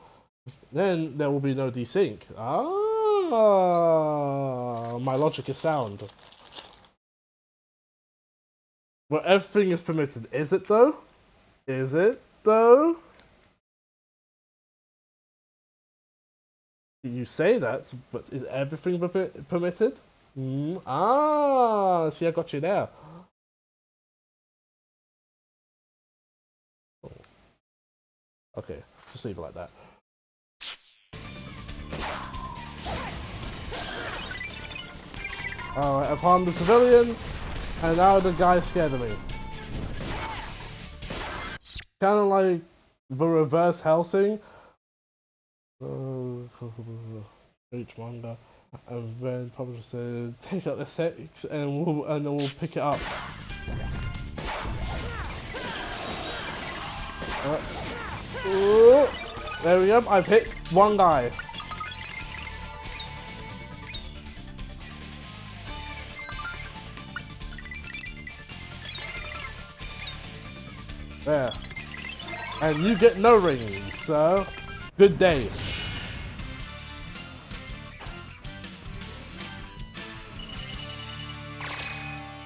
then there will be no desync. Ah, my logic is sound. Well, everything is permitted. Is it though? Is it though? You say that, but is everything permitted? Ah, see, I got you there. Okay, just leave it like that. Alright, I've harmed the civilian, and now the guy's scared of me. Kind of like the reverse Helsing. Each manga, and then publisher said, take out the sex, and then we'll pick it up. Ooh, there we go. I've hit one guy. There. And you get no rings, so good day.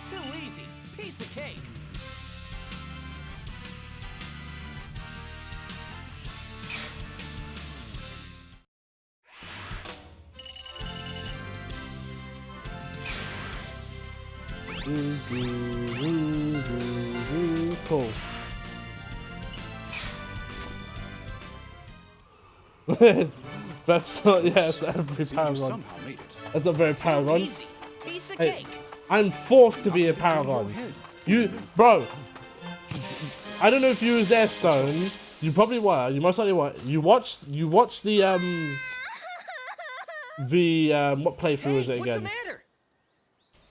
Too easy. Piece of cake. Cool. That's not, yeah, that's every Paragon. That's not very Paragon. Hey, I'm forced to be a Paragon. You, bro, I don't know if you was there, Stone. You probably were. You most likely were. You watched the, what playthrough was it again? What's the matter?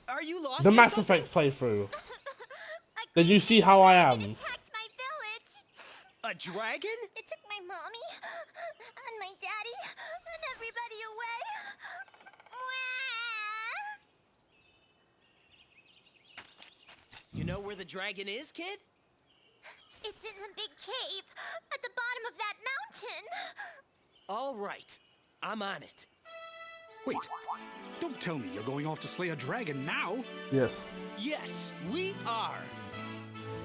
Are you lost The or Mass something? Effect playthrough. Then you see how I am. A dragon? It took my mommy and my daddy and everybody away. You know where the dragon is, kid? It's in the big cave at the bottom of that mountain. All right, I'm on it. Wait, don't tell me you're going off to slay a dragon now. Yes. Yes, we are.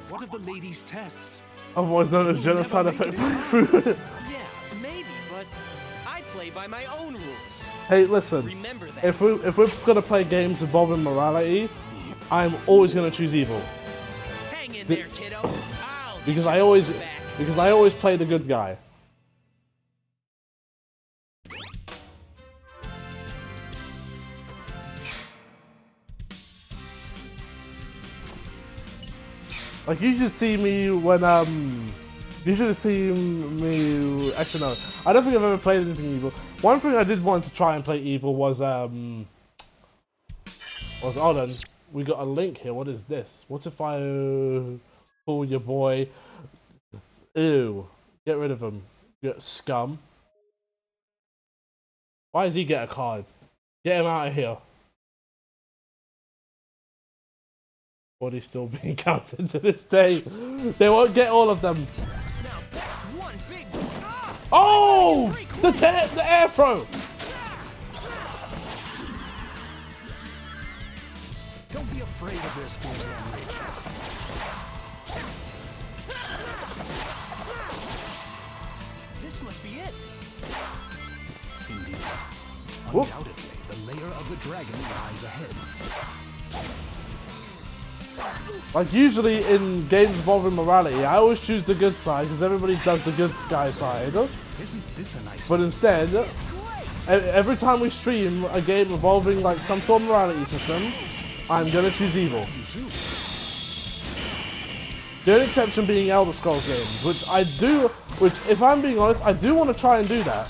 What of the lady's tests? Otherwise known as genocide effect playthrough. Yeah, maybe, but I play by my own rules. Hey, listen. Remember that. If we're gonna play games involving morality, I'm always gonna choose evil. Hang in there, kiddo. Because I always play the good guy. Like, you should see me when, you should have seen me, actually no, I don't think I've ever played anything Evil. One thing I did want to try and play Evil was, hold on, we got a link here, what is this? What if I pull your boy, ew, get rid of him, get scum. Why does he get a card? Get him out of here. But he's still being counted to this day. They won't get all of them. Oh! The air throw! Don't be afraid of this, This must be it. Indeed. Whoop. Undoubtedly, the layer of the dragon lies ahead. Like, usually in games involving morality, I always choose the good side because everybody does the good guy side. Isn't this a nice But instead, every time we stream a game involving like some sort of morality system, I'm gonna choose evil. The only exception being Elder Scrolls games, which if I'm being honest, I do want to try and do that.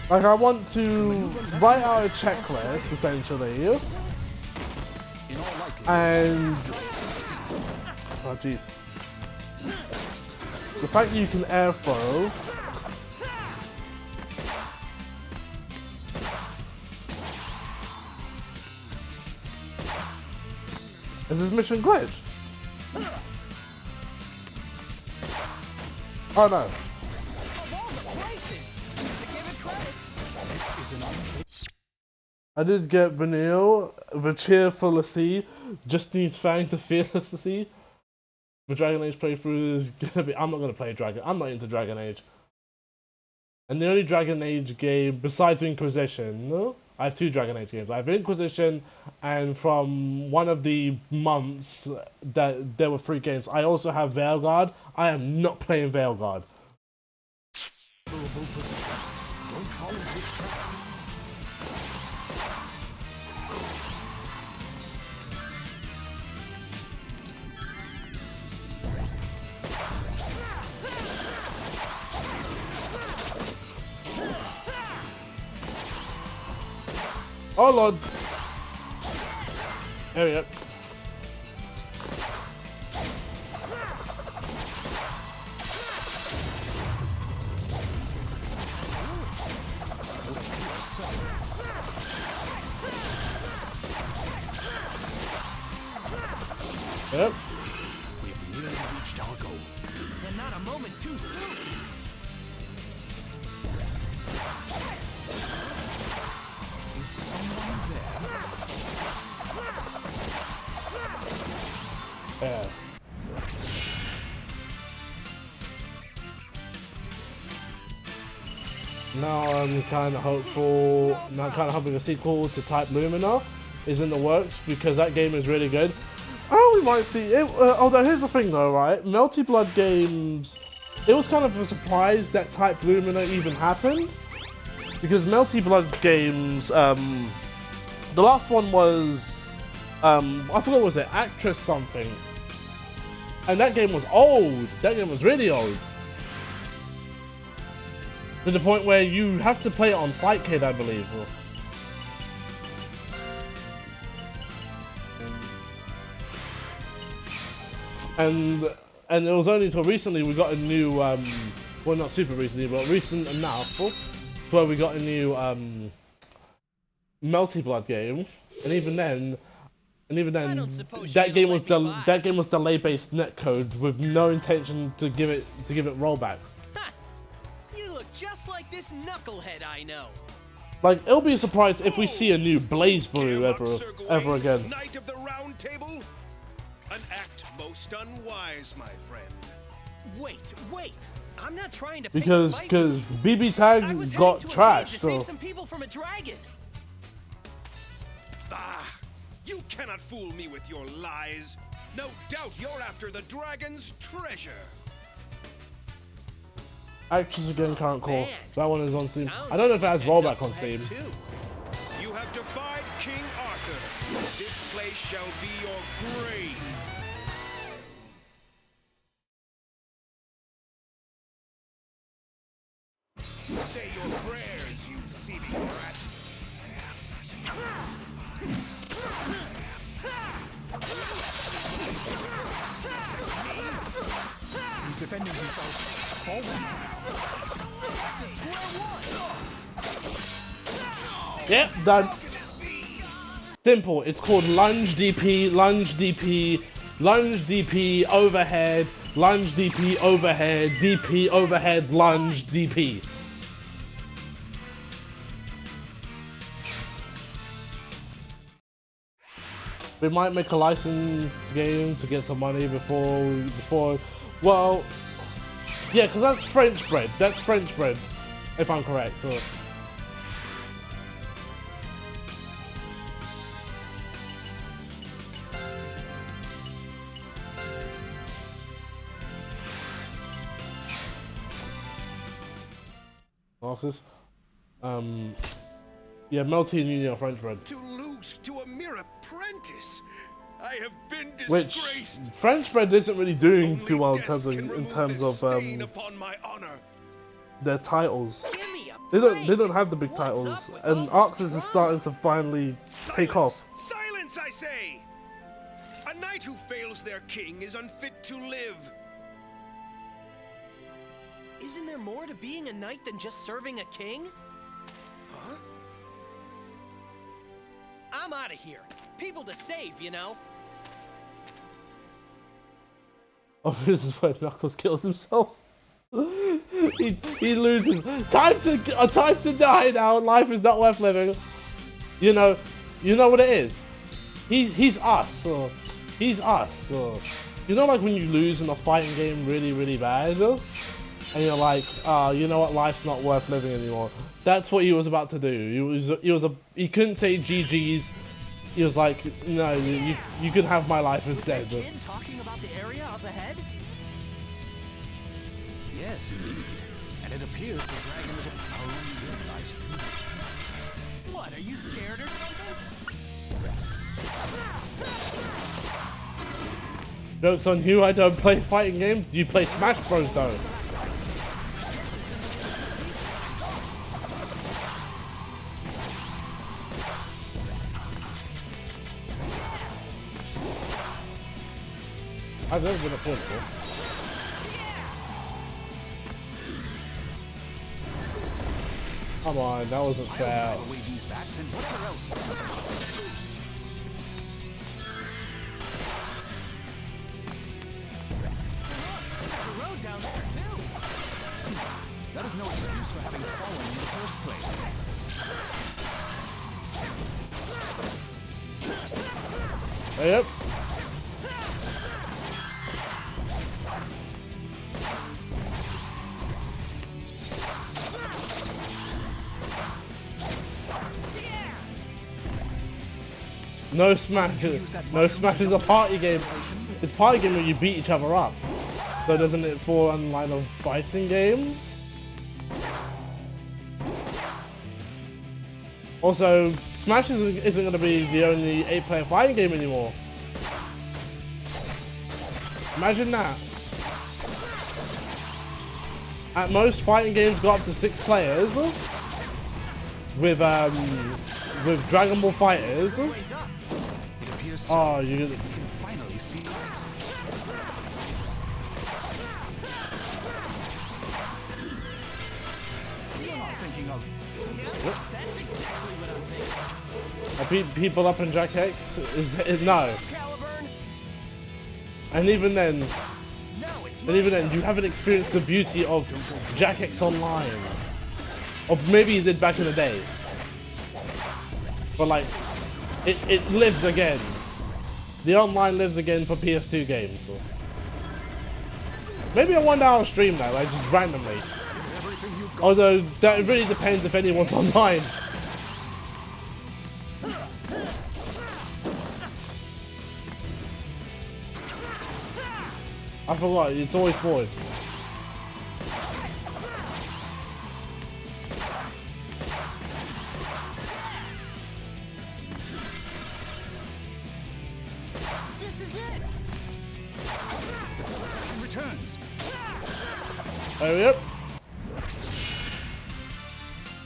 Like, I want to write out a checklist, essentially, and oh jeez, the fact that you can air throw. Is this mission glitch? Oh no. I did get Vanille, the cheerful sea, just needs Fang to fearless to see. The Dragon Age playthrough is gonna be. I'm not gonna play Dragon. I'm not into Dragon Age. And the only Dragon Age game besides Inquisition, I have 2 Dragon Age games. I have Inquisition, and from one of the months that there were 3 games. I also have Veilguard. I am not playing Veilguard. Don't fall into this trap. Oh lord! There we go. Yep. We've nearly reached our goal. And not a moment too soon. Is someone there? Yeah. Now I'm kind of hopeful. Now kind of hoping a sequel to Type Lumina is in the works because that game is really good. Oh, we might see it. Although here's the thing, though, right? Melty Blood games. It was kind of a surprise that Type Lumina even happened because Melty Blood games. The last one was I forgot what was it, Actress something, and that game was old. That game was really old. To the point where you have to play it on Fightcade, I believe. And it was only until recently we got a new, well not super recently, but recent enough, where we got a new Melty Blood game, and even then, that game was delay-based netcode with no intention to give it rollback. You look just like this knucklehead I know. Like, it'll be a surprise if we see a new Blaze Blue ever again. Knight of the Round Table? An act most unwise, my friend. Wait. I'm not trying to because BB Tag got trashed. To save some people from a dragon. Ah, you cannot fool me with your lies. No doubt you're after the dragon's treasure. Actress again can't call. That one is on Steam. I don't know if it has rollback on Steam. You have defied King Arthur. This place shall be your grave. Say your prayers, you thieving rat. He's defending himself. Fall back. To square one. Yep, done. Simple. It's called lunge DP, lunge DP, lunge DP, overhead, lunge DP, overhead, DP, overhead, lunge DP. We might make a license game to get some money before, well, yeah, because that's French bread. That's French bread, if I'm correct. So. Marcus, yeah, Melty and Union are French bread. To lose to a mere apprentice. I have been disgraced. Which French bread isn't really doing too well in terms of upon my honor. their titles. They don't have the big titles, and Arxis is starting to finally take off. Silence, I say! A knight who fails their king is unfit to live. Isn't there more to being a knight than just serving a king? Huh? I'm out of here. People to save, you know. Oh, this is where Knuckles kills himself. he loses. Time to die now. Life is not worth living. You know what it is. He's us. He's us. You know, like when you lose in a fighting game really bad, and you're like, you know what, life's not worth living anymore. That's what he was about to do. He couldn't say GG's. He was like, no, you can have my life instead. Was that kid talking about the area up ahead? Yes, indeed. And it appears the dragon is a realized too. What, are you scared or something? Jokes on you, I don't play fighting games. You play Smash Bros though. I've never been a point before. Come on, that wasn't fair. Away these backs and whatever else. There's a road down there too. That is no excuse for having fallen in the first place. Yep. No Smash is a party game. It's a party game where you beat each other up. So doesn't it fall on the line of fighting game? Also, Smash isn't going to be the only 8-player fighting game anymore. Imagine that. At most, fighting games go up to 6 players. With Dragon Ball FighterZ. Oh, you can finally see light. You're not thinking of. Yeah, that's exactly what I'm thinking. I beat people up in Jack X? No. And even then, you haven't experienced the beauty of Jack X Online. Or maybe you did back in the day. But like, it lives again. The online lives again for PS2 games. So. Maybe a 1 hour stream now, like just randomly. Although that really depends if anyone's online. I forgot, it's always forward. returns. Hurry up.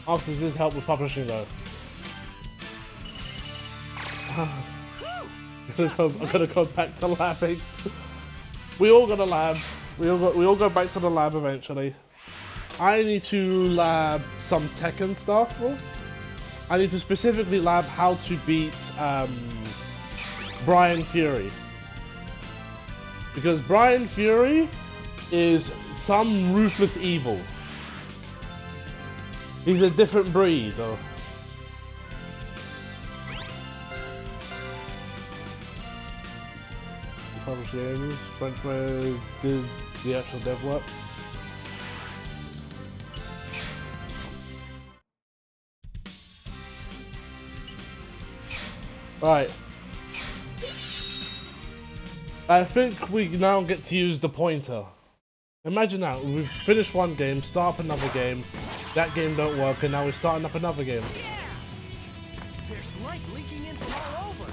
Arxis did help with publishing though. I'm gonna go back to labbing. We all gotta lab. We all go back to the lab eventually. I need to lab some Tekken stuff. I need to specifically lab how to beat Brian Fury. Because Brian Fury is some ruthless evil. He's a different breed. Published games, French players did the actual dev work. Right. I think we now get to use the pointer. Imagine that, we've finished one game, start up another game, that game don't work, and now we're starting up another game. There's light leaking in from all over.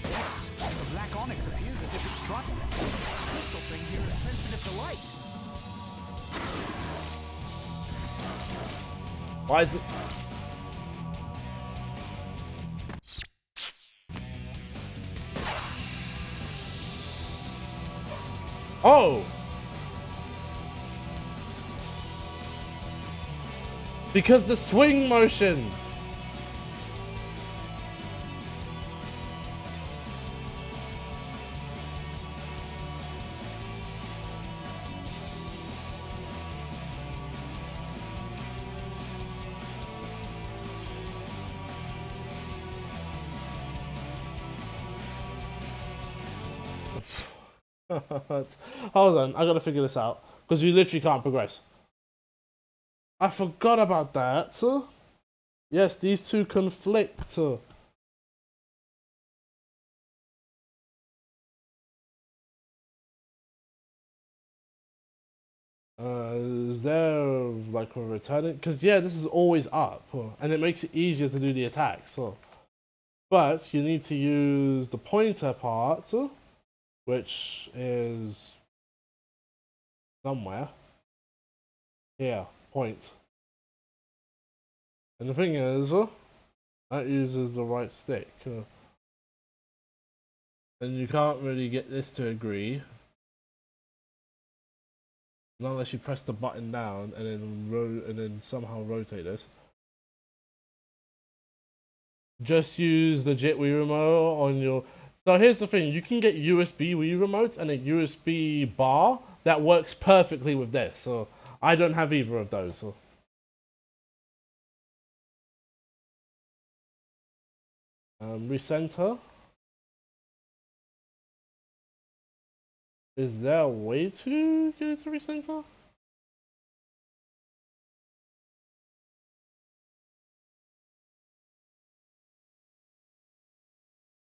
Yes, the black onyx appears as if it's troubled. This crystal thing here is sensitive to light. Why is it? Oh! Because the swing motion! Hold on, I gotta figure this out. Because we literally can't progress. I forgot about that. Yes, these two conflict. Is there like a returning? Because yeah, this is always up. And it makes it easier to do the attacks. But you need to use the pointer part. Which is somewhere here, point. And the thing is, that uses the right stick. And you can't really get this to agree unless you press the button down and then somehow rotate this. Just use the JIT Wii remote on your. So here's the thing, you can get USB Wii remotes and a USB bar that works perfectly with this. So I don't have either of those. Recenter. Is there a way to get it to recenter?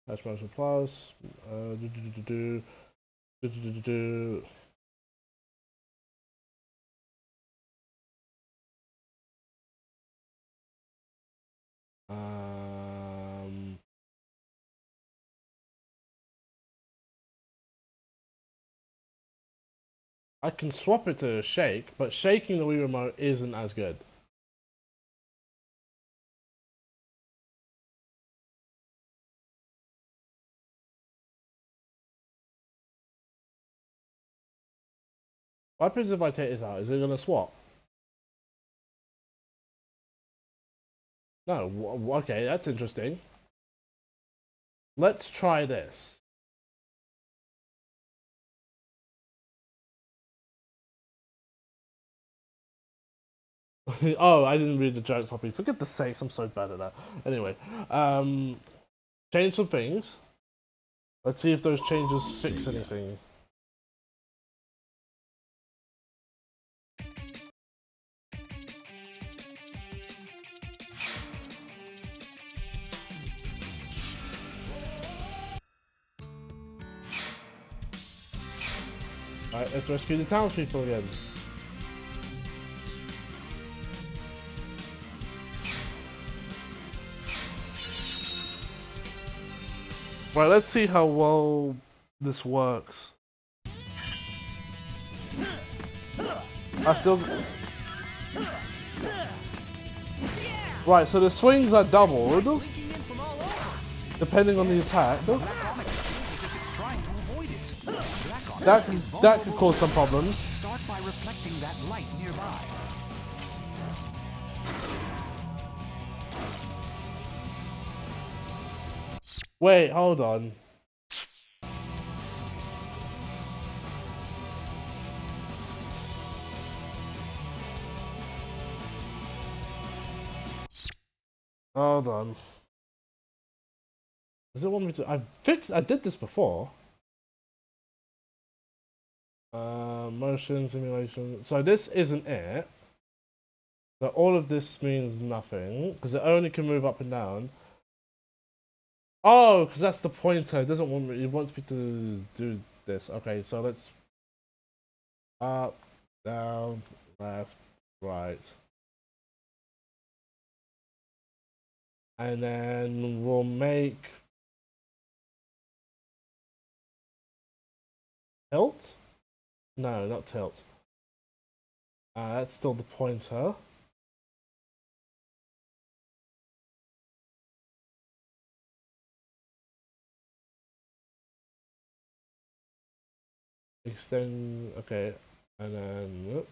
That's Motion Plus. I can swap it to shake, but shaking the Wii remote isn't as good. What happens if I take this out? Is it gonna swap? No. Okay, that's interesting. Let's try this. Oh, I didn't read the joke copy. For goodness sakes, I'm so bad at that. Anyway, change some things. Let's see if those changes fix anything. Alright, let's rescue the townspeople again. Right, let's see how well this works. I still... Right, so the swings are doubled, depending on the attack. That could cause some problems. Start by reflecting that light nearby. Wait, hold on. Hold on. Does it want me to? I did this before. Motion simulation. So this isn't it. So all of this means nothing because it only can move up and down. Oh, because that's the pointer. It doesn't want me. It wants me to do this. Okay, so let's up, down, left, right, and then we'll make tilt. No, not tilt. That's still the pointer. Extend, okay, and then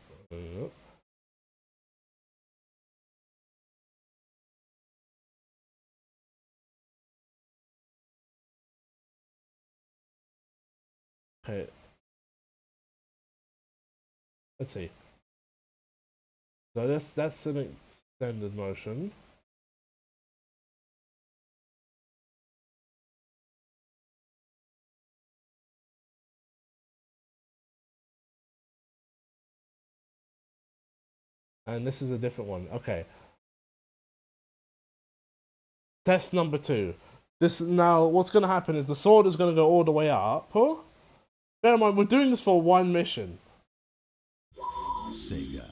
okay. Let's see. So that's an extended motion. And this is a different one. Okay. Test number 2. This now, what's going to happen is the sword is going to go all the way up. Huh? Bear in mind, we're doing this for one mission. Sega.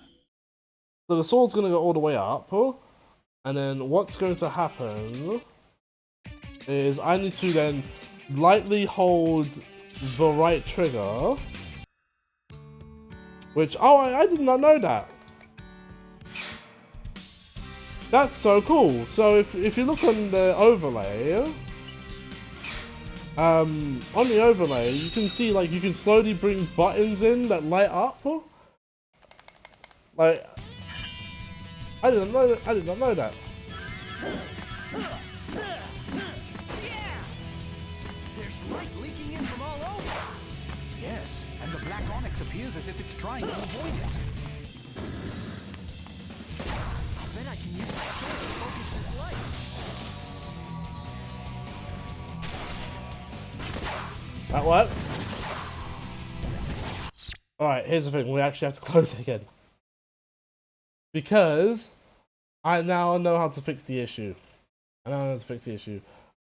So the sword's going to go all the way up. Huh? And then what's going to happen is I need to then lightly hold the right trigger. Which, oh, I did not know that. That's so cool. So if you look on the overlay, on the overlay, you can see like you can slowly bring buttons in that light up. Like I did not know that. There's light leaking in from all over. Yes, and the black onyx appears as if it's trying to avoid it. I bet I can use my sword to focus this light. That worked. Alright, here's the thing, we actually have to close it again. Because I now know how to fix the issue.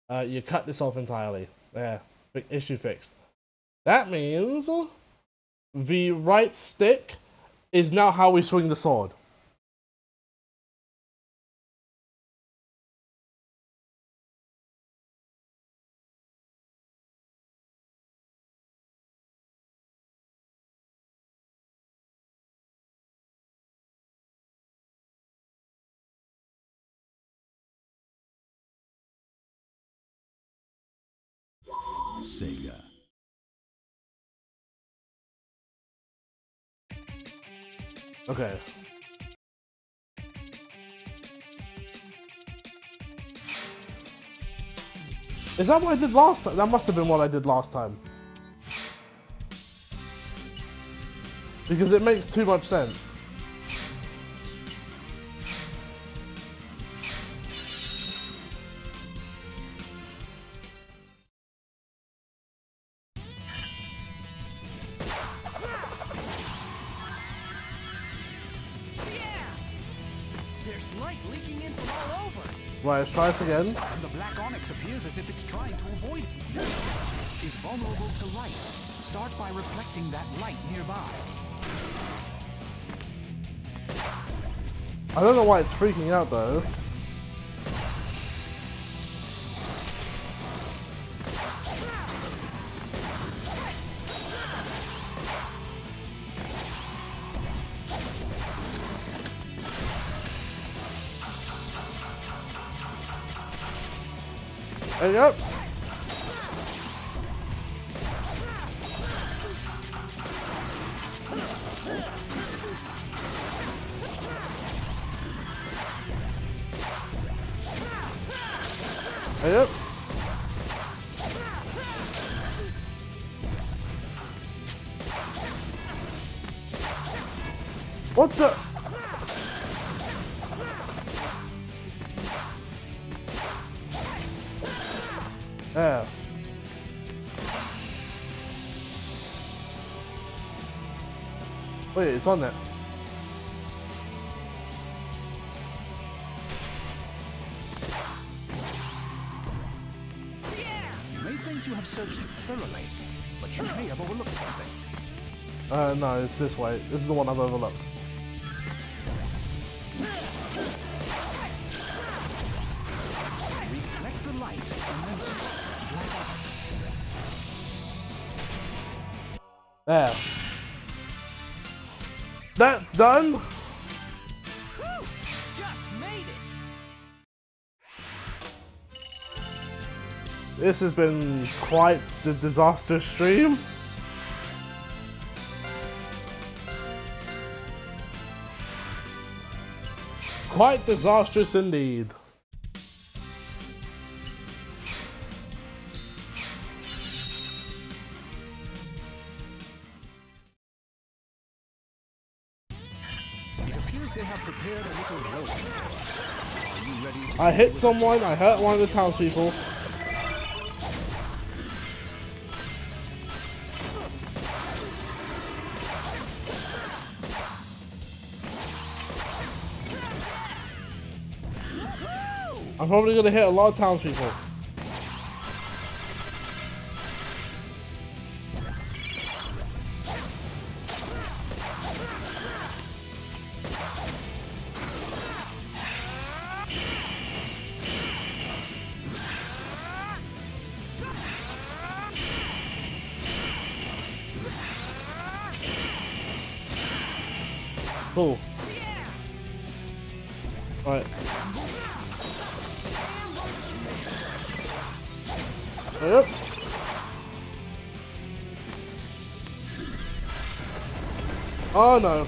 You cut this off entirely. There, issue fixed. That means the right stick is now how we swing the sword. Sega. Okay. Is that what I did last time? That must have been what I did last time. Because it makes too much sense. There's light leaking in from all over. Right, let's try this again. And the black onyx appears as if it's trying to avoid it. The onyx is vulnerable to light. Start by reflecting that light nearby. I don't know why it's freaking out though. There you go. There you go. What the? Yeah. Wait, it's on there. You may think you have searched thoroughly, but you may have overlooked something. No, it's this way. This is the one I've overlooked. Reflect the light and then strike black arcs. There. That's done. Just made it. This has been quite the disastrous stream. Quite disastrous indeed. It appears they have prepared a little blow for us. Are you ready to I hit someone, I hurt one of the townspeople. I'm probably gonna hit a lot of townspeople. Cool. Alright. Yep. Oh no.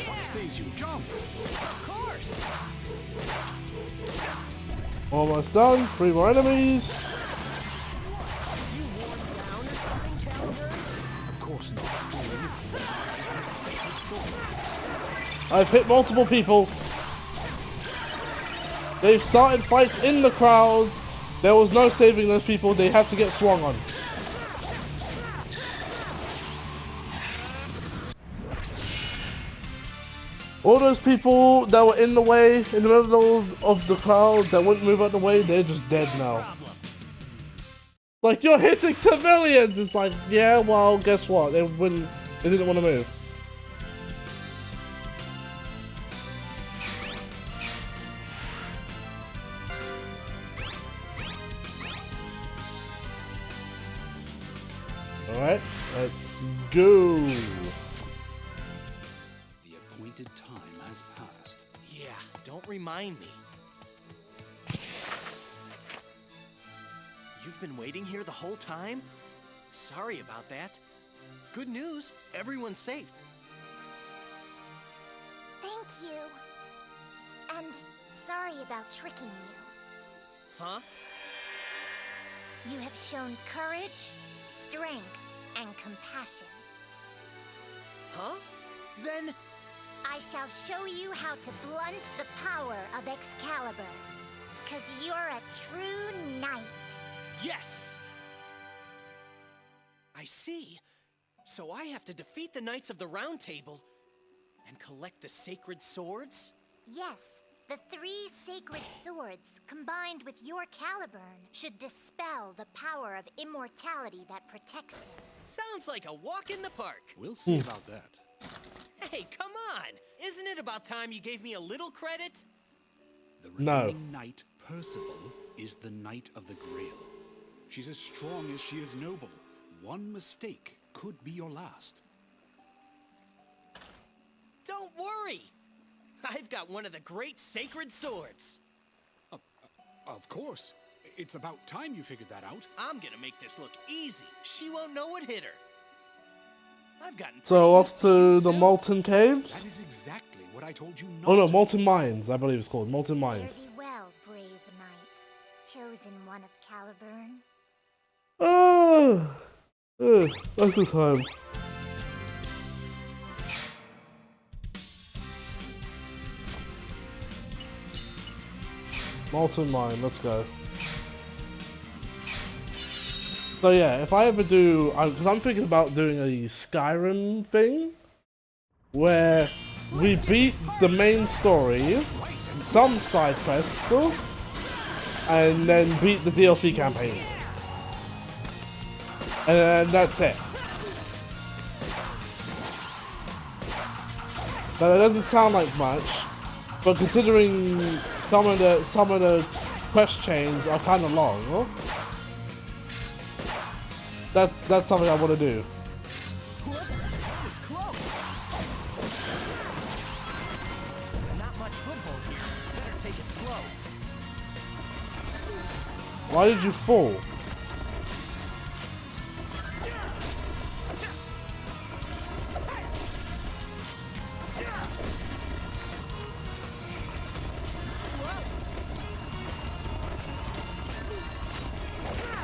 What stays you? Jump! Of course. Almost done. 3 more enemies. Of course not, fool. Sacred sword. I've hit multiple people. They've started fights in the crowd. There was no saving those people. They had to get swung on. All those people that were in the way, in the middle of the crowd, that wouldn't move out the way, they're just dead now. Like, you're hitting civilians! It's like, yeah, well, guess what? They didn't want to move. Alright, let's go! The appointed time has passed. Yeah, don't remind me. You've been waiting here the whole time? Sorry about that. Good news, everyone's safe. Thank you. And sorry about tricking you. Huh? You have shown courage, strength, and compassion. Huh? Then... I shall show you how to blunt the power of Excalibur. 'Cause you're a true knight. Yes! I see. So I have to defeat the Knights of the Round Table and collect the sacred swords? Yes, the 3 sacred swords, combined with your Caliburn, should dispel the power of immortality that protects you. Sounds like a walk in the park. We'll see about that. Hey, come on! Isn't it about time you gave me a little credit? The remaining knight, Percival, is the Knight of the Grail. She's as strong as she is noble. One mistake could be your last. Don't worry! I've got one of the great sacred swords. Of course. It's about time you figured that out. I'm gonna make this look easy. She won't know what hit her. I've gotten So off to the Molten Caves? That is exactly what I told you not Oh no, to Molten Mines, I believe it's called. Molten Mines. Fare thee well, brave knight. Chosen one of Caliburn. That's the time. Molten Mine, let's go. So yeah, if I ever do, because I'm thinking about doing a Skyrim thing, where we beat the main story, some side quests stuff, and then beat the DLC campaign. And that's it. Now, it doesn't sound like much, but considering some of the quest chains are kind of long, that's something I want to do. Not much foothold here. Better take it slow. Why did you fall?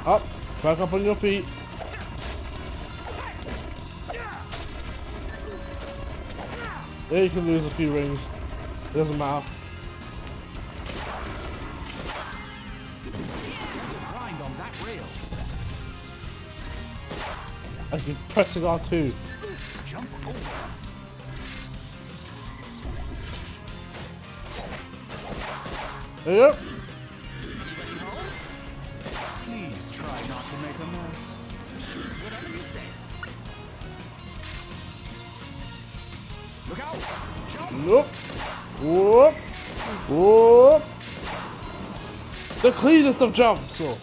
Up, back up on your feet. Yeah, you can lose a few rings. It doesn't matter. Grind on that rail. I keep pressing R2. Jump over. There you go. Please try not to make a mess. Whatever you say. Look out! Jump! Whoop. Whoop. Whoop. The cleanest of jumps. So.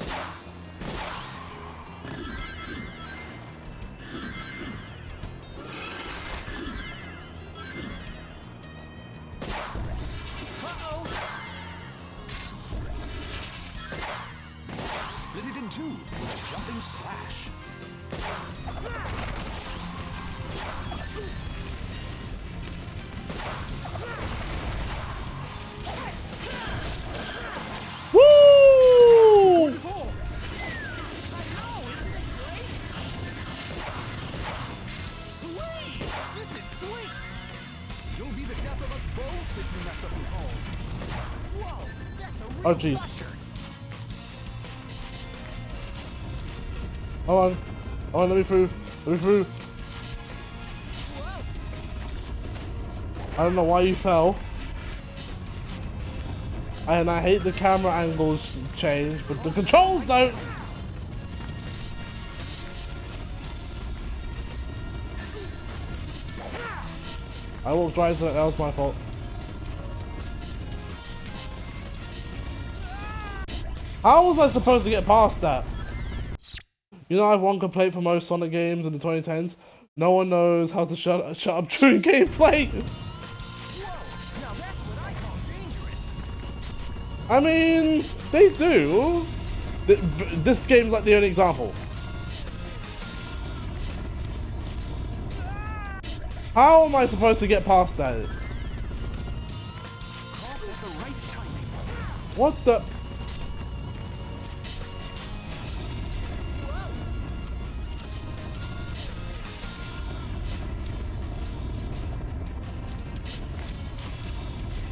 Split it in two with a jumping slash. Woo! This is sweet! You'll be the death of us both if you mess up at home. Whoa, that's a real Oh jeez. crusher. Hold on, let me through. Let me through. I don't know why you fell. And I hate the camera angles change, but the controls don't! I walked right into it, that was my fault. How was I supposed to get past that? You know, I have one complaint for most Sonic games in the 2010s. No one knows how to shut up during gameplay. Now that's what I call dangerous. I mean, they do. This game's like the only example. How am I supposed to get past that? Cross at the right timing. What the?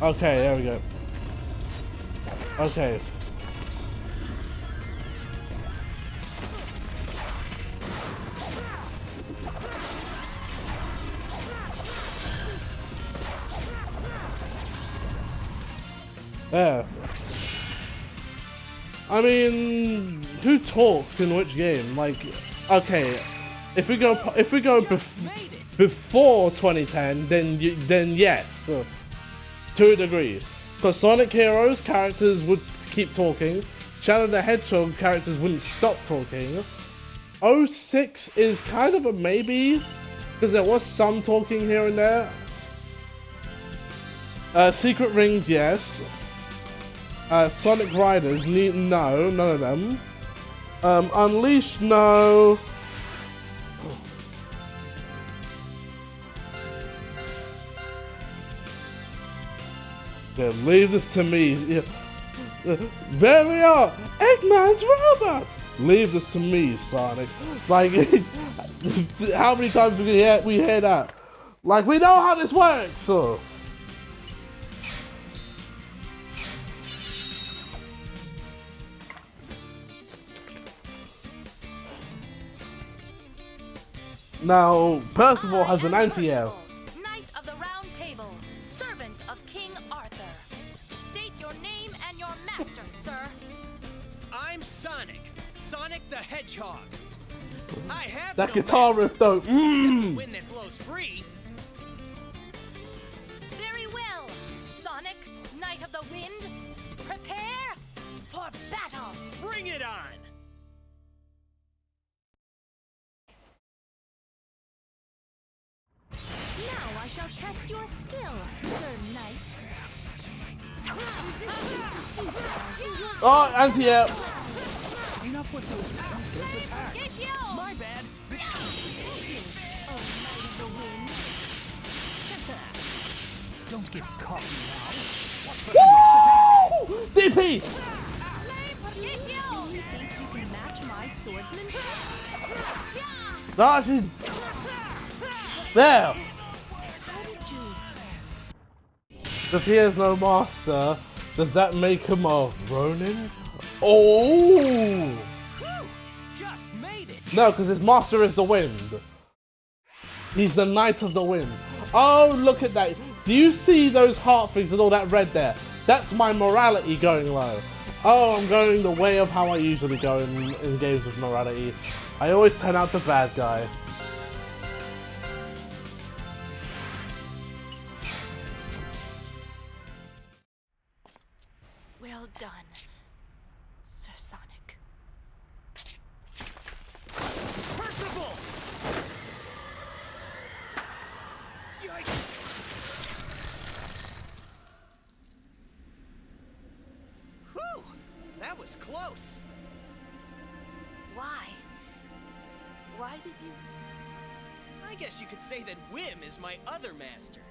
Okay, there we go. Okay. There. I mean, who talks in which game? Like, okay, if we go before 2010, then yes, to a degree. Because Sonic Heroes characters would keep talking, Shadow the Hedgehog characters wouldn't stop talking. 06 is kind of a maybe, because there was some talking here and there. Secret Rings, yes. Sonic Riders, no, none of them. Unleashed, no. Yeah, leave this to me. Yeah. There we are! Eggman's robot! Leave this to me, Sonic. Like, how many times we hear that? Like, we know how this works, so. Now, Percival has an anti-air. Knight of the Round Table, servant of King Arthur. State your name and your master, sir. I'm Sonic. Sonic the Hedgehog. I have That no guitar master, riff though. except the wind that blows free. Very well, Sonic, Knight of the Wind. Prepare for battle. Bring it on. Now I shall test your skill, Sir Knight. Oh, anti-air. Enough with those ruthless attacks. My bad. Don't get cocky now. Watch for the next attack. DP! You think you can match my swordsmanship? No, she's... There! If he has no master, does that make him a Ronin? Oh! Just made it. No, because his master is the wind. He's the Knight of the Wind. Oh, look at that. Do you see those heart things and all that red there? That's my morality going low. Oh, I'm going the way of how I usually go in games with morality. I always turn out the bad guy. Well done, Sir Sonic. Percival! Yikes! Whew! That was close. Why? Why did you? I guess you could say that Whim is my other master.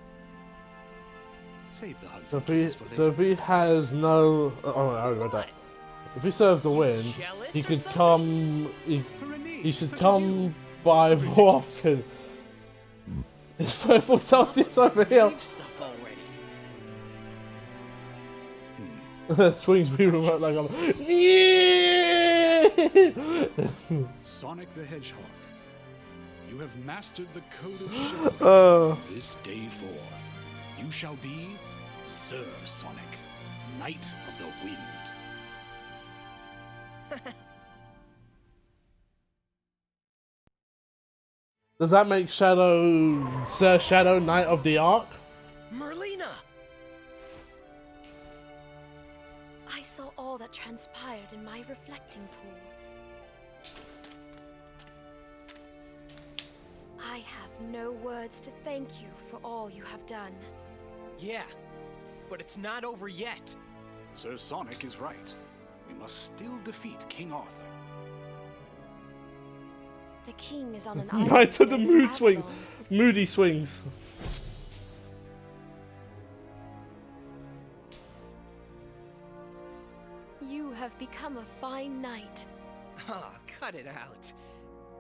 Save the hugs So and if he, kisses for later. so if he has no... Oh, I read that. If he serves the wind, he could come... He should come by more often. It's purple Celsius over here. Stuff already. Swings me remote like I'm... Sonic the Hedgehog, you have mastered the code of chivalry. This day forth, you shall be Sir Sonic, Knight of the Wind. Does that make Shadow... Sir Shadow Knight of the Ark? Merlina! I saw all that transpired in my reflecting pool. I have no words to thank you for all you have done. Yeah, but it's not over yet. Sir Sonic is right. We must still defeat King Arthur. The king is on an island. Knight of the known as Mood Swing. Avalon. Moody swings. You have become a fine knight. Ah, cut it out.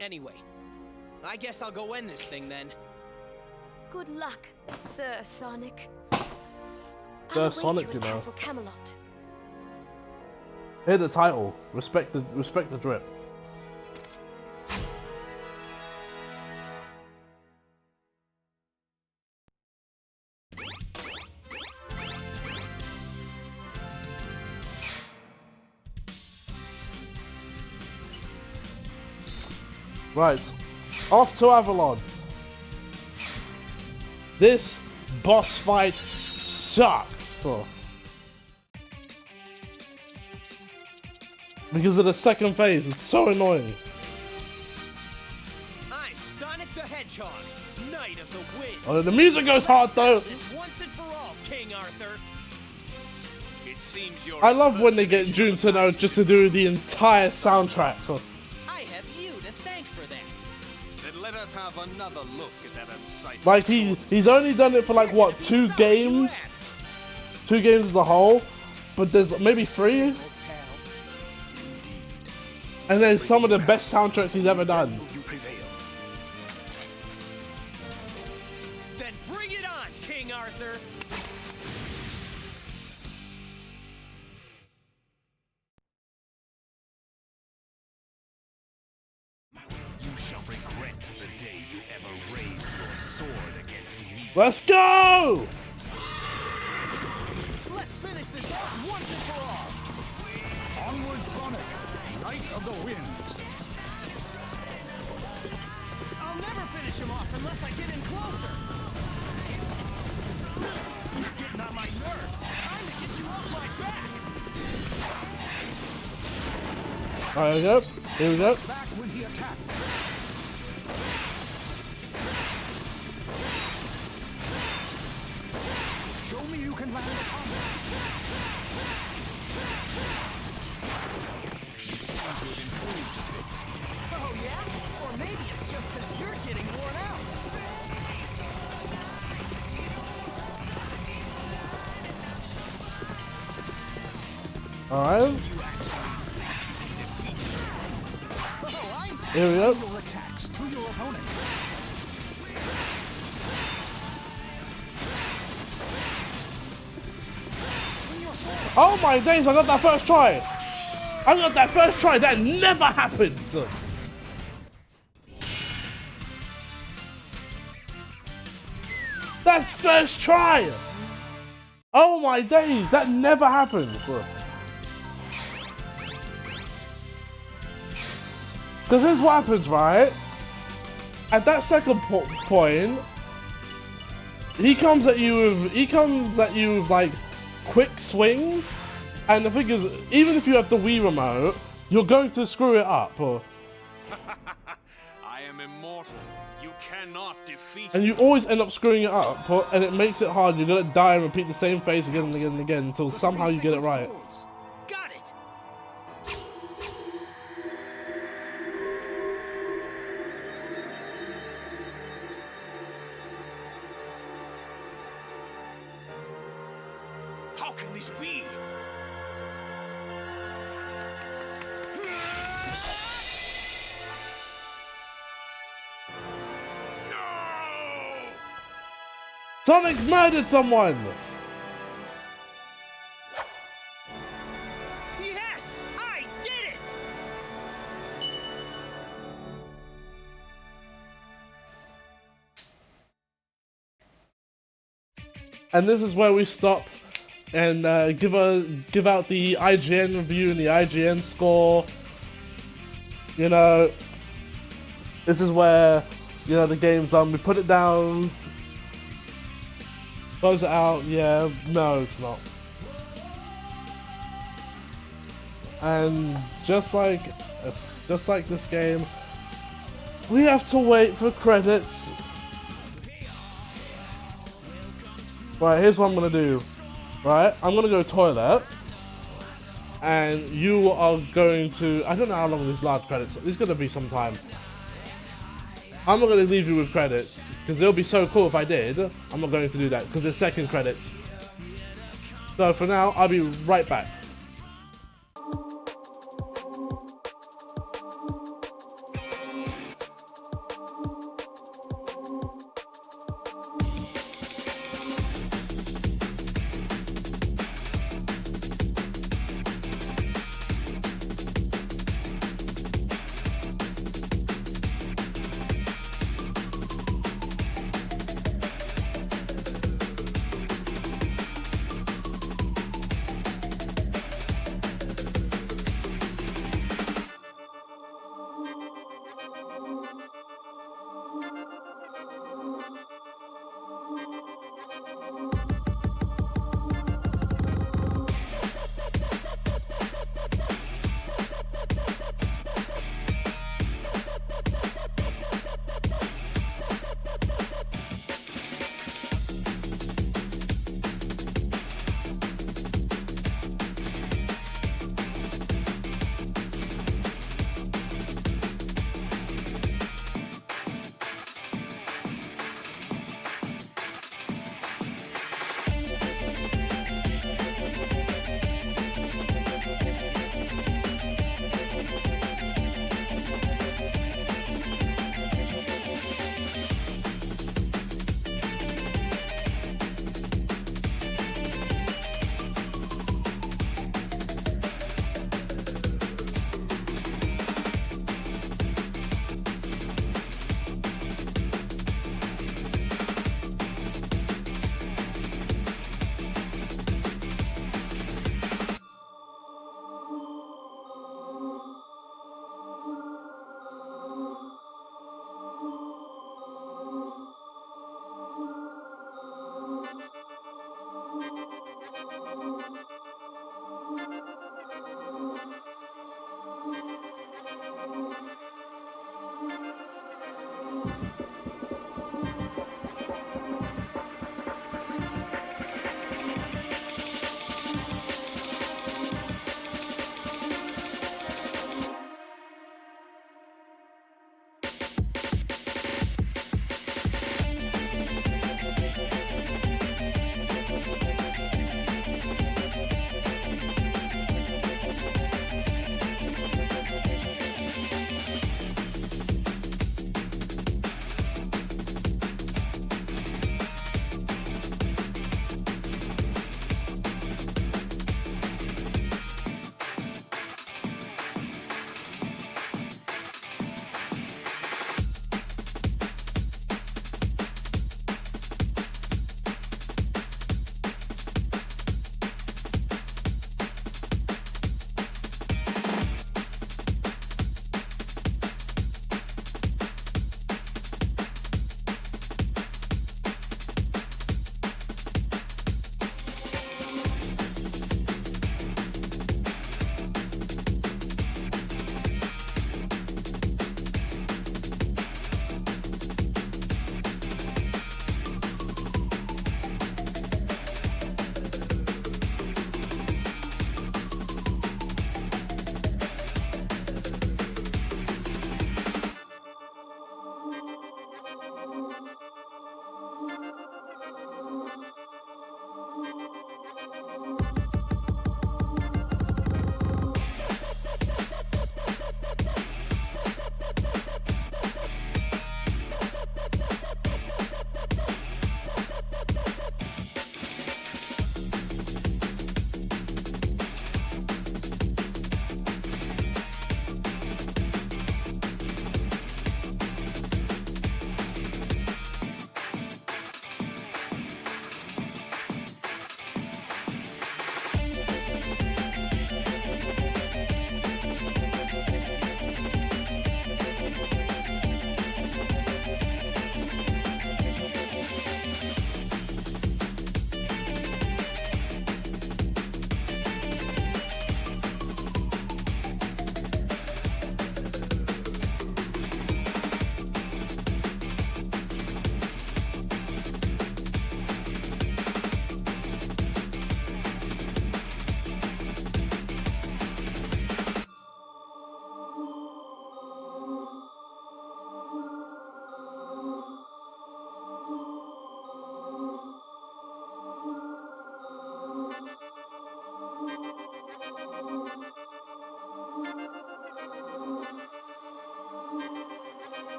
Anyway, I guess I'll go end this thing then. Good luck, Sir Sonic. Sir I'll await Sonic, you you at know. Castle Camelot. Hear the title. Respect the drip. Right, off to Avalon. This boss fight sucks. Because of the second phase, it's so annoying. I'm Sonic the Hedgehog, Knight of the Wind. Oh, the music goes hard though. This once and for all, King Arthur. It seems you're I love when they get Jun Seno just to do the entire soundtrack. I have you to thank for that. Then let us have another look at that unsightly. Like he's only done it for like what, 2 games? 2 games as a whole, but there's maybe 3. And then some of the best soundtracks he's ever done. Then bring it on, King Arthur. You shall regret the day you ever raised your sword against me. Let's go! Let's finish this off once and for all. Onward, Sonic, Knight of the Wind. I'll never finish him off unless I get in closer. You're getting on my nerves. Time to get you off my back. Alright, here we go. Here we go. Back when he attacked. Show me you can land a combo. You seem to have improved a bit. Oh yeah? Or maybe it's just because you're getting worn out. Alright. Here we go. Your attacks to your opponent. Oh my days, I got that first try! I got that first try, that never happens! That's first try! Oh my days, that never happens! Because here's what happens, right? At that second point, he comes at you with like quick swings, and the thing is, even if you have the Wii remote, you're going to screw it up. I am immortal. You cannot defeat And you always end up screwing it up, and it makes it hard. You're gonna die and repeat the same phase again and again and again until somehow you get it right. Got it. How can this be? Sonic murdered someone! Yes, I did it. And this is where we stop and give out the IGN review and the IGN score. You know, this is where, you know, the game's done. We put it down, close it out. Yeah, no, it's not. And just like this game, we have to wait for credits. Right, here's what I'm gonna do. Right, I'm gonna go toilet, and you are going to, I don't know how long this lasts credits. It's gonna be some time. I'm not gonna leave you with credits, because it'll be so cool if I did. I'm not going to do that, because there's second credits. So for now, I'll be right back.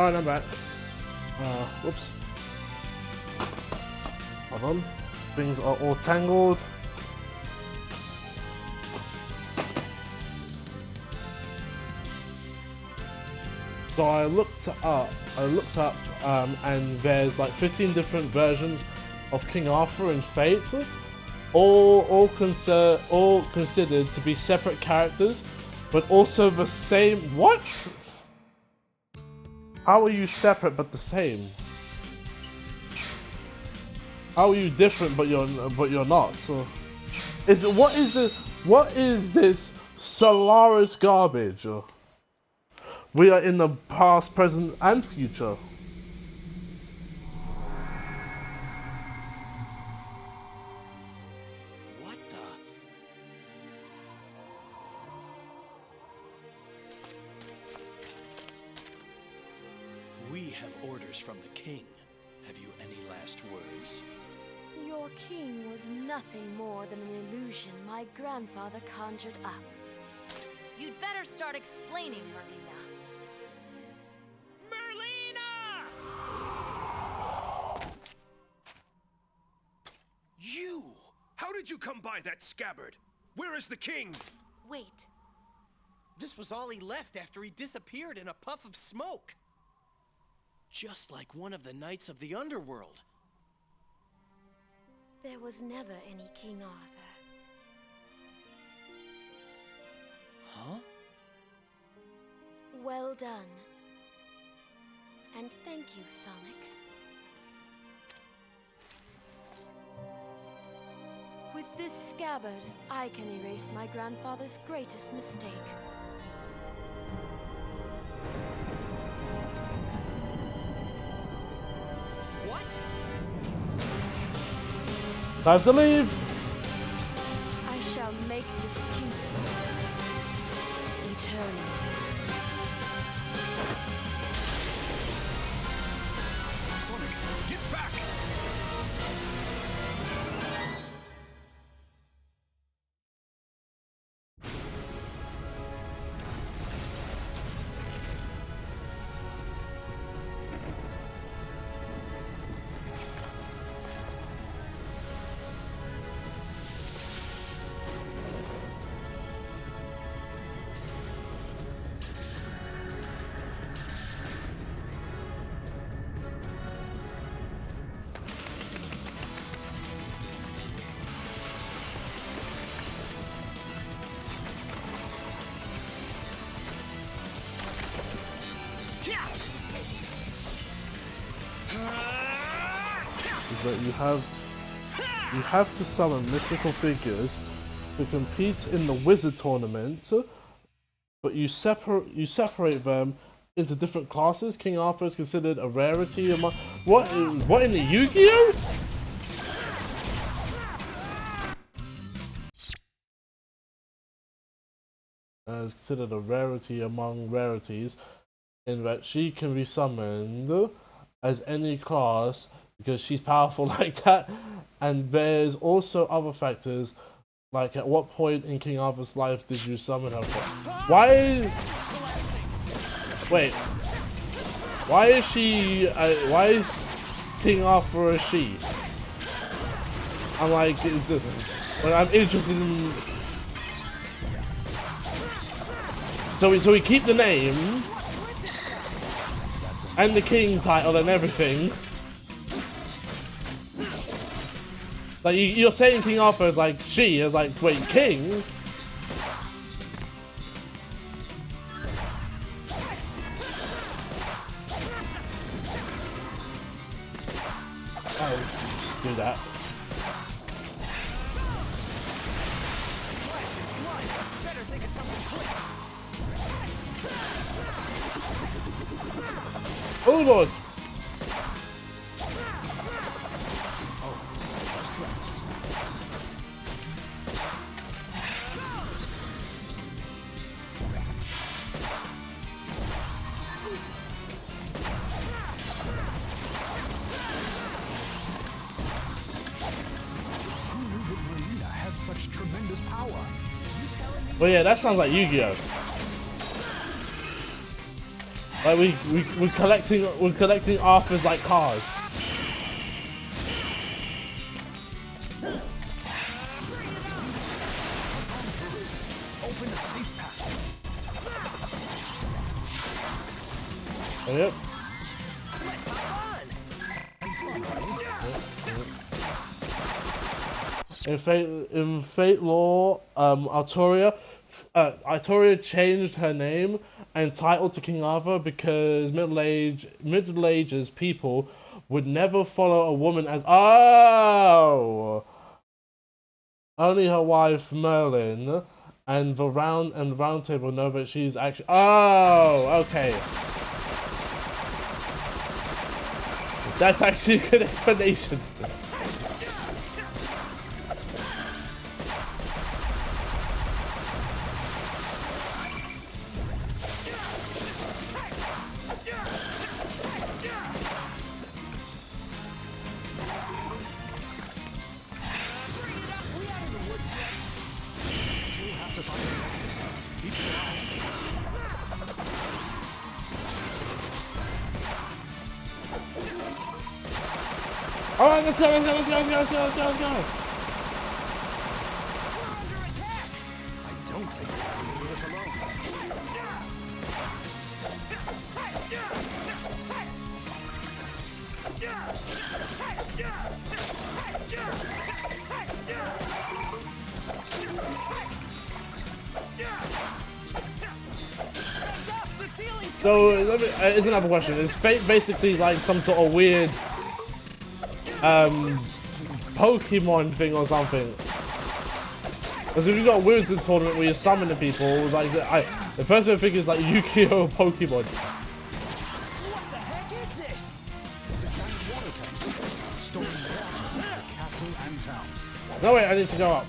Alright, I'm back. Whoops. Hold on. Things are all tangled. So I looked up, and there's like 15 different versions of King Arthur in Fate, all considered to be separate characters, but also the same. What? How are you separate but the same? How are you different but you're not? So, what is this Solaris garbage? We are in the past, present, and future. What the? We have orders from the king. Have you any last words? Your king was nothing more than an illusion my grandfather conjured up. You'd better start explaining, Merlina. You! How did you come by that scabbard? Where is the king? Wait. This was all he left after he disappeared in a puff of smoke. Just like one of the knights of the underworld. There was never any King Arthur. Huh? Well done. And thank you, Sonic. With this scabbard, I can erase my grandfather's greatest mistake. What? Time to leave! I shall make this kingdom eternal. Sonic, get back! But you have to summon mystical figures to compete in the wizard tournament, but you separate them into different classes. King Arthur is considered a rarity among what in the Yu-Gi-Oh? Is considered a rarity among rarities in that she can be summoned as any class because she's powerful like that. And there's also other factors, like at what point in King Arthur's life did you summon her from? Why is King Arthur a she? I'm like, I'm interested in. So we keep the name and the king title and everything. Like you're saying King Arthur is like she is like, wait, king? Oh, do that. Oh lord! Such tremendous power. Well, yeah, that sounds like Yu-Gi-Oh. Like we're collecting Arthur's like cars. Open a safe passage. Yep. Let's hop on. In Fate lore, Arturia changed her name and title to King Arthur because Middle Ages people would never follow a woman as only her wife Merlin and the round table know that she's actually okay. That's actually a good explanation. Alright, let's go. I don't think we can do this alone. So, it's another question. Is Fate basically like some sort of weird Pokemon thing or something? Because if you got Wizards in tournament where you're summoning people, like the first thing I think is like Yu-Gi-Oh! Pokemon. What the heck is this? It's a giant water tank storing water for the castle and town. No wait, I need to go up.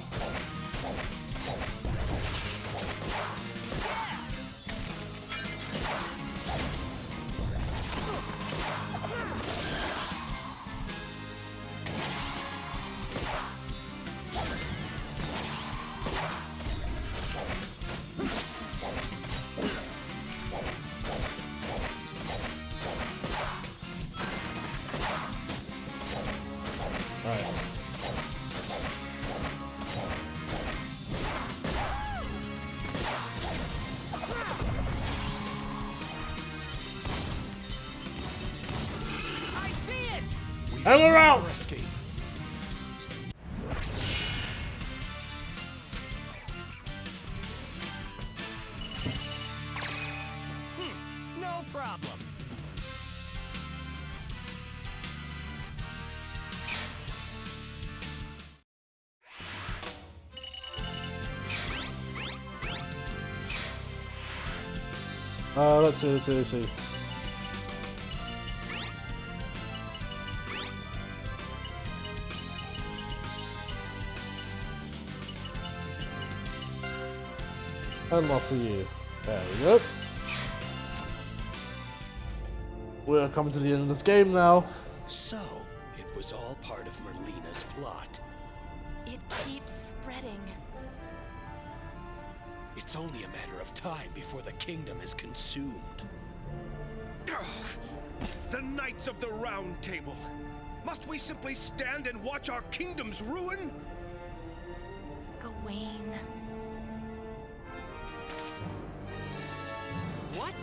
And we're out! No problem. Let's see. Unlock for you. There we go. We're coming to the end of this game now. So, it was all part of Merlina's plot. It keeps spreading. It's only a matter of time before the kingdom is consumed. The Knights of the Round Table. Must we simply stand and watch our kingdom's ruin? Gawain. What?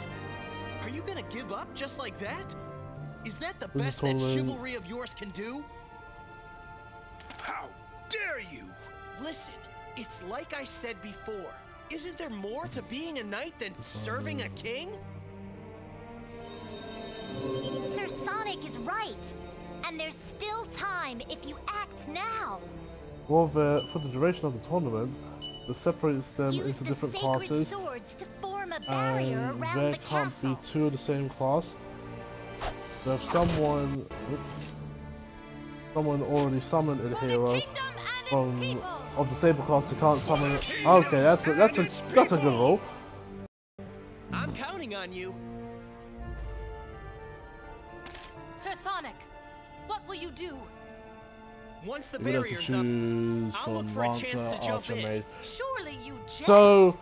Are you gonna give up just like that? Is that the This is best that totally- chivalry of yours can do? How dare you! Listen, it's like I said before. Isn't there more to being a knight than serving a king? Sir Sonic is right. And there's still time if you act now. Well, for the duration of the tournament, it separates them Use into the different sacred classes, swords to form a barrier and around there the can't castle. be two of the same class. So if someone already summoned a hero of the same class, they can't summon it. Okay, that's a good rule. I'm counting on you. Sir Sonic, what will you do? Once the You're gonna have barrier's to up, choose I'll look from for a chance to jump Archer, in. Maid. Surely you jest. So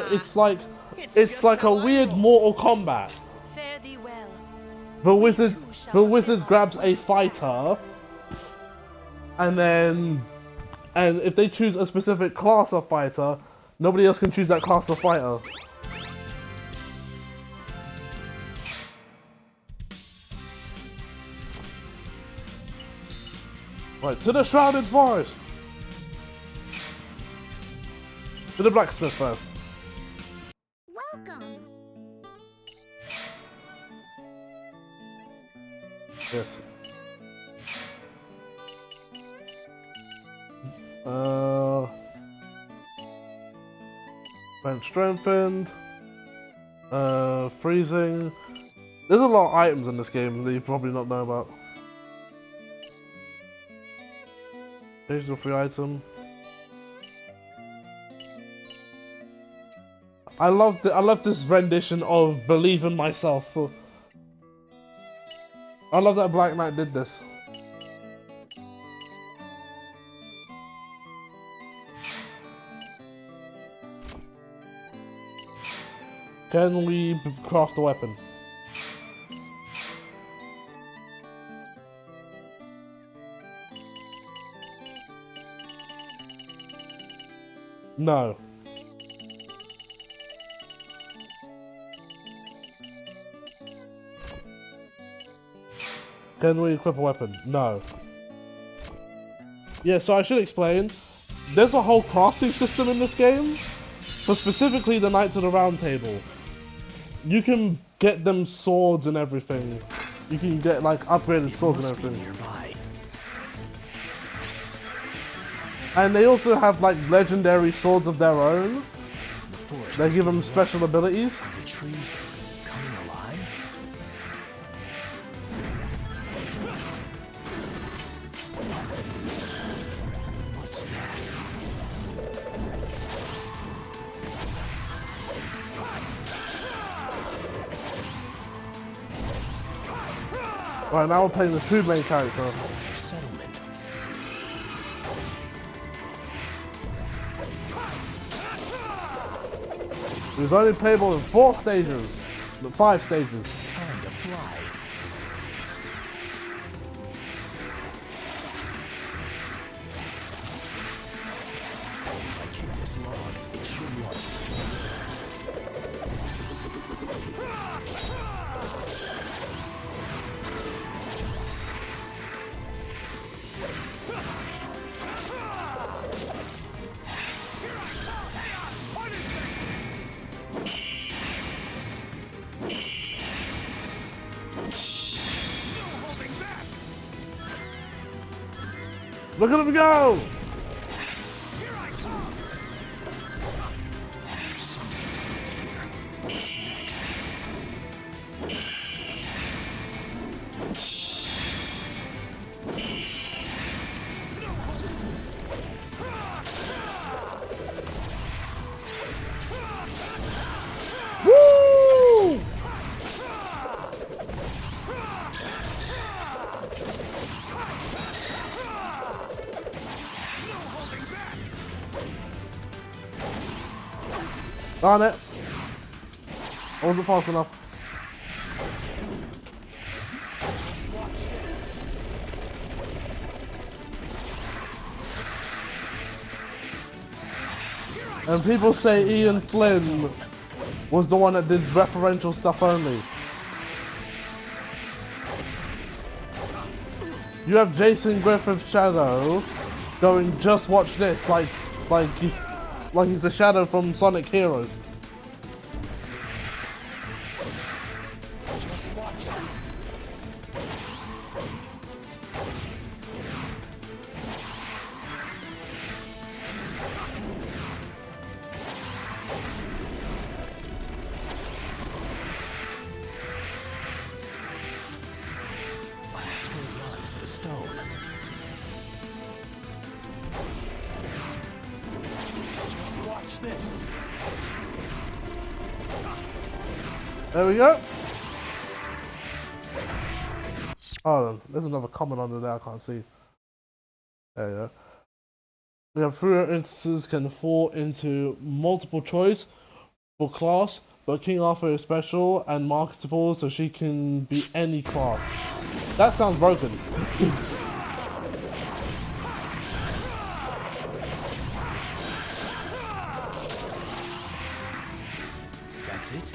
it's like a weird Mortal Kombat. Fair the wizard grabs a fighter, and if they choose a specific class of fighter, nobody else can choose that class of fighter. Right, to the Shrouded Forest! To the blacksmith first. Welcome. Yes. Bench strengthened. Freezing. There's a lot of items in this game that you probably not know about. Occasional free item. I love this rendition of Believe in Myself. I love that Black Knight did this. Can we craft a weapon? No. Can we equip a weapon? No. Yeah, so I should explain. There's a whole crafting system in this game, for specifically the Knights of the Round Table. You can get them swords and everything. You can get like upgraded swords and everything. And they also have like legendary swords of their own. They give them special abilities. The trees coming alive? What's that? Right, now we're playing the true main character. Settlement. It was only playable in 4 stages. 5 stages. Time to fly. If I kick this log, it should launch. Look at him go! Woo! Darn it! I wasn't fast enough. And people say Ian Flynn was the one that did referential stuff only. You have Jason Griffith's Shadow going, just watch this, like he's the Shadow from Sonic Heroes. Just watch. The stone. Just watch this. There we go. Oh, there's another comment under there I can't see. There you go. We have 3 instances can fall into multiple choice for class, but King Arthur is special and marketable, so she can be any class. That sounds broken. That's it?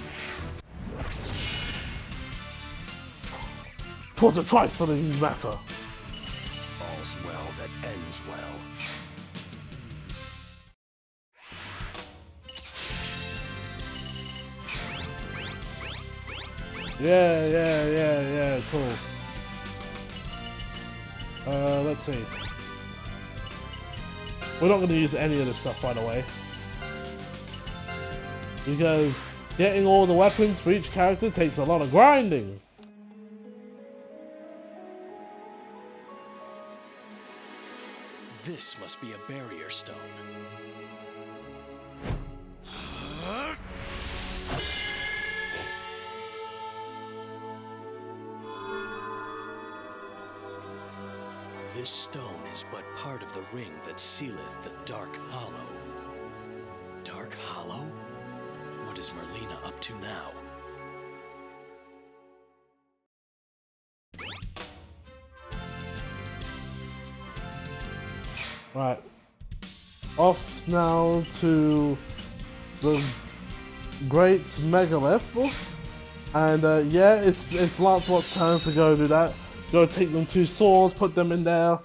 'Twas a trifling matter. All's well that ends well. Yeah, cool. Let's see. We're not going to use any of this stuff, by the way. Because getting all the weapons for each character takes a lot of grinding. This must be a barrier stone. This stone is but part of the ring that sealeth the Dark Hollow. Dark Hollow? What is Merlina up to now? Right. Off now to the Great Megalith. And yeah, it's Lancelot's turn to go do that. Go take them 2 swords, put them in there.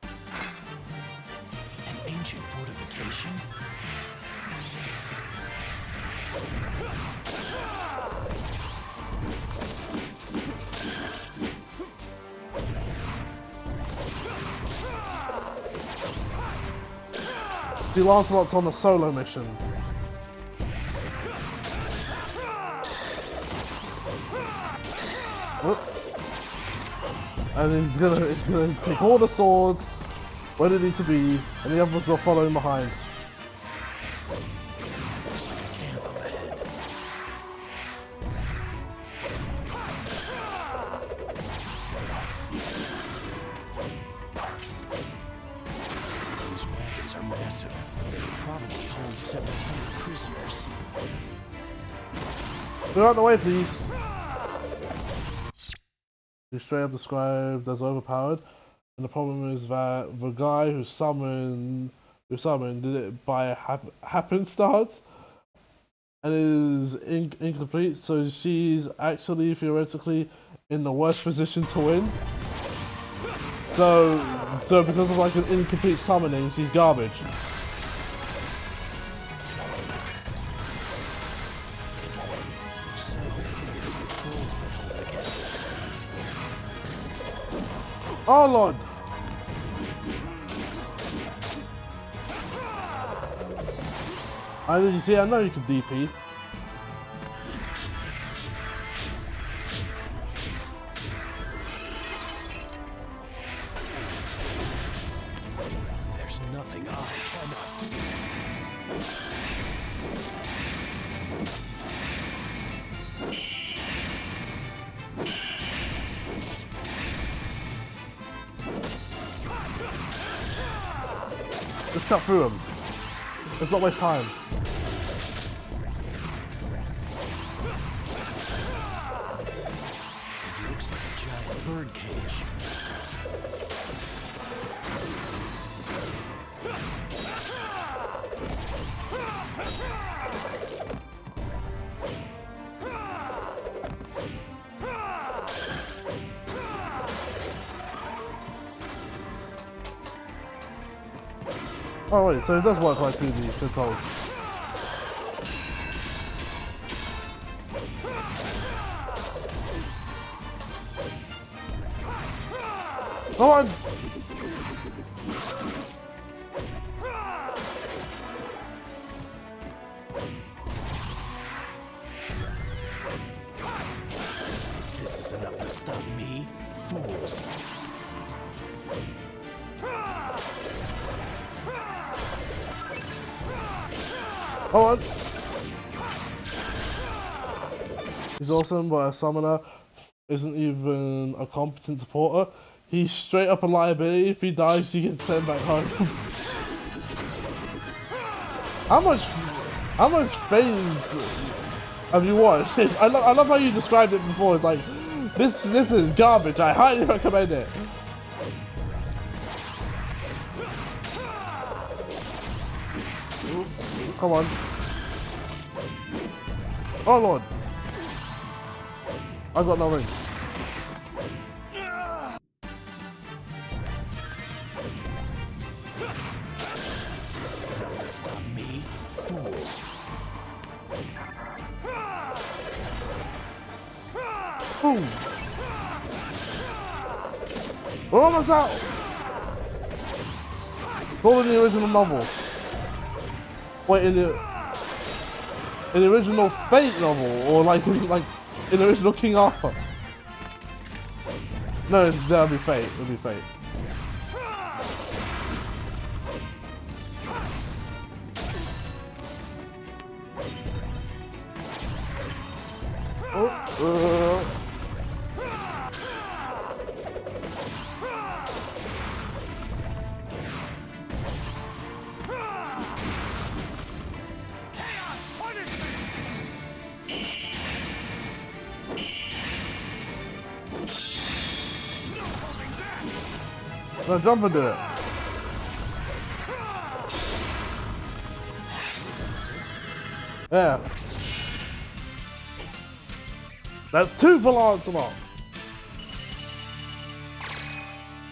An ancient fortification? See, Lancelot's on a solo mission. And he's gonna take all the swords where they need to be, and the others will follow him behind. These wagons are massive. They could probably hold several hundred prisoners. Get out of the way, please. He's straight up described as overpowered, and the problem is that the guy who summoned did it by happenstance, and is incomplete. So she's actually theoretically in the worst position to win. So because of like an incomplete summoning, she's garbage. Oh Lord! You see, I know you can DP. There's nothing I cannot do. Let's cut through him. Let's not waste time. It looks like a giant bird cage. Oh wait, so it does work like 2D controls. Come on! This is enough to stop me, fools. Hold on! He's awesome, but a summoner isn't even a competent supporter. He's straight up a liability. If he dies, he gets sent back home. How much phase have you watched? I love how you described it before. It's like, this is garbage. I highly recommend it. Come on. Oh lord. I got no ring. This is enough to stop me, fools. Boom. We're almost out. All in the original novel. Wait, in the original Fate novel, or like in the original King Arthur? No, that'll be Fate. It'll be Fate. Now jump into it. Yeah. That's 2 for Lancelot.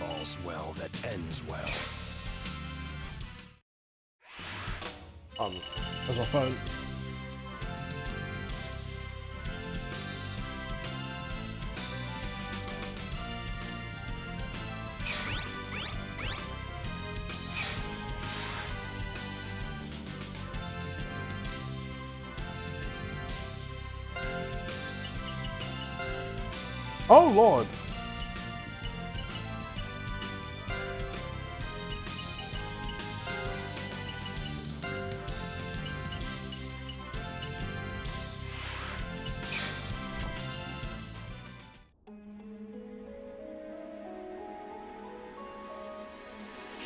All's well that ends well. There's my phone. Oh lord.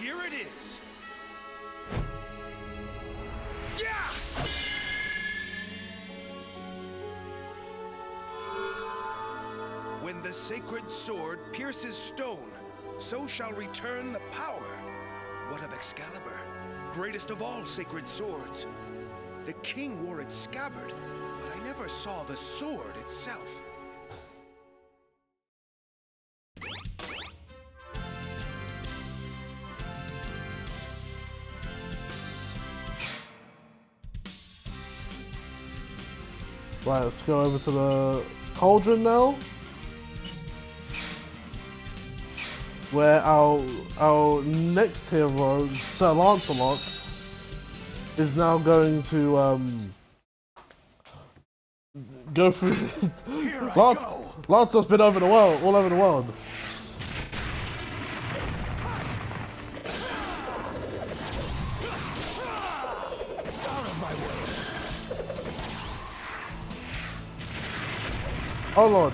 Here it is. Yeah! When the sacred sword pierces stone, so shall return the power. What of Excalibur, greatest of all sacred swords? The king wore its scabbard, but I never saw the sword itself. Right, let's go over to the cauldron now, where our next hero, Sir Lancelot, is now going to go through. Lancelot's been over the world, all over the world. Oh lord.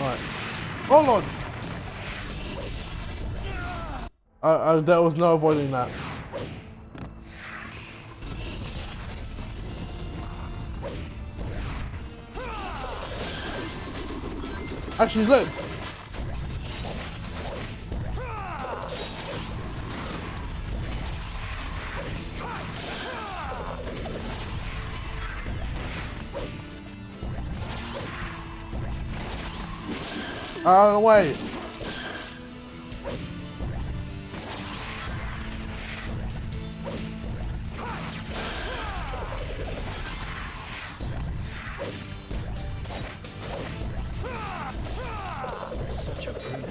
Alright. Oh lord. There was no avoiding that. Actually, look. Out of the way.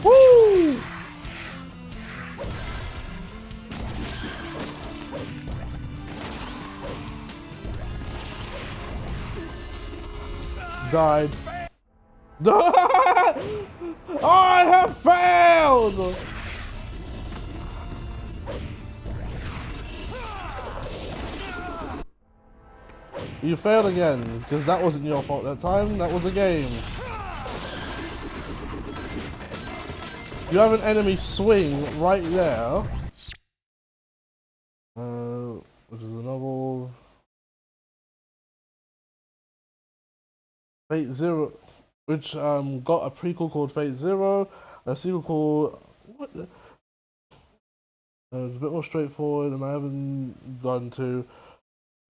Woo! Died. I have failed! You failed again, because that wasn't your fault that time, that was a game. You have an enemy swing right there. Which is a novel. Fate Zero, which got a prequel called Fate Zero, a sequel called what? It's a bit more straightforward, and I haven't gone to.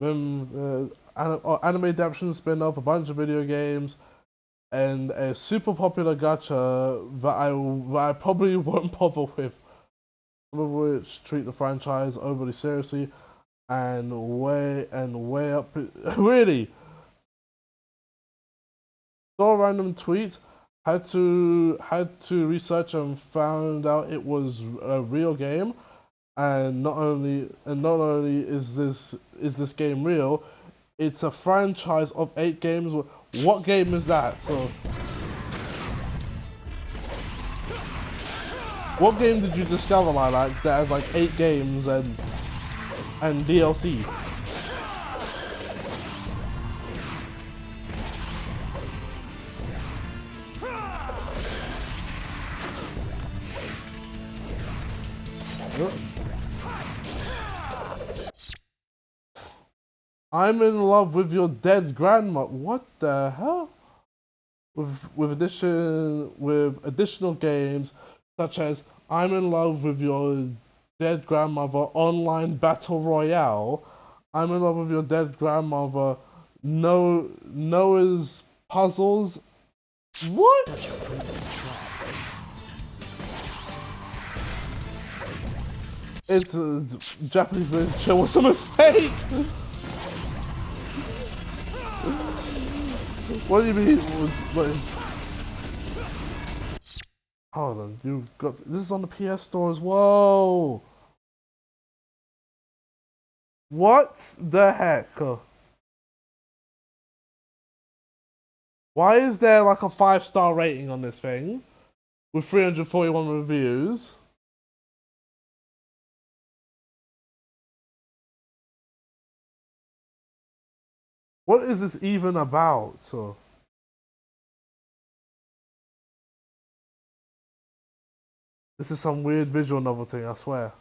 Then Anime Adaptation spin-off, a bunch of video games, and a super popular gacha that I probably won't bother with. Some of which treat the franchise overly seriously and way up. Really. Saw a random tweet, had to research and found out it was a real game, and not only is this game real, it's a franchise of 8 games. What game is that? So, what game did you discover, Lilac, that has like 8 games and DLC? I'm in love with your dead grandma. What the hell? With additional games such as I'm in love with your dead grandmother online battle royale. I'm in love with your dead grandmother. Noah's puzzles. What? It's a Japanese literature was a mistake. What do you mean? Hold on, you got this is on the PS Store as well. What the heck? Why is there like a 5-star rating on this thing with 341 reviews? What is this even about? So, this is some weird visual novel thing, I swear.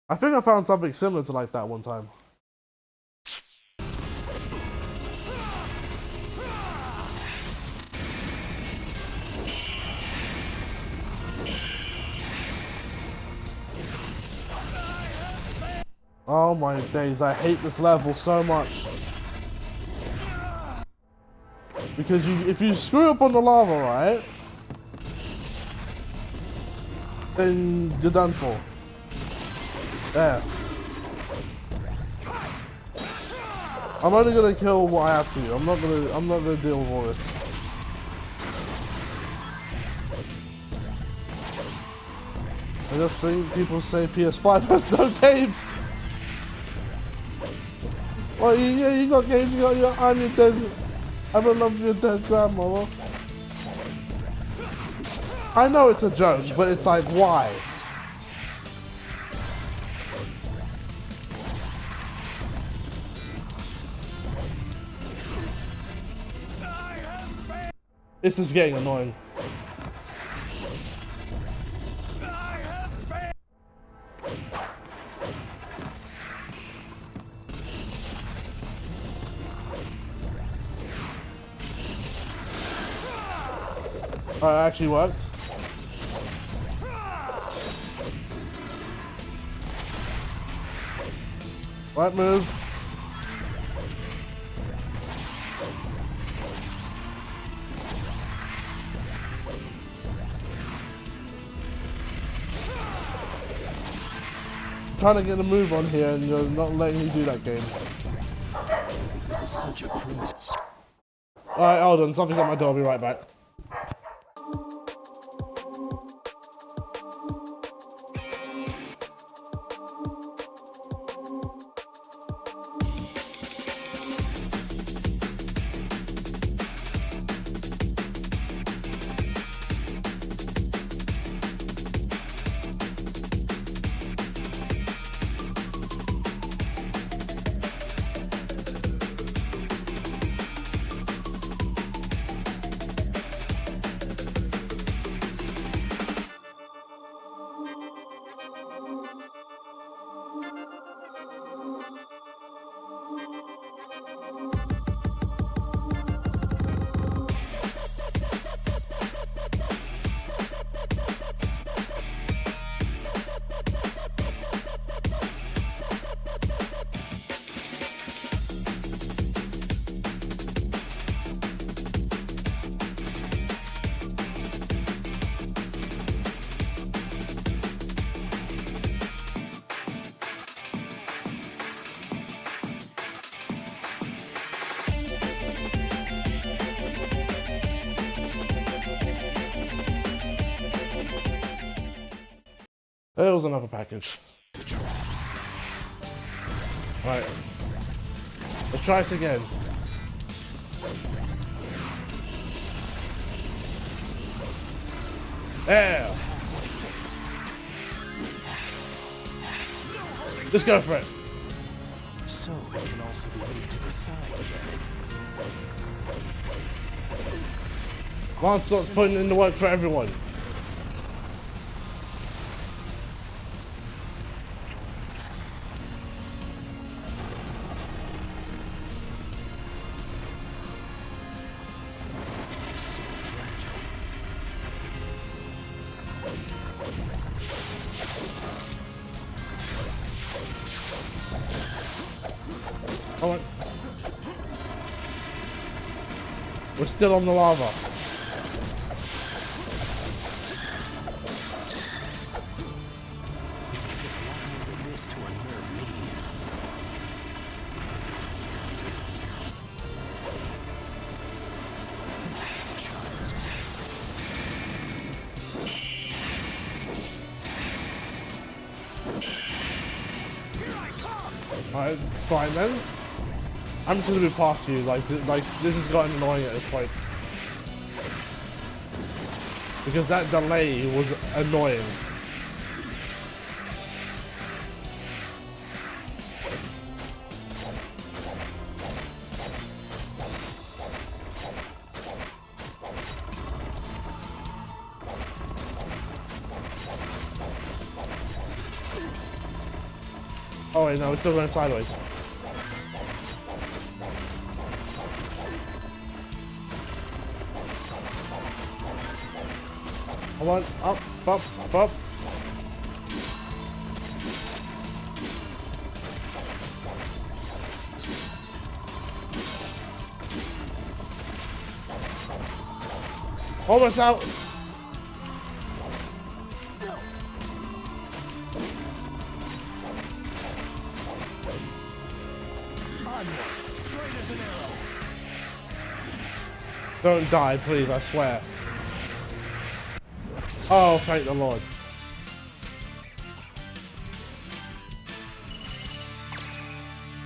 I think I found something similar to like that one time. Oh my days, I hate this level so much. Because if you screw up on the lava, right, then you're done for. There. I'm only gonna kill what I have to. I'm not gonna deal with all this. I just think people say PS5 has no games. Well, yeah, you got games, you got your I'm your dead. I don't love your dead grandmother. I know it's a joke, but it's like, why? This is getting annoying. Oh, it actually worked. Right move. Trying to get a move on here and you're not letting me do that game. Alright, hold on, something's at my door, I'll be right back. There was another package. Right. Let's try it again. There! Just go for it. So it can also be moved to the side, can it? Lancelot's putting in the work for everyone. Come on. We're still on the lava. Alright, fine then. I'm just gonna be past you, like this has gotten annoying at this point. Because that delay was annoying. Oh wait, no, we're still going sideways. Come on, up, up, up. Almost out. Straight as an arrow. Don't die, please, I swear. Oh, thank the Lord.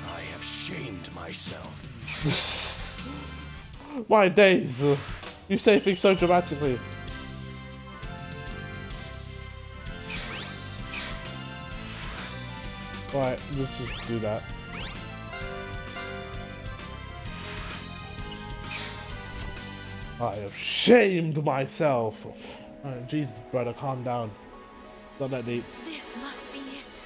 I have shamed myself. My days. You say things so dramatically. Right, let's just do that. I have shamed myself. Oh, Jesus, brother, calm down. Not that deep. This must be it.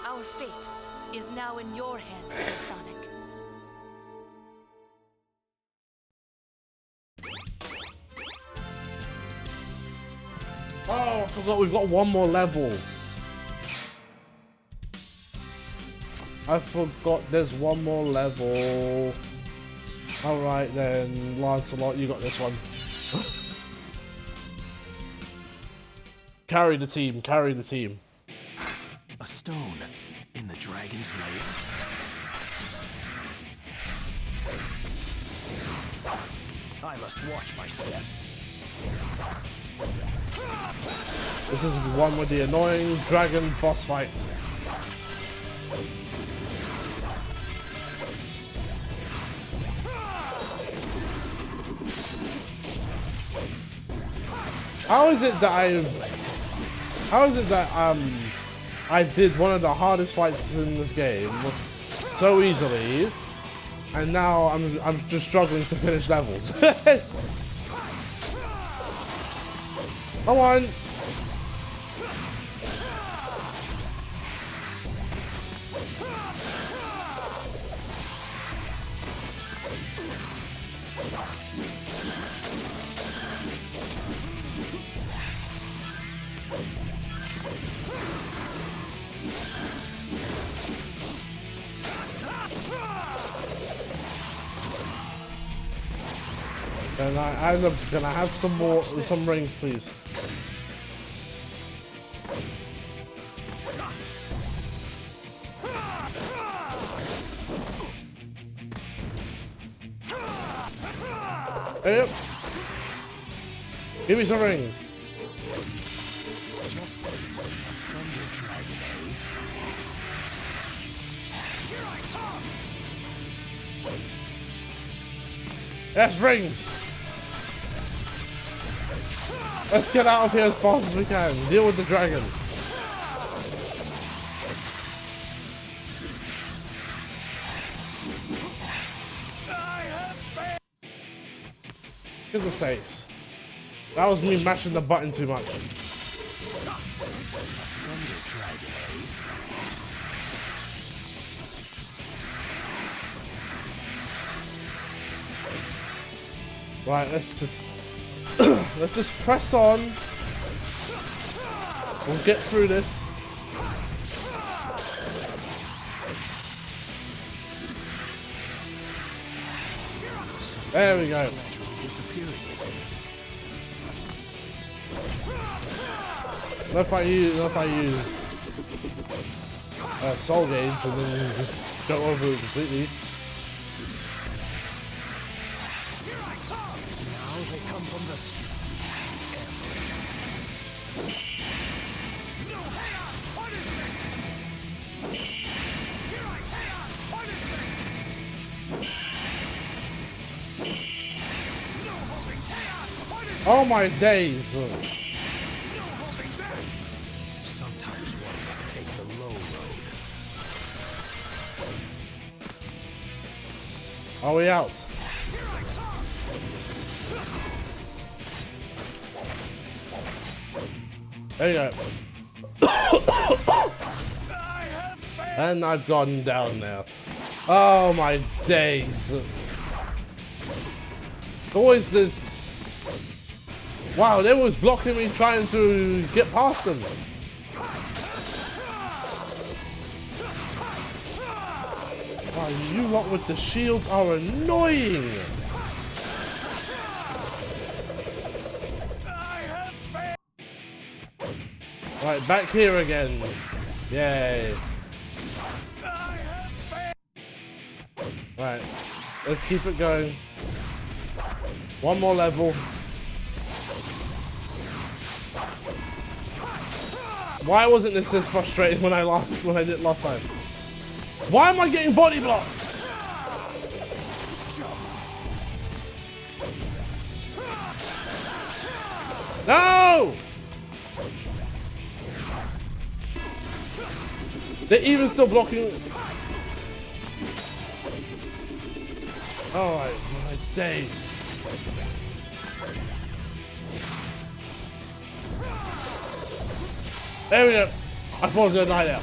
Our fate is now in your hands, Sir Sonic. Oh, I forgot we've got one more level. I forgot there's one more level. Alright then, Lancelot, you got this one. Carry the team, carry the team. A stone in the dragon's lair? I must watch my step. This is one with the annoying dragon boss fight. How is it that I did one of the hardest fights in this game so easily, and now I'm just struggling to finish levels. Come on. And I'm gonna have some rings, please. Hey up. Give me some rings. Just a thunder dragon, eh? Here I come! Yes, rings. Let's get out of here as fast as we can. Deal with the dragon. Give the face. That was me mashing the button too much. Thunder dragon, eh? Right, let's just let's just press on. We'll get through this. There we go. Not if I use soul games and then you just go over it completely. Now they come from the Oh my days! Sometimes one must take the low road. Are we out? There you go. And I've gone down now. Oh my days! Always this. Wow, they was blocking me trying to get past them. Wow, you lot with the shields are annoying. Right, back here again. Yay. Right, let's keep it going. One more level. Why wasn't this as frustrating when I did it last time? Why am I getting body blocked? No! They're even still blocking. Alright, my days. There we go. I thought I was gonna die there.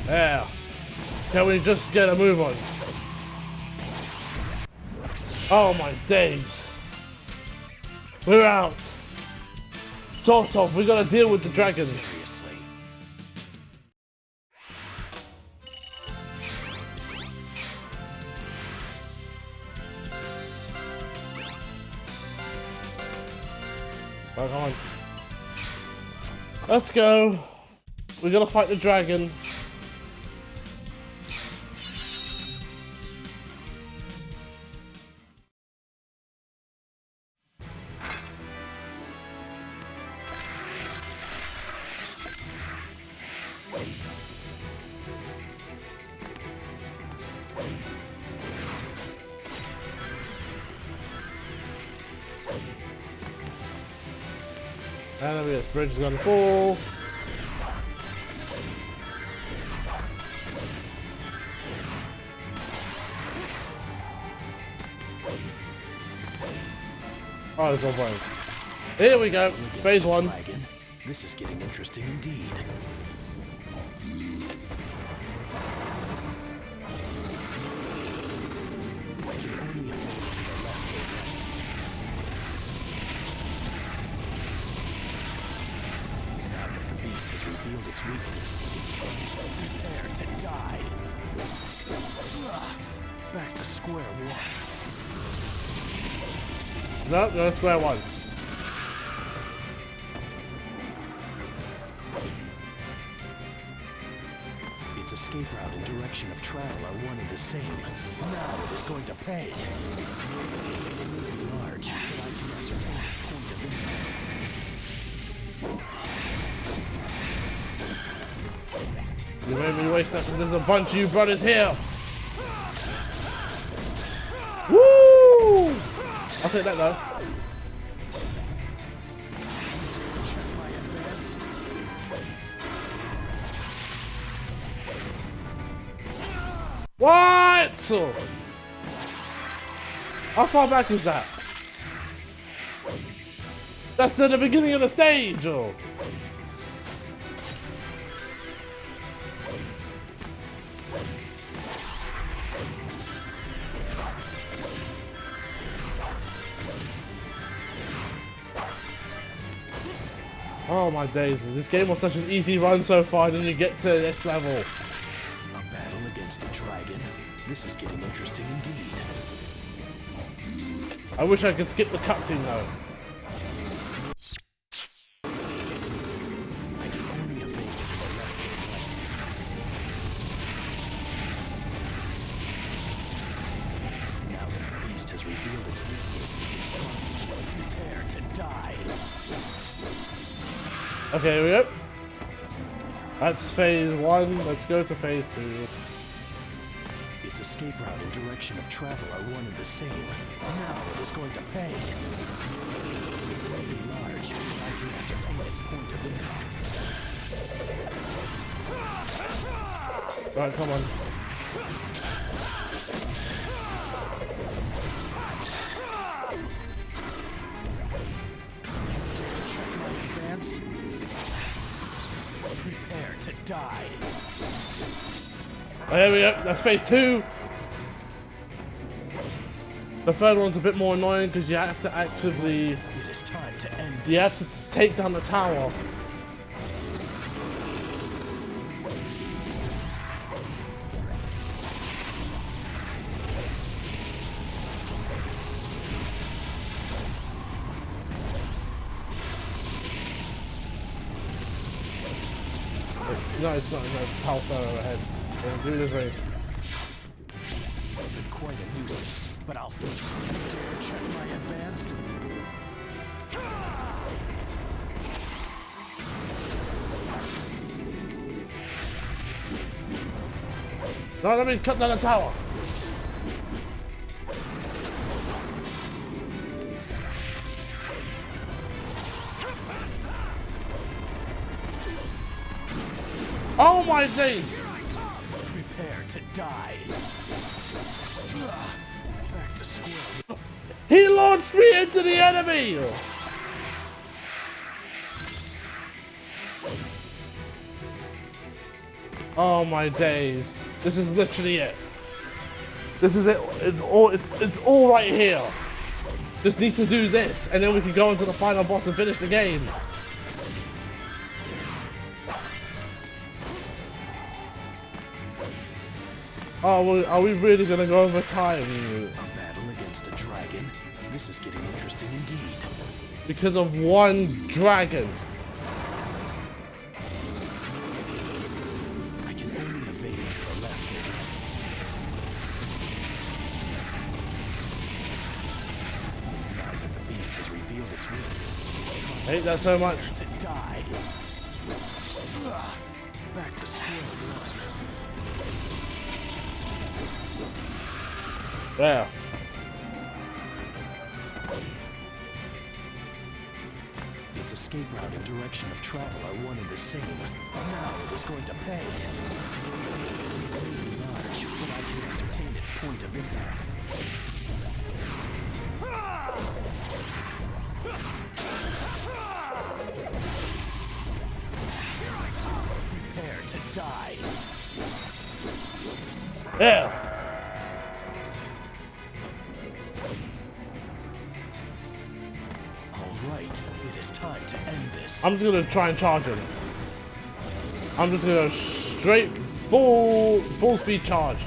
There. Can we just get a move on? Oh my days. We're out. Sort of. We gotta deal with the dragon. Oh, come on. Let's go. We gotta fight the dragon. And this bridge is gonna fall. Oh, there's no point. Here we go. Phase 1. This is getting interesting indeed. Its weakness, it's prepare to die. Back to square one. No, no, square one. escape route and direction of travel are one and the same. Now it is going to pay. Large, but I can ascertain its point of impact. You made me waste that because there's a bunch of you brothers here. Woo! I'll take that though. What? How far back is that? That's at the beginning of the stage, or? Oh my days, this game was such an easy run so far, then you get to this level. A battle against a dragon? This is getting interesting indeed. I wish I could skip the cutscene though. I can only evade to the left and right. Now that the beast has revealed its weakness, it's trying to prepare to die. Okay, here we go. That's phase 1, let's go to phase 2. Its escape route and direction of travel are one and the same. Now it is going to pay. Very large, but I can ascertain its point of impact. Right, come on. Advance. Prepare to die. Oh, here we go, that's phase 2. The third one's a bit more annoying because you have to actively... It is time to end this. You have to take down the tower. No, it's not. No, it's how far ahead. Do this right. It's been quite a nuisance, but I'll fix it. Check my advance. No, let me cut down the tower. Oh my days! Prepare to die. Back to square. He launched me into the enemy! Oh my days. This is literally it. This is it. It's all right here. Just need to do this and then we can go into the final boss and finish the game. Oh, well, are we really gonna go over time? A battle against a dragon? This is getting interesting indeed. Because of one dragon. I can only evade to the left and right. Now that the beast has revealed its weakness, it's I hate that so much. to die. Back to square one. There. Its escape route and direction of travel are one and the same. Now it is going to pay. Very large, but I can ascertain its point of impact. Prepare to die. There. Alright, it is time to end this. I'm just gonna try and charge him. I'm just gonna straight full speed charge.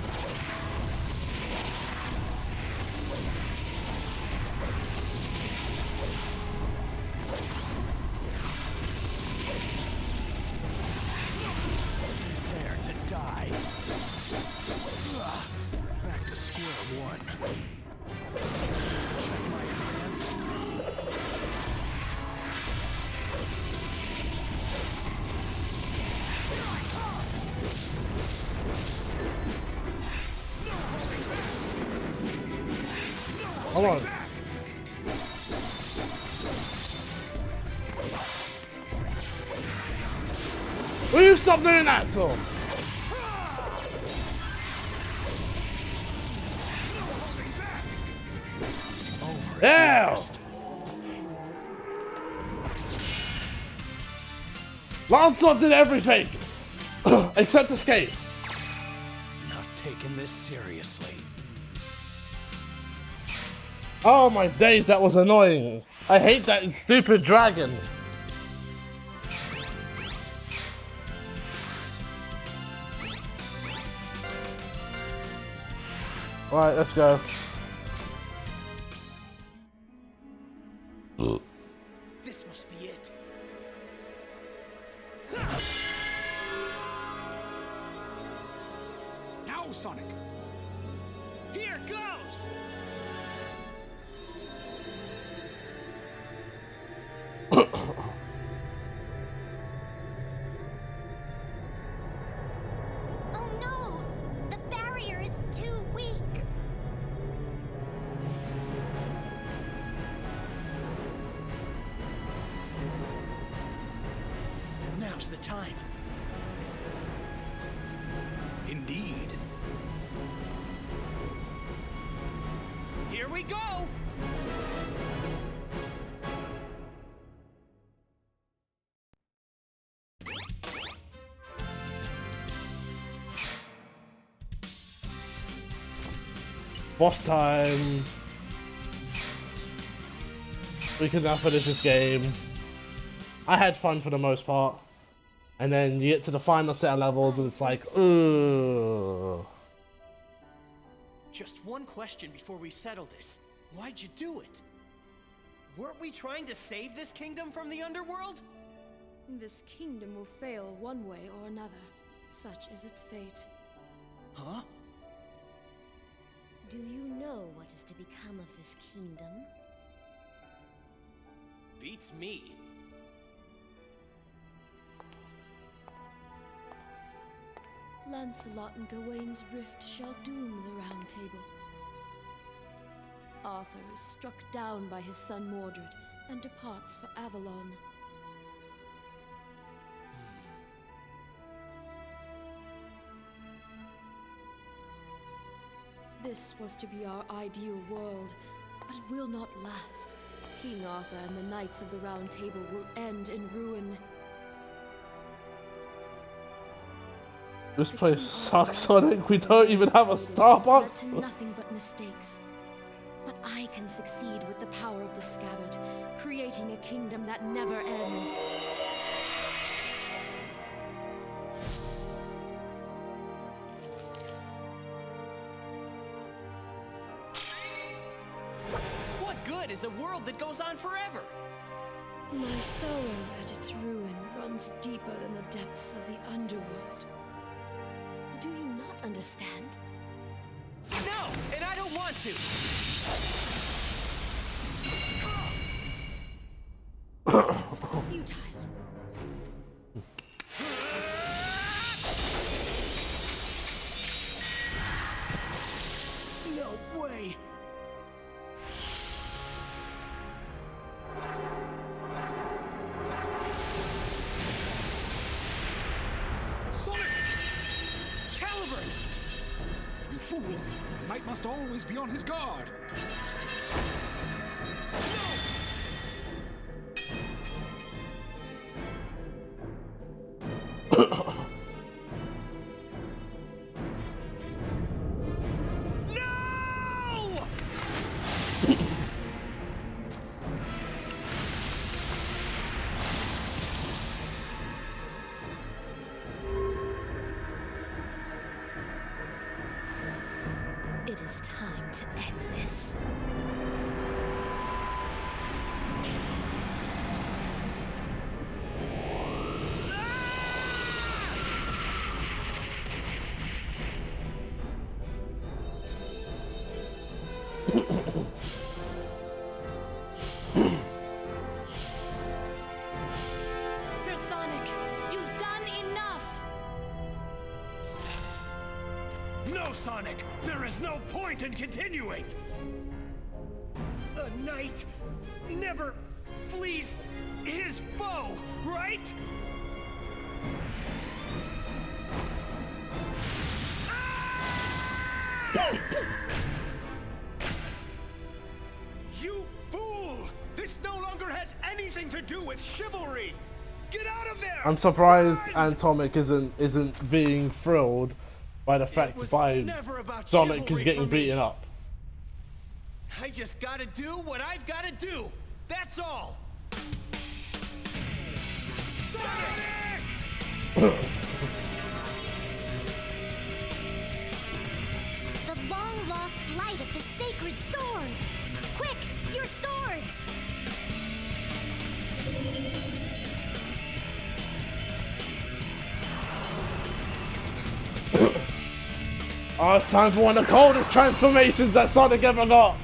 Prepare to die. Come on. Will you stop doing that, so? Yeah! Lancelot did everything! Except escape. Not taking this seriously. Oh my days, that was annoying. I hate that stupid dragon. Alright, let's go. This must be it. Now, Sonic! Here goes! Oh no! The barrier is too weak! Now's the time. Indeed. Here we go! Boss time. We can now finish this game. I had fun for the most part. And then you get to the final set of levels and it's like, ugh. Just one question before we settle this. Why'd you do it? Weren't we trying to save this kingdom from the underworld? This kingdom will fail one way or another. Such is its fate. Huh? Do you know what is to become of this kingdom? Beats me. Lancelot and Gawain's rift shall doom the Round Table. Arthur is struck down by his son Mordred and departs for Avalon. This was to be our ideal world, but it will not last. King Arthur and the Knights of the Round Table will end in ruin. This place sucks, Sonic. We don't even have a Starbucks. Led to nothing but mistakes. But I can succeed with the power of the scabbard, creating a kingdom that never ends. What good is a world that goes on forever? My sorrow at its ruin runs deeper than the depths of the underworld. Do you not understand? No, and I don't want to. It's futile. No way. Sonic! Caliburn! You fool! Knight must always be on his guard. No! It is time to end this. Sir Sonic, you've done enough! No, Sonic! There is no point in continuing! knight never flees his foe, right? You fool! This no longer has anything to do with chivalry! Get out of there! I'm surprised Atomic isn't being thrilled by the fact Sonic is getting beaten up. I just gotta do what I've gotta do! That's all! Sonic! The long-lost light of the sacred sword! Quick, your swords! Oh, it's time for one of the coldest transformations that Sonic ever got!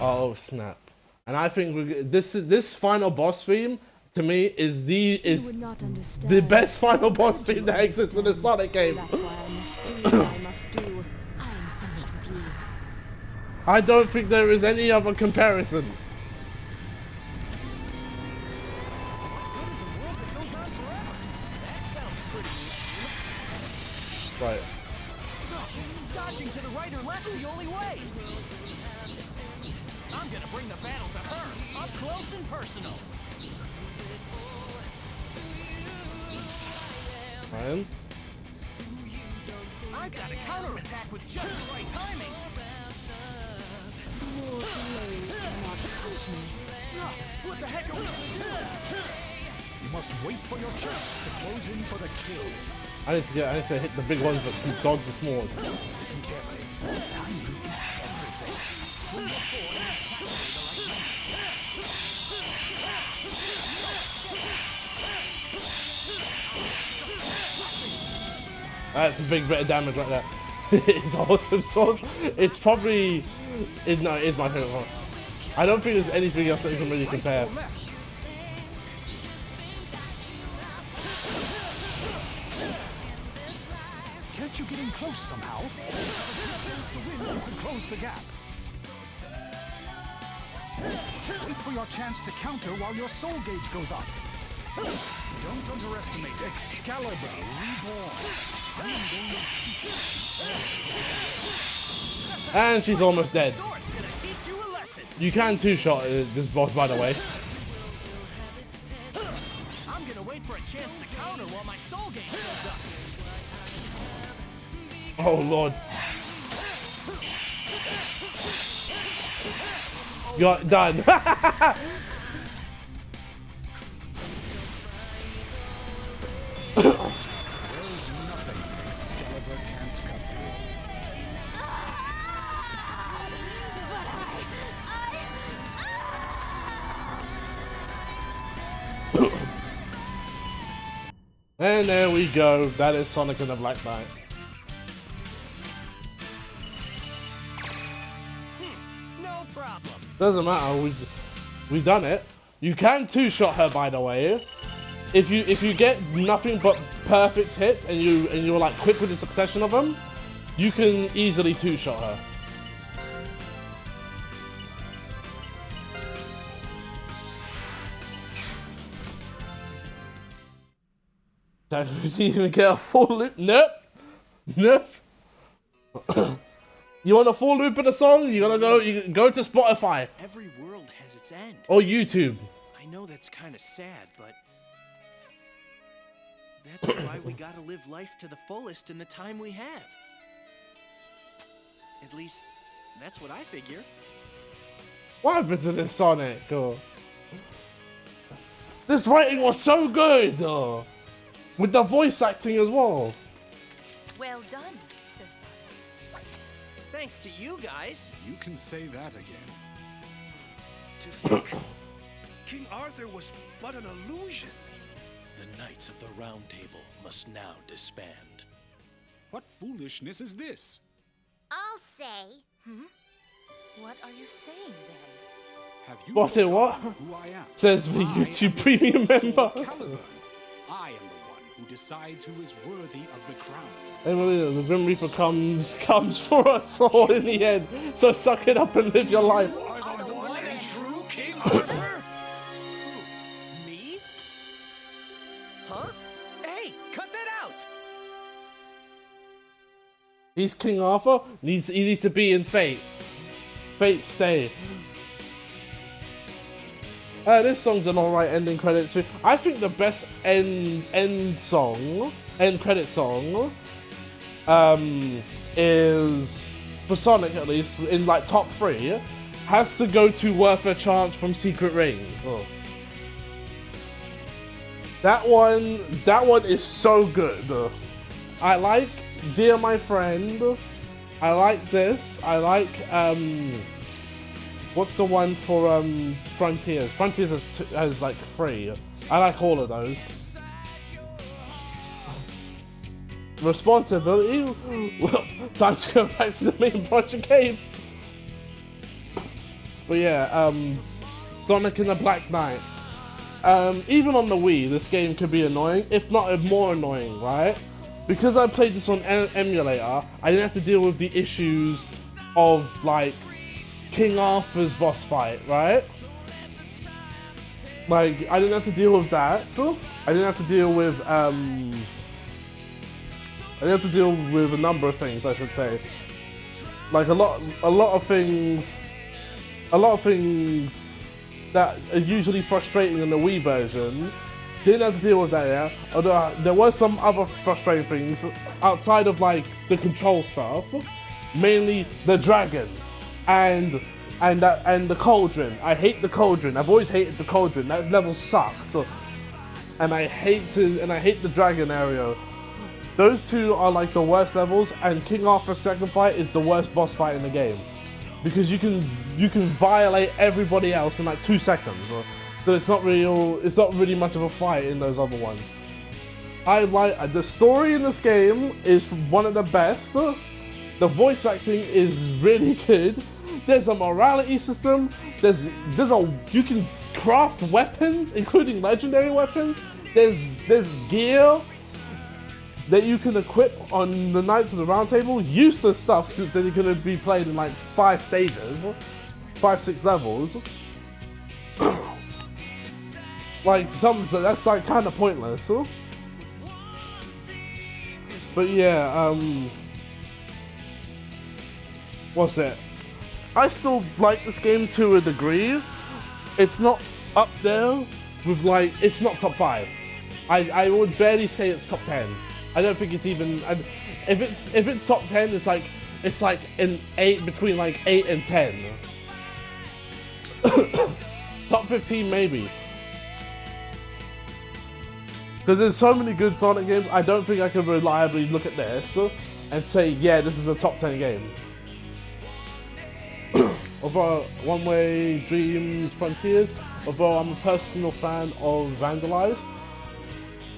Oh snap! And I think this final boss theme to me is the best final boss theme that exists in the Sonic game. That's why I must do what I must do. I am finished with you. I don't think there is any other comparison. Right. Dodging to the right or left's the only way. I'm gonna bring the battle to her, up close and personal. Ryan? I've got a counterattack with just the right timing. Your blade cannot touch me. What the heck are we gonna do? You must wait for your chance to close in for the kill. I need to hit the big ones that can dodge the small ones. Listen carefully. Timing is everything. Swing your sword and attack with the right hand. That's a big bit of damage right there. It's awesome sword. It's probably no, it is my favorite one. I don't think there's anything else that you can really compare. Can't you get in close somehow? If you have a good chance to win, you can close the gap. Wait for your chance to counter while your soul gauge goes up. Don't underestimate Excalibur Reborn. And she's almost dead. You can two-shot this boss, by the way. I'm gonna wait for a chance to counter while my soul gauge goes up. Oh lord. You're done. And there we go. That is Sonic and the Black Knight. No problem. Doesn't matter. We've done it. You can two-shot her, by the way. If you get nothing but perfect hits and you're like quick with the succession of them, you can easily two-shot her. Don't even get a full loop. Nope. Nope. You want a full loop of the song? You go to Spotify. Every world has its end. Or YouTube. I know that's kind of sad, but that's why we gotta live life to the fullest in the time we have. At least, that's what I figure. What happened to this Sonic? Oh. This writing was so good, with the voice acting as well. Well done, Sir Sonic. thanks to you guys. You can say that again. To think, King Arthur was but an illusion. The Knights of the Round Table must now disband. What foolishness is this? I'll say. What are you saying then? Have you What it what? who I am? Says the I am YouTube the premium Sword member. Caliburn. I am the one who decides who is worthy of the crown. Emily, the Grim Reaper comes for us all in the end. So suck it up and live your life. You are the one and true King Arthur? Me? Huh? Hey, cut that out! He's King Arthur. He needs to be in Fate. Fate stay. This song's an alright ending credits too. I think the best end credit song, is, for Sonic at least, in like top 3, has to go to Worth a Chance from Secret Rings. Oh. That one is so good. I like Dear My Friend. I like this. I like what's the one for Frontiers? Frontiers has like 3. I like all of those. Responsibility? Well, time to go back to the main project games. But yeah, Sonic and the Black Knight. Even on the Wii, this game could be annoying, if not more annoying, right? Because I played this on emulator, I didn't have to deal with the issues of like King Arthur's boss fight, right? Like, I didn't have to deal with that. So I didn't have to deal with I didn't have to deal with a number of things, I should say. Like a lot of things that are usually frustrating in the Wii version. Didn't have to deal with that, yeah. Although there were some other frustrating things outside of like the control stuff, mainly the dragon and the cauldron. I hate the cauldron. I've always hated the cauldron. That level sucks. And I hate the dragon area. Those two are like the worst levels, and King Arthur's second fight is the worst boss fight in the game because you can violate everybody else in like 2 seconds. So it's not really much of a fight in those other ones. I like the story in this game is one of the best. The voice acting is really good. There's a morality system. You can craft weapons, including legendary weapons. There's gear that you can equip on the Knights of the Round Table. Useless stuff that you're gonna be played in like 5 stages, 5-6 levels. Like that's like kind of pointless. But yeah, what's it? I still like this game to a degree. It's not up there with like, it's not top 5. I would barely say it's top 10. I don't think it's even. If it's top 10, it's like an 8, between like 8 and 10. Top 15 maybe. Because there's so many good Sonic games, I don't think I can reliably look at this and say, yeah, this is a top 10 game. Although One Way, Dreams, Frontiers, although I'm a personal fan of Vandalize,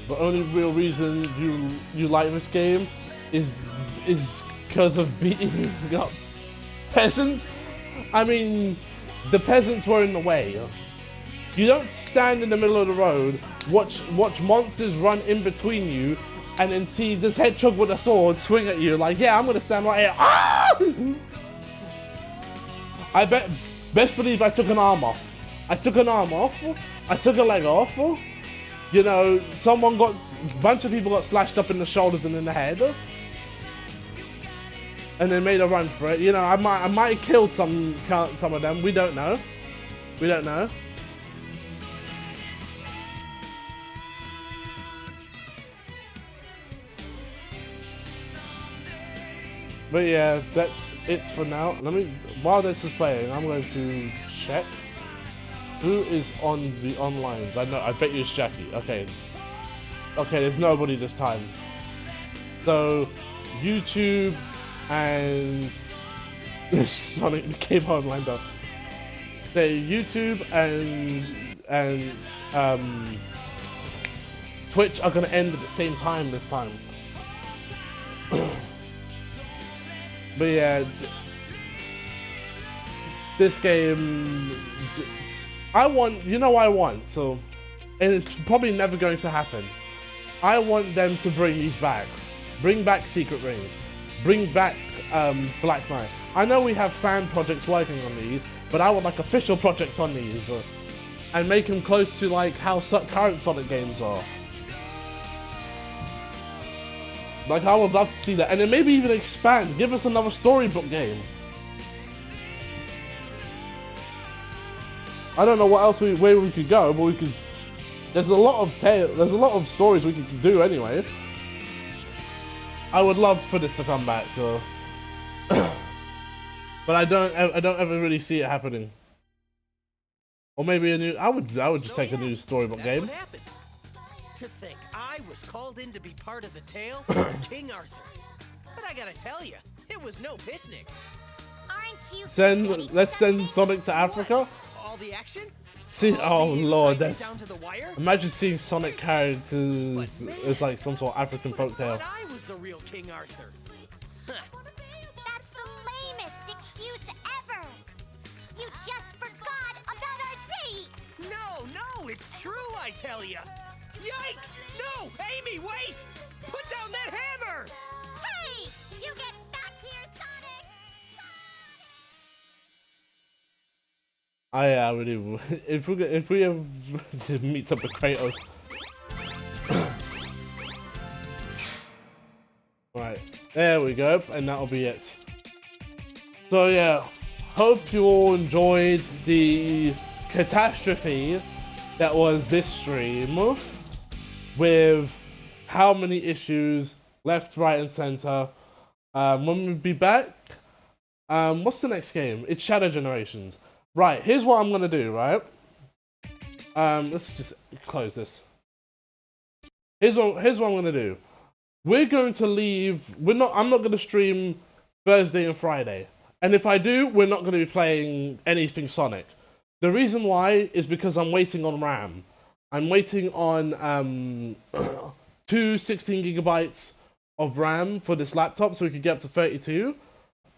the only real reason you like this game is because of beating up peasants. I mean, the peasants were in the way. You don't stand in the middle of the road, watch monsters run in between you, and then see this hedgehog with a sword swing at you like, yeah, I'm gonna stand right here. Ah! I best believe I took an arm off. I took an arm off. I took a leg off. You know, a bunch of people got slashed up in the shoulders and in the head, and they made a run for it. You know, I might have killed some of them. We don't know. We don't know. But yeah, that's it for now. While this is playing, I'm going to check who is on the online. I bet you it's Jackie. Okay, there's nobody this time. So YouTube and Sonic became Homelander. YouTube and Twitch are gonna end at the same time this time. But yeah, this game, I want, you know what I want, so, and it's probably never going to happen. I want them to bring these back. Bring back Secret Rings. Bring back Black Knight. I know we have fan projects working on these, but I want like official projects on these, and make them close to like how current Sonic games are. Like, I would love to see that, and then maybe even expand. Give us another storybook game. I don't know what else where we could go, but we could. There's a lot of stories we could do anyway. I would love for this to come back, so. But I don't ever really see it happening. Or maybe a new. I would just take a new storybook game. To think I was called in to be part of the tale of King Arthur. But I gotta tell you, it was no picnic. Aren't you Let's send Sonic to Africa. All the action? See, oh lord, that's, down to the wire? imagine seeing Sonic characters as like some sort of African folktale. But I was the real King Arthur. That's the lamest excuse ever. You just forgot about our date. No, it's true, I tell you. Yikes! No! Amy, wait! Put down that hammer! Hey! You get back here, Sonic! I really would. If we ever meet up with Kratos. Right, there we go, and that'll be it. So yeah, hope you all enjoyed the catastrophe that was this stream, with how many issues left, right, and center. When we be back, what's the next game? It's Shadow Generations. Right, here's what I'm gonna do, right? Let's just close this. Here's what I'm gonna do. We're going to leave. I'm not gonna stream Thursday and Friday, and if I do, we're not gonna be playing anything Sonic. The reason why is because I'm waiting on RAM. I'm waiting on two 16 gigabytes of RAM for this laptop, so we can get up to 32.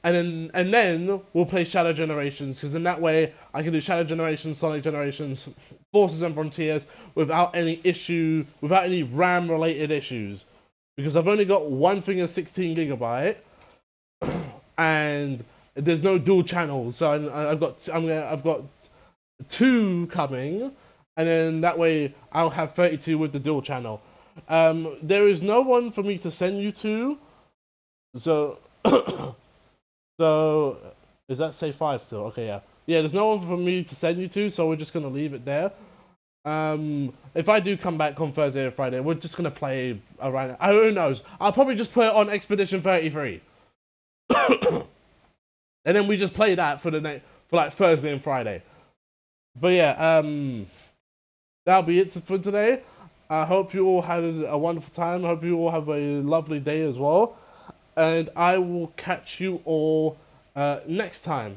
And then we'll play Shadow Generations, because in that way I can do Shadow Generations, Sonic Generations, Forces and Frontiers without any issue, without any RAM related issues, because I've only got one thing of 16 gigabyte, and there's no dual channels, so I've got two coming, and then that way I'll have 32 with the dual channel. There is no one for me to send you to, so. So, is that say 5 still? Okay, yeah. Yeah, there's no one for me to send you to, so we're just going to leave it there. If I do come back on Thursday or Friday, we're just going to play around. Who knows? I'll probably just put it on Expedition 33. And then we just play that for like Thursday and Friday. But yeah, that'll be it for today. I hope you all had a wonderful time. I hope you all have a lovely day as well. And I will catch you all next time.